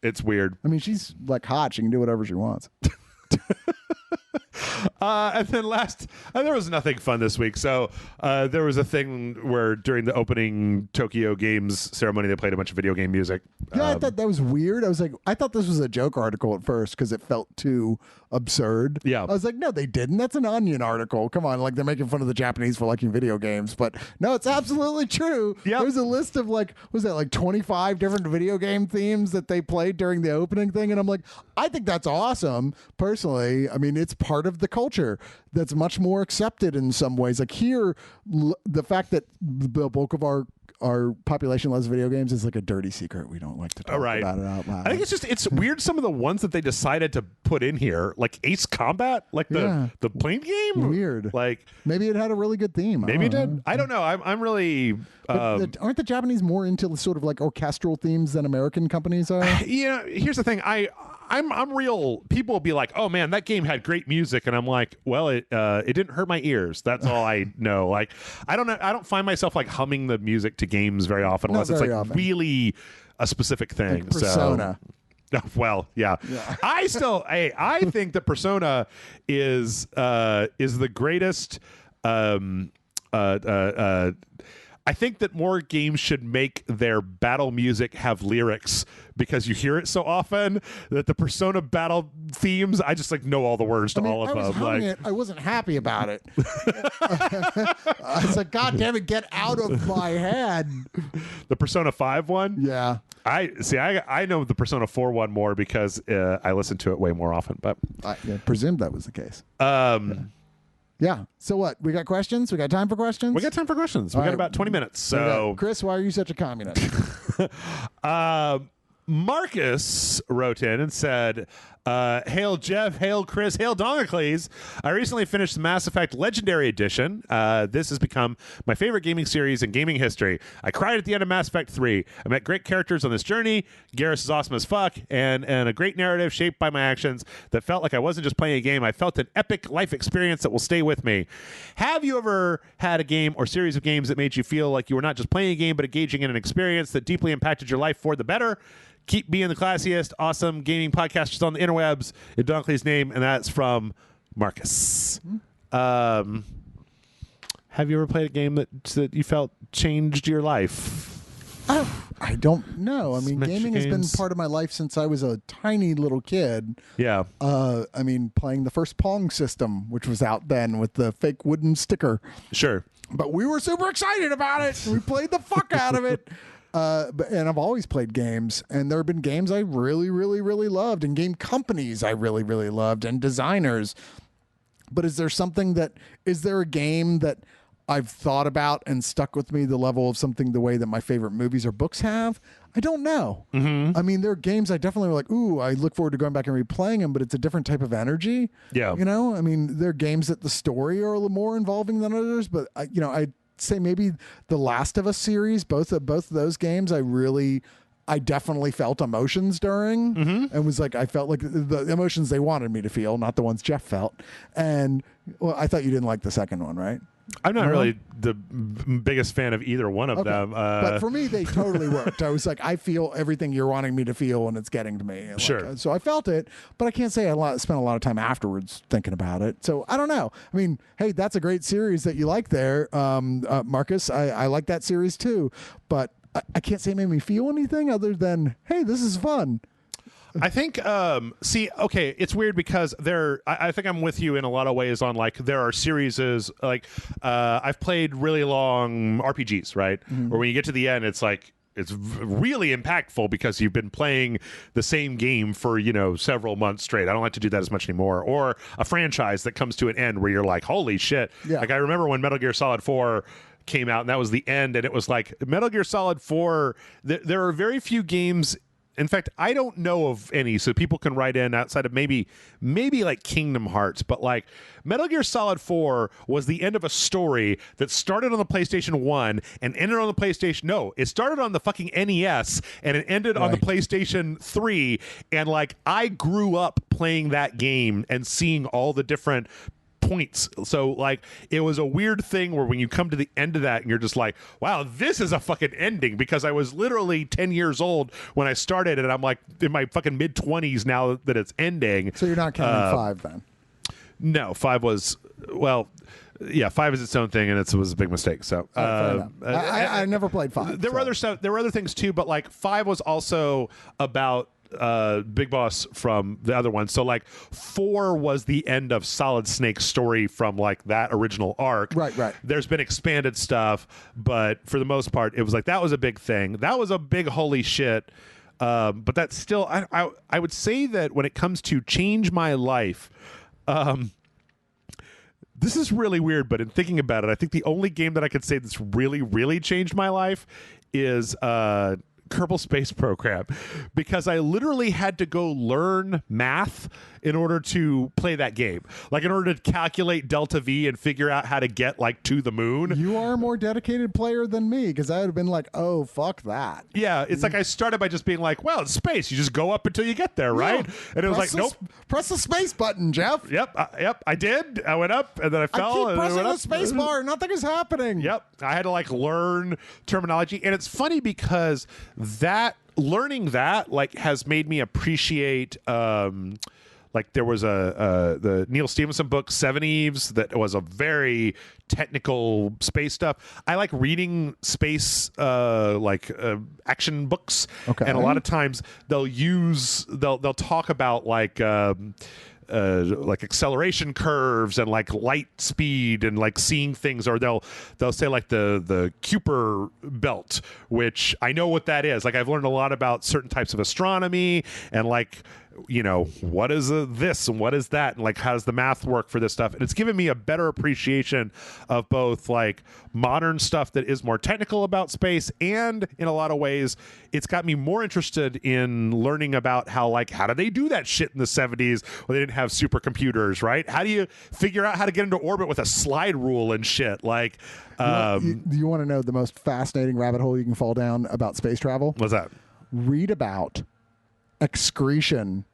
It's weird. I mean, she's like hot. She can do whatever she wants. And then there was nothing fun this week. So there was a thing where during the opening Tokyo Games ceremony, they played a bunch of video game music. Yeah, I thought that was weird. I thought this was a joke article at first because it felt too absurd. Yeah. I was like, no, they didn't. That's an Onion article. Come on, like they're making fun of the Japanese for liking video games. But no, it's absolutely true. Yep. There's a list of like 25 different video game themes that they played during the opening thing. And I'm like, I think that's awesome. Personally, I mean, it's part of the culture that's much more accepted in some ways. Like here, the fact that the bulk of our population loves video games is like a dirty secret. We don't like to talk about it out loud. I think it's weird some of the ones that they decided to put in here, like Ace Combat, like the plane game. Weird. Like maybe it had a really good theme. Maybe it did. I don't know. I'm really. Aren't the Japanese more into sort of like orchestral themes than American companies are? Yeah. Here's the thing. I'm real. People will be like, "Oh man, that game had great music," and I'm like, "Well, it didn't hurt my ears." That's all I know. Like, I don't know. I don't find myself like humming the music to games very often, unless it's like really a specific thing. Like Persona. So, well, yeah. I think that Persona is the greatest. I think that more games should make their battle music have lyrics because you hear it so often that the Persona battle themes, I just like know all the words to all of them. I was humming it. I wasn't happy about it. I was like, God damn it, get out of my head. The Persona 5 one? Yeah. I know the Persona 4 one more because I listen to it way more often. But I presumed that was the case. Yeah. So what? We got questions? We got time for questions? We got time for questions. We got about 20 minutes. So, okay. Chris, why are you such a communist? Marcus wrote in and said, hail Jeff, hail Chris, hail Dongacles. I recently finished the Mass Effect Legendary Edition. This has become my favorite gaming series in gaming history. I cried at the end of Mass Effect 3. I met great characters on this journey. Garrus is awesome as fuck, and a great narrative shaped by my actions that felt like I wasn't just playing a game. I felt an epic life experience that will stay with me. Have you ever had a game or series of games that made you feel like you were not just playing a game, but engaging in an experience that deeply impacted your life for the better? Keep being the classiest, awesome gaming podcasters on the interwebs in Dunkley's name, and that's from Marcus. Have you ever played a game that you felt changed your life? I don't know. I mean, gaming has been part of my life since I was a tiny little kid. Yeah. I mean, playing the first Pong system, which was out then with the fake wooden sticker. Sure. But we were super excited about it. We played the fuck out of it. And I've always played games, and there have been games I really, really, really loved, and game companies I really, really loved, and designers. But is there a game that I've thought about and stuck with me the level of something the way that my favorite movies or books have? I don't know. Mm-hmm. I mean, there are games I definitely were like, ooh, I look forward to going back and replaying them, but it's a different type of energy. Yeah. You know, I mean, there are games that the story are a little more involving than others, but I'd say maybe the Last of Us series, both of those games I really I definitely felt emotions during, and was like, I felt like the emotions they wanted me to feel, not the ones Jeff felt. And well, I thought you didn't like the second one, right? I'm not really the biggest fan of either one of them. But for me, they totally worked. I was like, I feel everything you're wanting me to feel, and it's getting to me. Like, sure. So I felt it, but I can't say I spent a lot of time afterwards thinking about it. So I don't know. I mean, hey, that's a great series that you like there, Marcus. I like that series too, but I can't say it made me feel anything other than, hey, this is fun. I think, okay, it's weird because I think I'm with you in a lot of ways on, like, there are series, like, I've played really long RPGs, right? Where when you get to the end, it's like, it's really impactful because you've been playing the same game for, several months straight. I don't like to do that as much anymore. Or a franchise that comes to an end where you're like, holy shit. Yeah. Like, I remember when Metal Gear Solid 4 came out, and that was the end, and it was like, Metal Gear Solid 4, there are very few games. In fact, I don't know of any, so people can write in outside of maybe like Kingdom Hearts, but like Metal Gear Solid 4 was the end of a story that started on the PlayStation 1 and ended on the PlayStation. No, it started on the fucking NES and it ended on the PlayStation 3. And like, I grew up playing that game and seeing all the different points. So like, it was a weird thing where when you come to the end of that and you're just like, wow, this is a fucking ending, because I was literally 10 years old when I started, and I'm like in my fucking mid-20s now that it's ending. So you're not counting 5 then? No, 5 was, well, yeah, 5 is its own thing, and it was a big mistake. So I never played 5. There were other stuff. There were other things too, but like 5 was also about Big Boss from the other one. So like 4 was the end of Solid Snake's story from like that original arc. Right. There's been expanded stuff, but for the most part, it was like, that was a big thing. That was a big holy shit. But that's still, I would say that when it comes to change my life, this is really weird, but in thinking about it, I think the only game that I could say that's really, really changed my life is Kerbal Space Program, because I literally had to go learn math in order to play that game. Like, in order to calculate delta V and figure out how to get like to the moon. You are a more dedicated player than me, because I would have been like, oh, fuck that. Yeah, it's like I started by just being like, well, it's space. You just go up until you get there, right? Yeah. And it was like, nope. Press the space button, Jeff. Yep, I did. I went up, and then I fell. I keep and pressing I the went space bar. Nothing is happening. Yep. I had to like learn terminology. And it's funny because learning that like has made me appreciate like there was the Neil Stephenson book, Seven Eves, that was a very technical space stuff. I like reading space action books. Okay. And a lot of times they'll talk about like acceleration curves and like light speed and like seeing things, or they'll say like the Kuiper belt, which I know what that is. Like, I've learned a lot about certain types of astronomy and like, what is this and what is that, and like, how does the math work for this stuff. And it's given me a better appreciation of both like modern stuff that is more technical about space, and in a lot of ways it's got me more interested in learning about how do they do that shit in the 70s when they didn't have supercomputers, right? How do you figure out how to get into orbit with a slide rule and shit? Like, do you want to know the most fascinating rabbit hole you can fall down about space travel? What's that? Read about excretion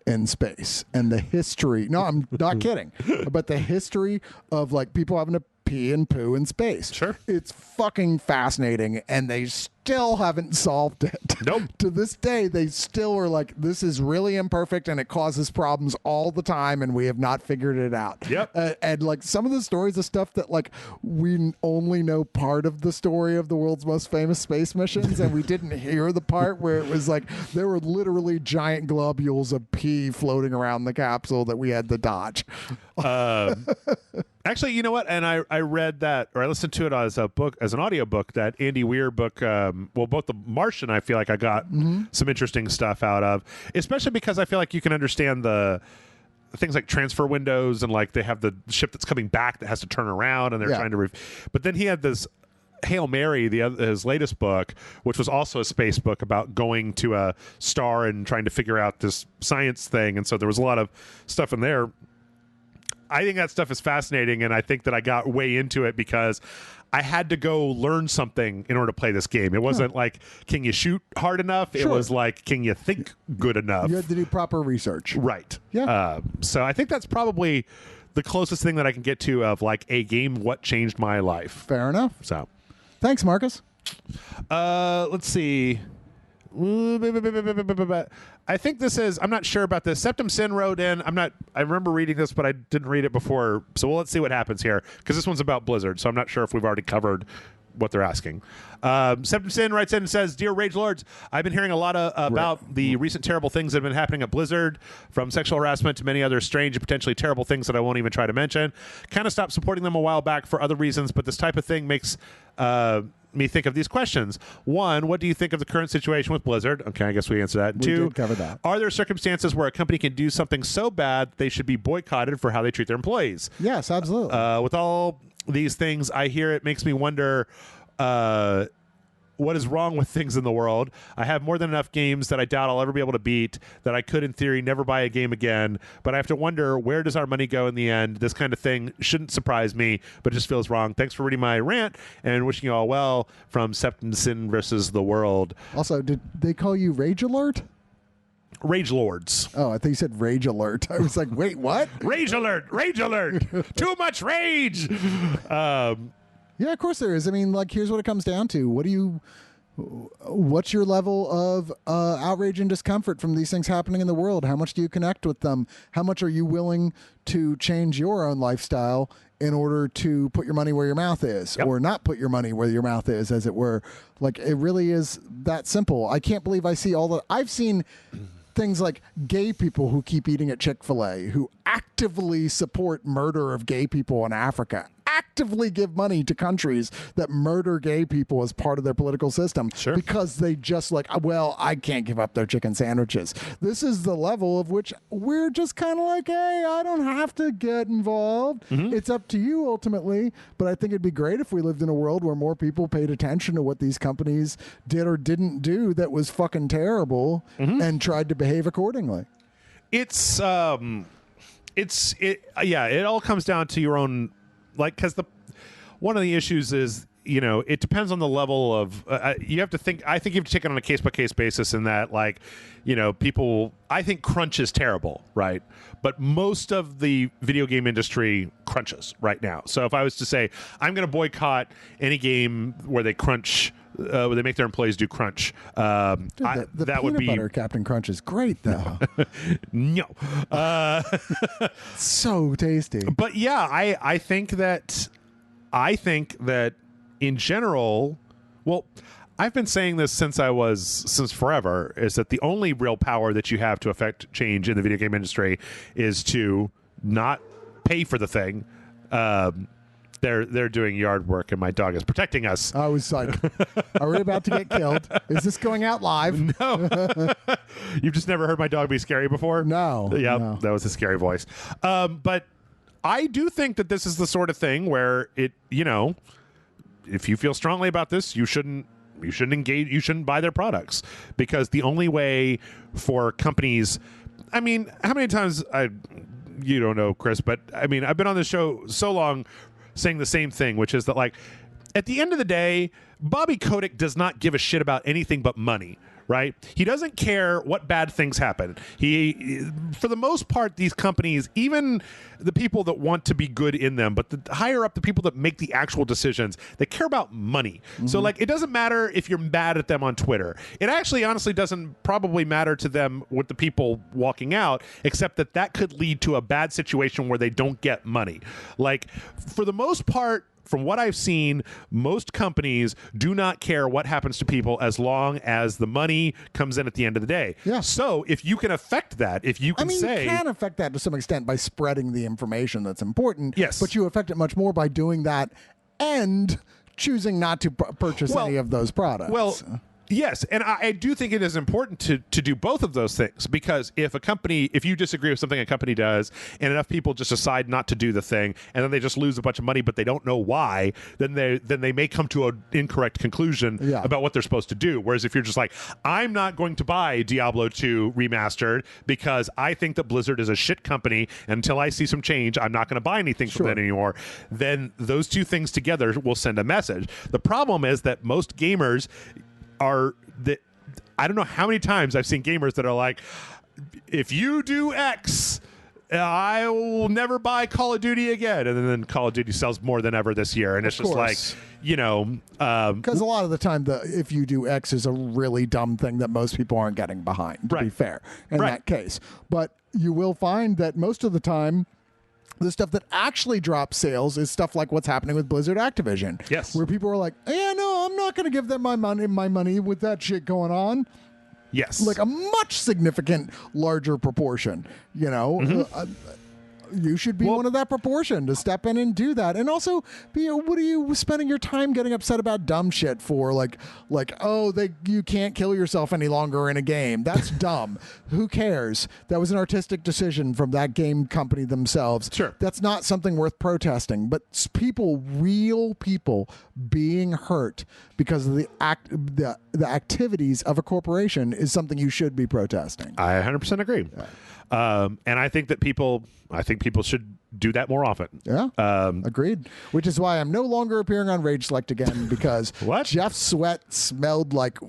in space and the history. No, I'm not kidding. But the history of like people having to pee and poo in space. Sure. It's fucking fascinating, and they still haven't solved it. Nope. To this day, they still are like, this is really imperfect and it causes problems all the time, and we have not figured it out. Yep. And like some of the stories of stuff that like we only know part of the story of the world's most famous space missions, and we didn't hear the part where it was like there were literally giant globules of pee floating around the capsule that we had to dodge. Actually, you know what? And I read that, or I listened to it as an audiobook, that Andy Weir book. Both The Martian, I feel like I got some interesting stuff out of, especially because I feel like you can understand the things like transfer windows, and like they have the ship that's coming back that has to turn around, and they're trying to. But then he had this Hail Mary, his latest book, which was also a space book about going to a star and trying to figure out this science thing, and so there was a lot of stuff in there. I think that stuff is fascinating, and I think that I got way into it because I had to go learn something in order to play this game. It wasn't like, can you shoot hard enough? Sure. It was like, can you think good enough? You had to do proper research. Right. Yeah. So I think that's probably the closest thing that I can get to of like a game, what changed my life. Fair enough. So thanks, Marcus. Let's see. I think this is, I'm not sure about this. Septum Sin wrote in, I remember reading this, but I didn't read it before. So let's see what happens here, because this one's about Blizzard. So I'm not sure if we've already covered what they're asking. Septum Sin writes in and says, Dear Rage Lords, I've been hearing a lot about the recent terrible things that have been happening at Blizzard, from sexual harassment to many other strange and potentially terrible things that I won't even try to mention. Kind of stopped supporting them a while back for other reasons, but this type of thing makes me think of these questions. One, what do you think of the current situation with Blizzard? Okay, I guess we answered that. We Two, did cover that. Are there circumstances where a company can do something so bad they should be boycotted for how they treat their employees? Yes, absolutely. With all these things I hear, it makes me wonder what is wrong with things in the world. I have more than enough games that I doubt I'll ever be able to beat, that I could, in theory, never buy a game again. But I have to wonder, where does our money go in the end? This kind of thing shouldn't surprise me, but it just feels wrong. Thanks for reading my rant, and wishing you all well from Septum Sin versus the World. Also, did they call you Rage Alert? Rage Lords. Oh, I thought you said Rage Alert. I was like, wait, what? Rage Alert! Rage Alert! Too much rage! Yeah, of course there is. I mean, like, here's what it comes down to. What's your level of outrage and discomfort from these things happening in the world? How much do you connect with them? How much are you willing to change your own lifestyle in order to put your money where your mouth is, or not put your money where your mouth is, as it were? Like, it really is that simple. I can't believe I see I've seen things like gay people who keep eating at Chick-fil-A, who actively support murder of gay people in Africa, actively give money to countries that murder gay people as part of their political system, because they just like, well, I can't give up their chicken sandwiches. This is the level of which we're just kind of like, hey, I don't have to get involved. It's up to you ultimately. But I think it'd be great if we lived in a world where more people paid attention to what these companies did or didn't do that was fucking terrible, and tried to behave accordingly. It all comes down to your own, like, because one of the issues is, it depends on the level of, you have to think, I think you have to take it on a case-by-case basis, in that, like, people, I think crunch is terrible, right? But most of the video game industry crunches right now. So if I was to say, I'm going to boycott any game where they crunch, where they make their employees do crunch, Dude, the that would be butter Captain Crunch is great, though. No. So tasty. But yeah, I think that in general, well, I've been saying this since forever, is that the only real power that you have to affect change in the video game industry is to not pay for the thing. They're doing yard work, and my dog is protecting us. I was like, are we about to get killed? Is this going out live? No. You've just never heard my dog be scary before? No. Yeah, no. That was a scary voice. But I do think that this is the sort of thing where it, if you feel strongly about this, you shouldn't engage, you shouldn't buy their products, because the only way for companies, I mean, how many times you don't know, Chris, but I mean, I've been on this show so long saying the same thing, which is that, like, at the end of the day, Bobby Kotick does not give a shit about anything but money. Right? He doesn't care what bad things happen. For the most part, these companies, even the people that want to be good in them, but the higher up, the people that make the actual decisions, they care about money. So, like, it doesn't matter if you're mad at them on Twitter. It actually, honestly, doesn't probably matter to them with the people walking out, except that could lead to a bad situation where they don't get money. Like, for the most part, from what I've seen, most companies do not care what happens to people as long as the money comes in at the end of the day. Yeah. So if you can affect that, if you can say... you can affect that to some extent by spreading the information that's important. Yes. But you affect it much more by doing that and choosing not to purchase any of those products. Well, Yes, and I do think it is important to do both of those things, because if you disagree with something a company does and enough people just decide not to do the thing and then they just lose a bunch of money but they don't know why, then they may come to an incorrect conclusion about what they're supposed to do. Whereas if you're just like, I'm not going to buy Diablo 2 remastered because I think that Blizzard is a shit company, and until I see some change, I'm not going to buy anything from that anymore, then those two things together will send a message. The problem is that most gamers are that I don't know how many times I've seen gamers that are like, if you do X, I will never buy Call of Duty again, and then Call of Duty sells more than ever this year, and it's just like, because a lot of the time if you do X is a really dumb thing that most people aren't getting behind, to be fair in that case. But you will find that most of the time the stuff that actually drops sales is stuff like what's happening with Blizzard Activision. Yes. Where people are like, yeah, no, I'm not going to give them my money with that shit going on. Yes. Like a much significant larger proportion, you should be one of that proportion to step in and do that. And also, what are you spending your time getting upset about dumb shit for? Like, you can't kill yourself any longer in a game. That's dumb. Who cares? That was an artistic decision from that game company themselves. Sure. That's not something worth protesting. But real people being hurt because of the activities of a corporation is something you should be protesting. I 100% agree. And I think people should do that more often. Yeah, agreed. Which is why I'm no longer appearing on Rage Select again, because Jeff Sweat smelled like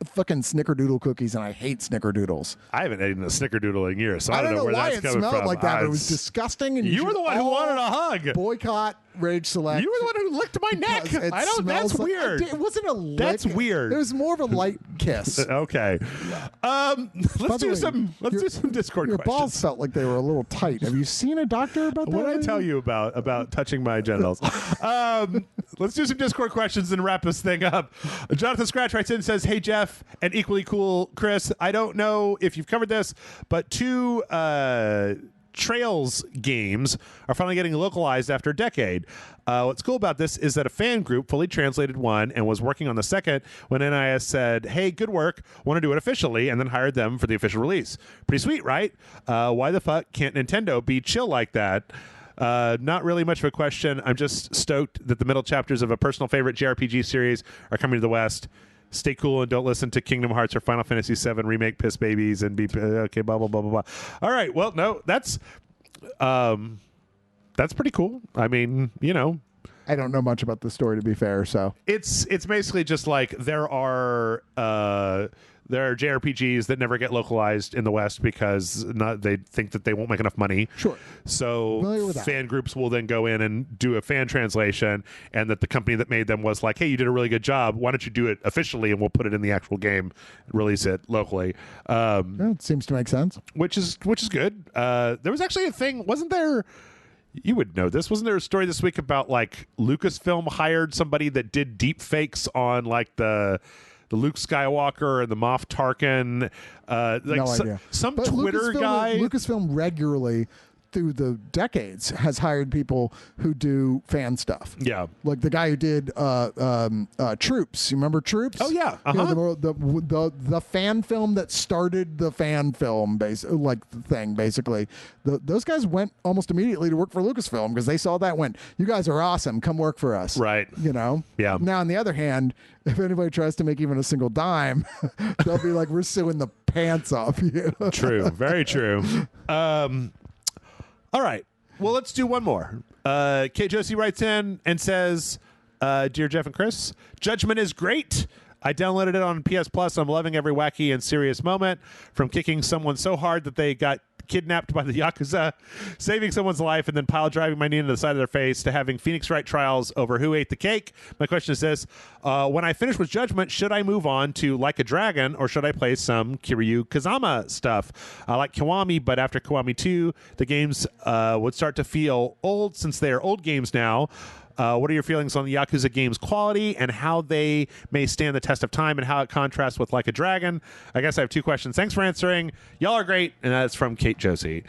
fucking snickerdoodle cookies, and I hate snickerdoodles. I haven't eaten a snickerdoodle in years, so I don't know where why that's coming from. It smelled like that, but it was disgusting. And you were the one who wanted a hug. Boycott Rage Select. You were the one who licked my neck. That's weird. It wasn't a lick. That's weird. It was more of a light kiss. Okay. Let's do some Discord your questions. Your balls felt like they were a little tight. Have you seen a doctor about that? What did I tell you about touching my genitals? Let's do some Discord questions and wrap this thing up. Jonathan Scratch writes in and says, "Hey Jeff and equally cool Chris, I don't know if you've covered this, but two Trails games are finally getting localized after a decade. What's cool about this is that a fan group fully translated one and was working on the second when NIS said, hey, good work, want to do it officially, and then hired them for the official release. Pretty sweet, right? Why the fuck can't Nintendo be chill like that? Not really much of a question. I'm just stoked that the middle chapters of a personal favorite JRPG series are coming to the West. Stay cool and don't listen to Kingdom Hearts or Final Fantasy VII Remake piss babies and be okay, blah, blah, blah, blah, blah. All right. Well, no, that's pretty cool. I mean, I don't know much about the story, to be fair, so. It's basically just like there are JRPGs that never get localized in the West because they think that they won't make enough money. Sure. So fan groups will then go in and do a fan translation, and that the company that made them was like, hey, you did a really good job. Why don't you do it officially, and we'll put it in the actual game, release it locally. It seems to make sense. Which is good. There was actually a thing, wasn't there? You would know this. Wasn't there a story this week about like Lucasfilm hired somebody that did deep fakes on like the Luke Skywalker and the Moff Tarkin, no idea. Some but Twitter guy. Lucasfilm regularly, through the decades, has hired people who do fan stuff. Yeah, like the guy who did Troops. You remember Troops? Oh yeah, the fan film that started the fan film, basically. Those guys went almost immediately to work for Lucasfilm because they saw that. Went, you guys are awesome. Come work for us. Right. Yeah. Now, on the other hand, if anybody tries to make even a single dime, they'll be like, we're suing the pants off you. True. Very true. All right. Well, let's do one more. Kate Josie writes in and says, Dear Jeff and Chris, Judgment is great. I downloaded it on PS Plus. I'm loving every wacky and serious moment, from kicking someone so hard that they got kidnapped by the Yakuza, saving someone's life, and then pile driving my knee into the side of their face, to having Phoenix Wright trials over who ate the cake. My question is this. When I finish with Judgment, should I move on to Like a Dragon, or should I play some Kiryu Kazama stuff? I like Kiwami, but after Kiwami 2, the games would start to feel old since they are old games now. What are your feelings on the Yakuza game's quality and how they may stand the test of time, and how it contrasts with Like a Dragon? I guess I have two questions. Thanks for answering. Y'all are great. And that's from Kate Josie.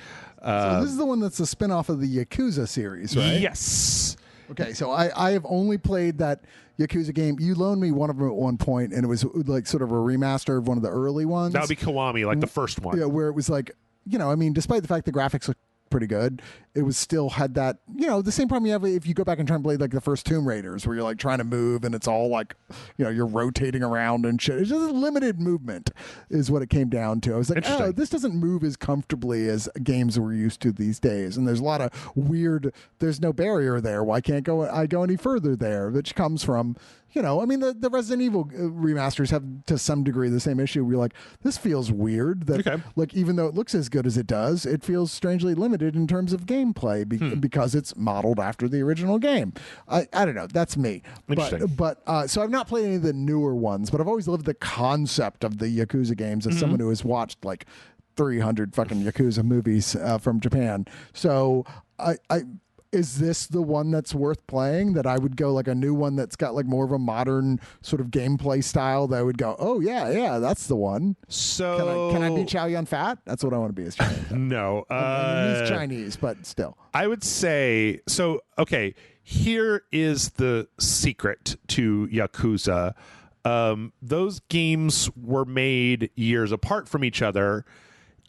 So this is the one that's a spinoff of the Yakuza series, right? Yes. Okay, so I have only played that Yakuza game. You loaned me one of them at one point, and it was like sort of a remaster of one of the early ones. That would be Kiwami, like the first one. Yeah, where it was like, I mean, despite the fact the graphics look pretty good, it was still had that, the same problem you have if you go back and try and play like the first Tomb Raiders, where you're like trying to move and it's all like, you're rotating around and shit. It's just limited movement is what it came down to. I was like, oh, this doesn't move as comfortably as games we're used to these days. And there's a lot of weird, there's no barrier there. Why can't I go any further there? Which comes from, I mean, the Resident Evil remasters have to some degree the same issue. We're like, this feels weird. That like, even though it looks as good as it does, it feels strangely limited in terms of gameplay because it's modeled after the original game. I don't know. That's me. But so I've not played any of the newer ones, but I've always loved the concept of the Yakuza games as someone who has watched like 300 fucking Yakuza movies from Japan. So is this the one that's worth playing, that I would go like a new one that's got like more of a modern sort of gameplay style that I would go, oh yeah, that's the one? So can I be Chow Yun Fat? That's what I want to be as Chinese. No. I mean, he's Chinese, but still. I would say, so, okay, here is the secret to Yakuza. Those games were made years apart from each other.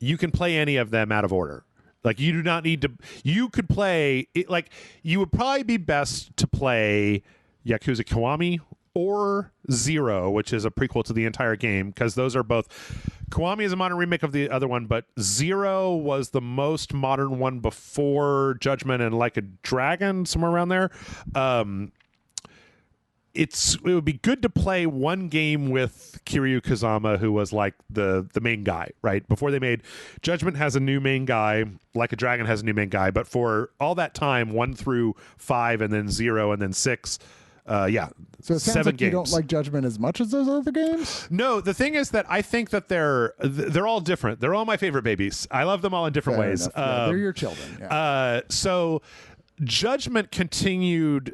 You can play any of them out of order. Like, you do not need to. You could play it. Like, you would probably be best to play Yakuza Kiwami or Zero, which is a prequel to the entire game, because those are both. Kiwami is a modern remake of the other one, but Zero was the most modern one before Judgment and Like a Dragon, somewhere around there. It would be good to play one game with Kiryu Kazama, who was like the main guy, right? Before they made Judgment has a new main guy, Like a Dragon has a new main guy, but for all that time, 1 through 5 and then 0 and then 6, so it sounds 7 like games. You don't like Judgment as much as those other games? No, the thing is that I think that they're all different. They're all my favorite babies. I love them all in different ways. They're your children. Yeah. So Judgment continued.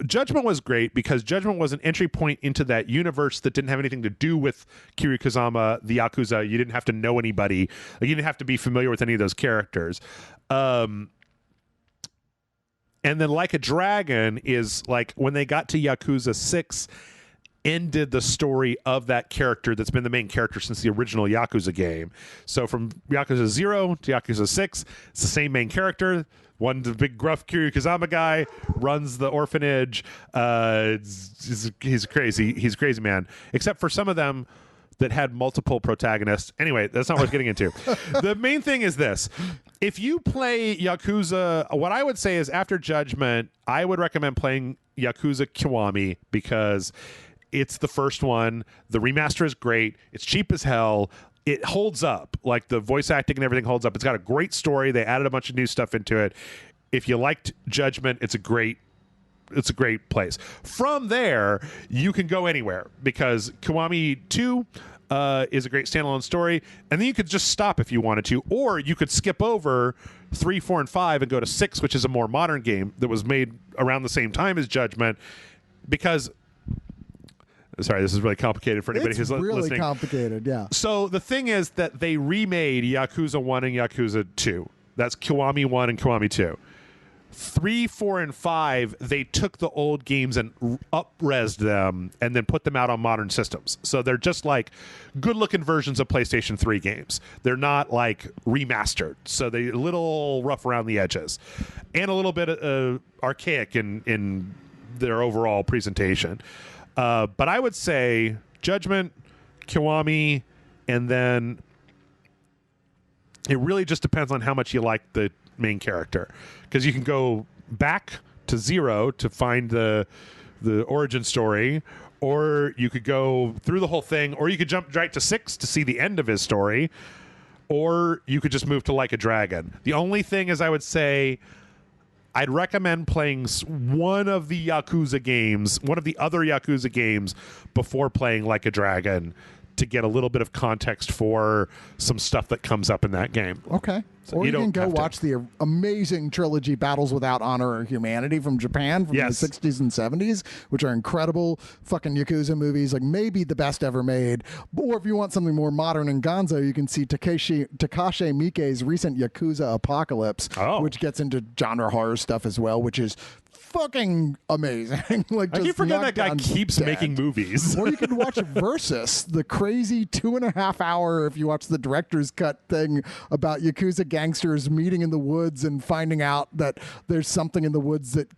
Judgment was great because Judgment was an entry point into that universe that didn't have anything to do with Kiryu Kazama, the Yakuza. You didn't have to know anybody. Like, you didn't have to be familiar with any of those characters. And then Like a Dragon is like when they got to Yakuza 6, ended the story of that character that's been the main character since the original Yakuza game. So from Yakuza 0 to Yakuza 6, it's the same main character. One, the big gruff Kiryu Kazama guy, runs the orphanage. He's crazy. He's a crazy man. Except for some of them that had multiple protagonists. Anyway, that's not worth getting into. The main thing is this. If you play Yakuza, what I would say is after Judgment, I would recommend playing Yakuza Kiwami because it's the first one. The remaster is great. It's cheap as hell. It holds up. Like, the voice acting and everything holds up. It's got a great story. They added a bunch of new stuff into it. If you liked Judgment, it's a great place. From there, you can go anywhere because Kiwami 2 is a great standalone story, and then you could just stop if you wanted to, or you could skip over 3, 4, and 5 and go to 6, which is a more modern game that was made around the same time as Judgment, because sorry, this is really complicated for anybody who's listening. It's really complicated, yeah. So the thing is that they remade Yakuza 1 and Yakuza 2. That's Kiwami 1 and Kiwami 2. 3, 4, and 5, they took the old games and up-resed them and then put them out on modern systems. So they're just like good-looking versions of PlayStation 3 games. They're not like remastered. So they're a little rough around the edges and a little bit archaic in their overall presentation. But I would say Judgment, Kiwami, and then it really just depends on how much you like the main character, because you can go back to 0 to find the origin story, or you could go through the whole thing, or you could jump right to 6 to see the end of his story, or you could just move to Like a Dragon. The only thing is, I would say I'd recommend playing one of the Yakuza games, one of the other Yakuza games, before playing Like a Dragon, to get a little bit of context for some stuff that comes up in that game. Okay. So or you can go have to. watch the amazing trilogy Battles Without Honor or Humanity from Japan from Yes. the 60s and 70s, which are incredible fucking Yakuza movies, like maybe the best ever made. Or if you want something more modern and gonzo, you can see Takashi Miike's recent Yakuza Apocalypse, which gets into genre horror stuff as well, which is fucking amazing. Like, I just keep forgetting that guy knocked down keeps dead. making movies. Or you can watch Versus, the crazy 2.5 hour, if you watch the director's cut thing about Yakuza gangsters meeting in the woods and finding out that there's something in the woods that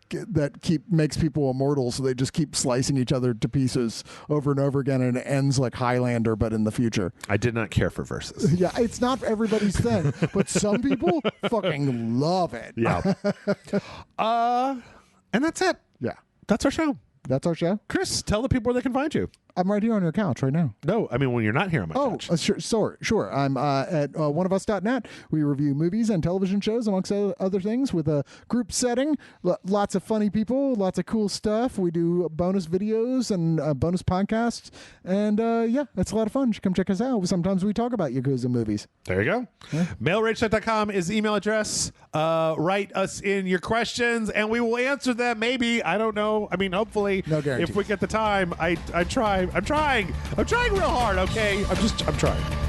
makes people immortal, so they just keep slicing each other to pieces over and over again, and it ends like Highlander, but in the future. I did not care for Versus. Yeah, it's not everybody's thing, but some people fucking love it. Yeah. And that's it. Yeah. That's our show. That's our show. Chris, tell the people where they can find you. I'm right here on your couch right now. No, I mean when you're not here on my couch. Sure. I'm at oneofus.net. We review movies and television shows, amongst other things, with a group setting. Lots of funny people, lots of cool stuff. We do bonus videos and bonus podcasts. And yeah, it's a lot of fun. You should come check us out. Sometimes we talk about Yakuza movies. There you go. Yeah. MailRageSet.com is the email address. Write us in your questions and we will answer them. Maybe. I don't know. I mean, hopefully, no guarantees. If we get the time, I'm trying real hard, okay? I'm trying.